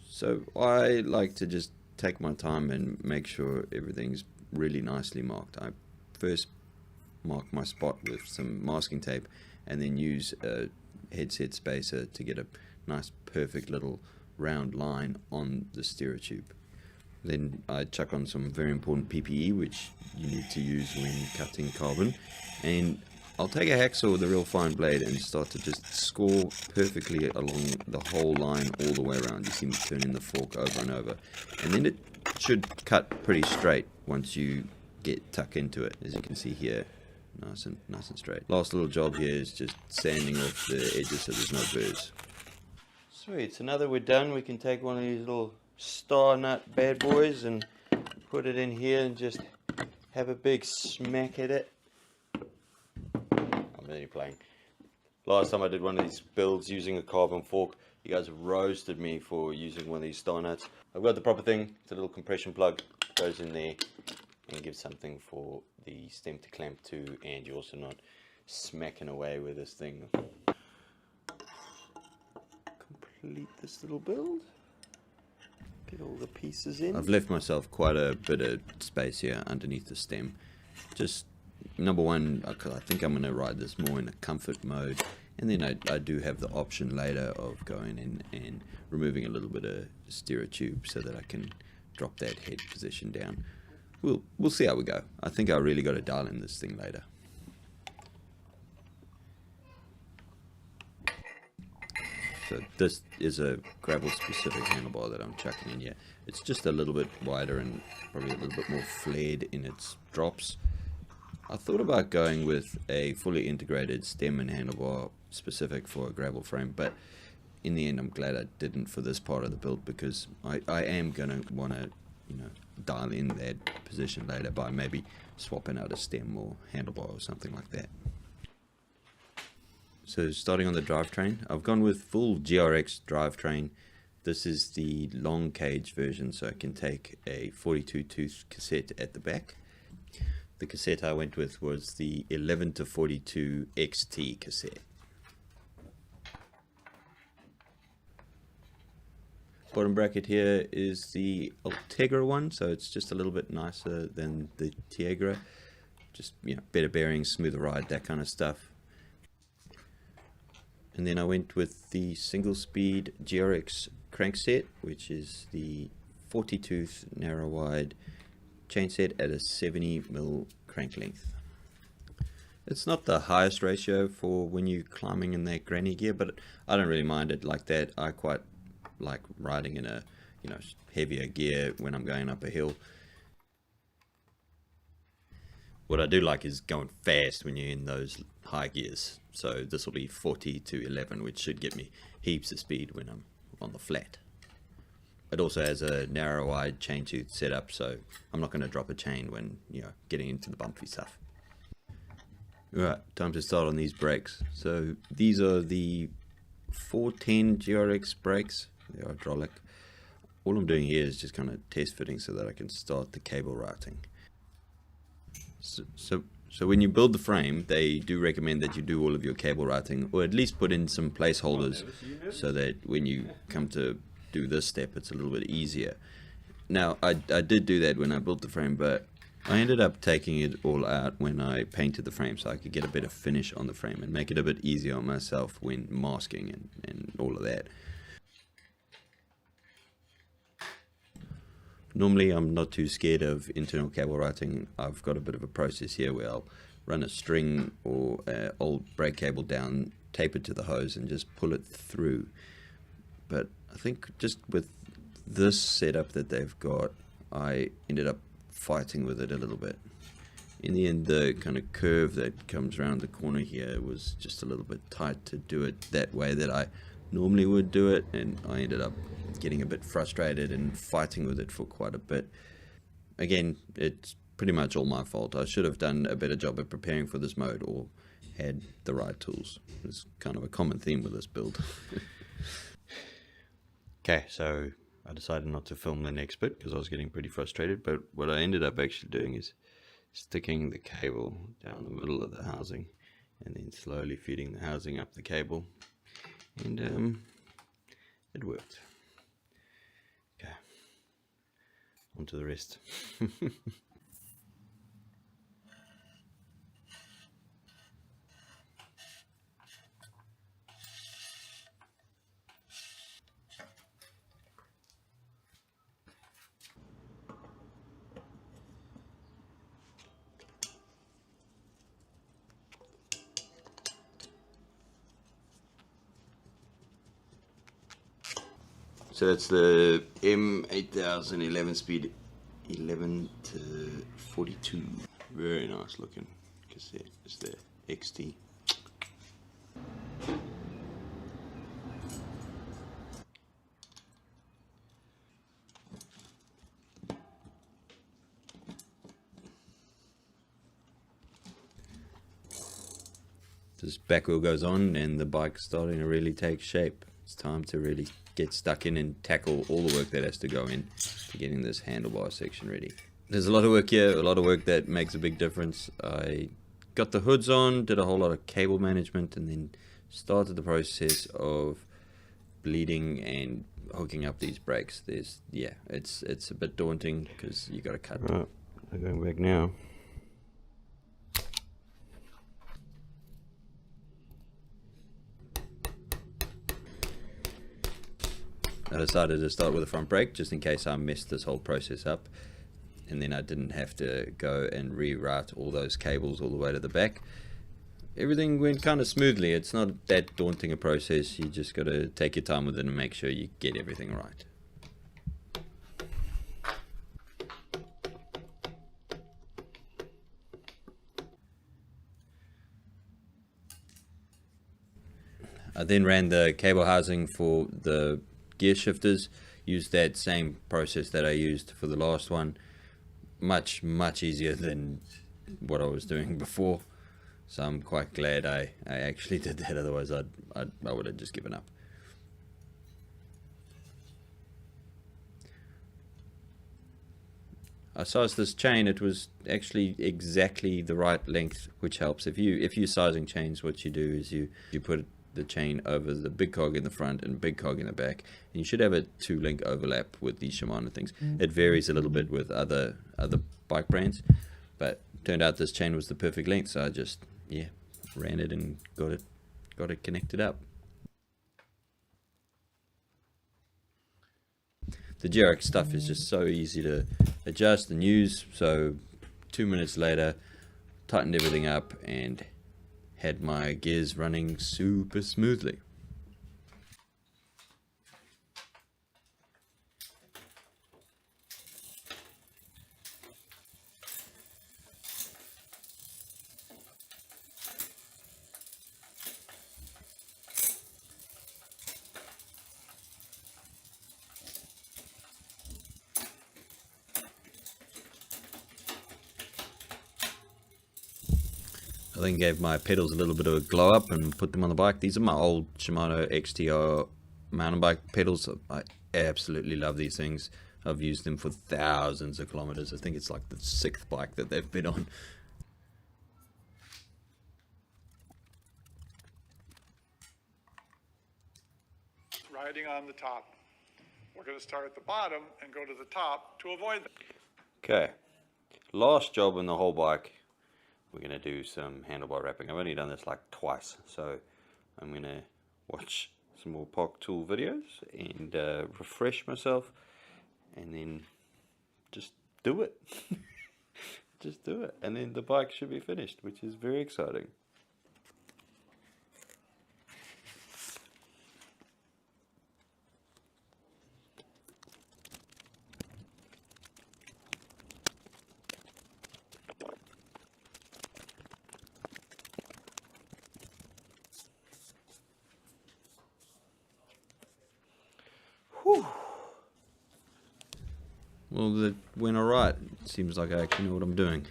so I like to just take my time and make sure everything's really nicely marked. I first mark my spot with some masking tape and then use a headset spacer to get a nice perfect little round line on the steerer tube. Then I chuck on some very important PPE which you need to use when cutting carbon, and I'll take a hacksaw with a real fine blade and start to just score perfectly along the whole line all the way around. You see me turning the fork over and over, and then it should cut pretty straight once you get tuck into it, as you can see here, nice and straight. Last little job here is just sanding off the edges so there's no burrs. Sweet, so now that we're done, we can take one of these little star nut bad boys and put it in here and just have a big smack at it. I'm really playing. Last time I did one of these builds using a carbon fork, you guys roasted me for using one of these star nuts. I've got the proper thing. It's a little compression plug, goes in there and gives something for the stem to clamp to, and you're also not smacking away with this thing. Complete this little build. Get all the pieces in. I've left myself quite a bit of space here underneath the stem. Just number one, I think I'm going to ride this more in a comfort mode, and then I do have the option later of going in and removing a little bit of steerer tube so that I can drop that head position down. We'll see how we go. I think I really got to dial in this thing later. So this is a gravel specific handlebar that I'm chucking in here. It's just a little bit wider and probably a little bit more flared in its drops. I thought about going with a fully integrated stem and handlebar specific for a gravel frame, but in the end I'm glad I didn't for this part of the build, because I am going to want to, you know, dial in that position later by maybe swapping out a stem or handlebar or something like that. So starting on the drivetrain, I've gone with full GRX drivetrain. This is the long cage version, so I can take a 42 tooth cassette at the back. The cassette I went with was the 11 to 42 XT cassette. Bottom bracket here is the Ultegra one, so it's just a little bit nicer than the Tiegra. Just, you know, better bearings, smoother ride, that kind of stuff. And then I went with the single speed GRX crankset, which is the 40 tooth narrow wide chain set at a 70mm crank length. It's not the highest ratio for when you're climbing in that granny gear, but I don't really mind it like that. I quite like riding in a, you know, heavier gear when I'm going up a hill. What I do like is going fast when you're in those high gears. So this will be 40 to 11, which should get me heaps of speed when I'm on the flat. It also has a narrow wide chain tooth setup, so I'm not going to drop a chain when, you know, getting into the bumpy stuff. Alright, time to start on these brakes. So these are the 410 GRX brakes, they're hydraulic. All I'm doing here is just kind of test fitting so that I can start the cable routing. So when you build the frame, they do recommend that you do all of your cable routing, or at least put in some placeholders so that when you come to do this step, it's a little bit easier. Now, I did do that when I built the frame, but I ended up taking it all out when I painted the frame so I could get a better finish on the frame and make it a bit easier on myself when masking and all of that. Normally I'm not too scared of internal cable routing. I've got a bit of a process here where I'll run a string or an old brake cable down, tape it to the hose and just pull it through. But I think just with this setup that they've got, I ended up fighting with it a little bit. In the end, the kind of curve that comes around the corner here was just a little bit tight to do it that way that I normally would do it, and I ended up getting a bit frustrated and fighting with it for quite a bit. Again, it's pretty much all my fault. I should have done a better job of preparing for this mode or had the right tools. It's kind of a common theme with this build. Okay, so I decided not to film the next bit because I was getting pretty frustrated, but what I ended up actually doing is sticking the cable down the middle of the housing and then slowly feeding the housing up the cable, and it worked. Okay, on to the rest. So that's the M8000 11 speed, 11 to 42. Very nice looking cassette. It's the XT. This back wheel goes on and the bike's starting to really take shape. It's time to really get stuck in and tackle all the work that has to go in to getting this handlebar section ready. There's a lot of work here, a lot of work that makes a big difference. I got the hoods on, did a whole lot of cable management, and then started the process of bleeding and hooking up these brakes. It's a bit daunting because you got to cut. Right, I'm going back now. I decided to start with the front brake just in case I messed this whole process up, and then I didn't have to go and reroute all those cables all the way to the back. Everything went kind of smoothly. It's not that daunting a process. You just got to take your time with it and make sure you get everything right. I then ran the cable housing for the gear shifters, used that same process that I used for the last one. Much easier than what I was doing before, so I'm quite glad I actually did that. Otherwise I would have just given up. I sized this chain. It was actually exactly the right length, which helps. If you're sizing chains, what you do is you put the chain over the big cog in the front and big cog in the back, and you should have a 2-link overlap with these Shimano things. It varies a little bit with other bike brands, but turned out this chain was the perfect length, so I just ran it and got it connected up. The GRX stuff is just so easy to adjust and use, so 2 minutes later tightened everything up and had my gears running super smoothly. I then gave my pedals a little bit of a glow up and put them on the bike. These are my old Shimano XTR mountain bike pedals. I absolutely love these things. I've used them for thousands of kilometers. I think it's like the 6th bike that they've been on. Riding on the top. We're going to start at the bottom and go to the top to avoid them. Okay, last job on the whole bike. We're going to do some handlebar wrapping. I've only done this like twice, so I'm going to watch some more Park Tool videos and refresh myself, and then just do it. Just do it, and then the bike should be finished, which is very exciting. Whew. Well, that went alright. Seems like I actually know what I'm doing.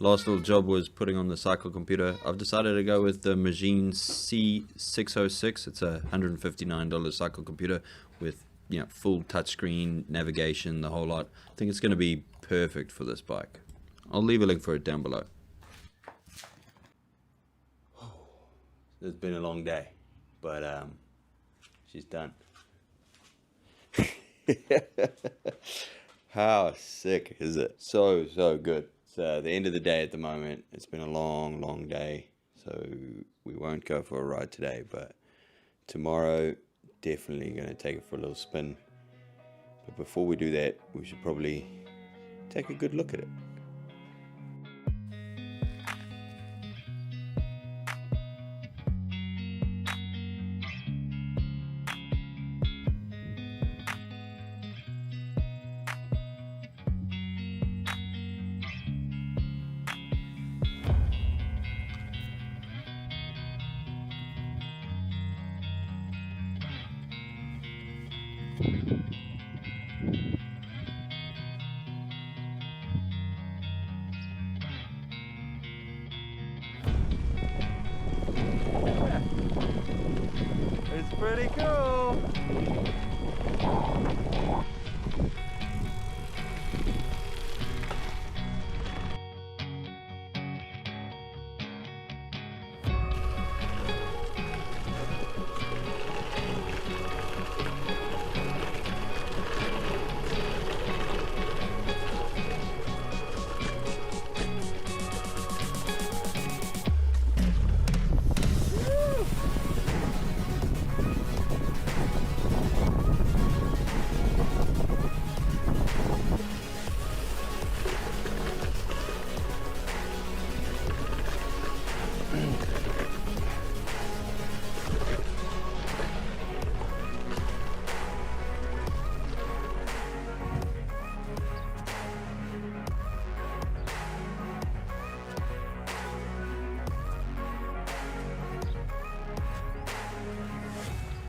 Last little job was putting on the cycle computer. I've decided to go with the Machine C606. It's a $159 cycle computer with, you know, full touchscreen, navigation, the whole lot. I think it's going to be perfect for this bike. I'll leave a link for it down below. It's been a long day, but she's done. How sick is it? So good. It's the end of the day at the moment. It's been a long day, so we won't go for a ride today, but tomorrow definitely going to take it for a little spin. But before we do that, we should probably take a good look at it. It's pretty cool.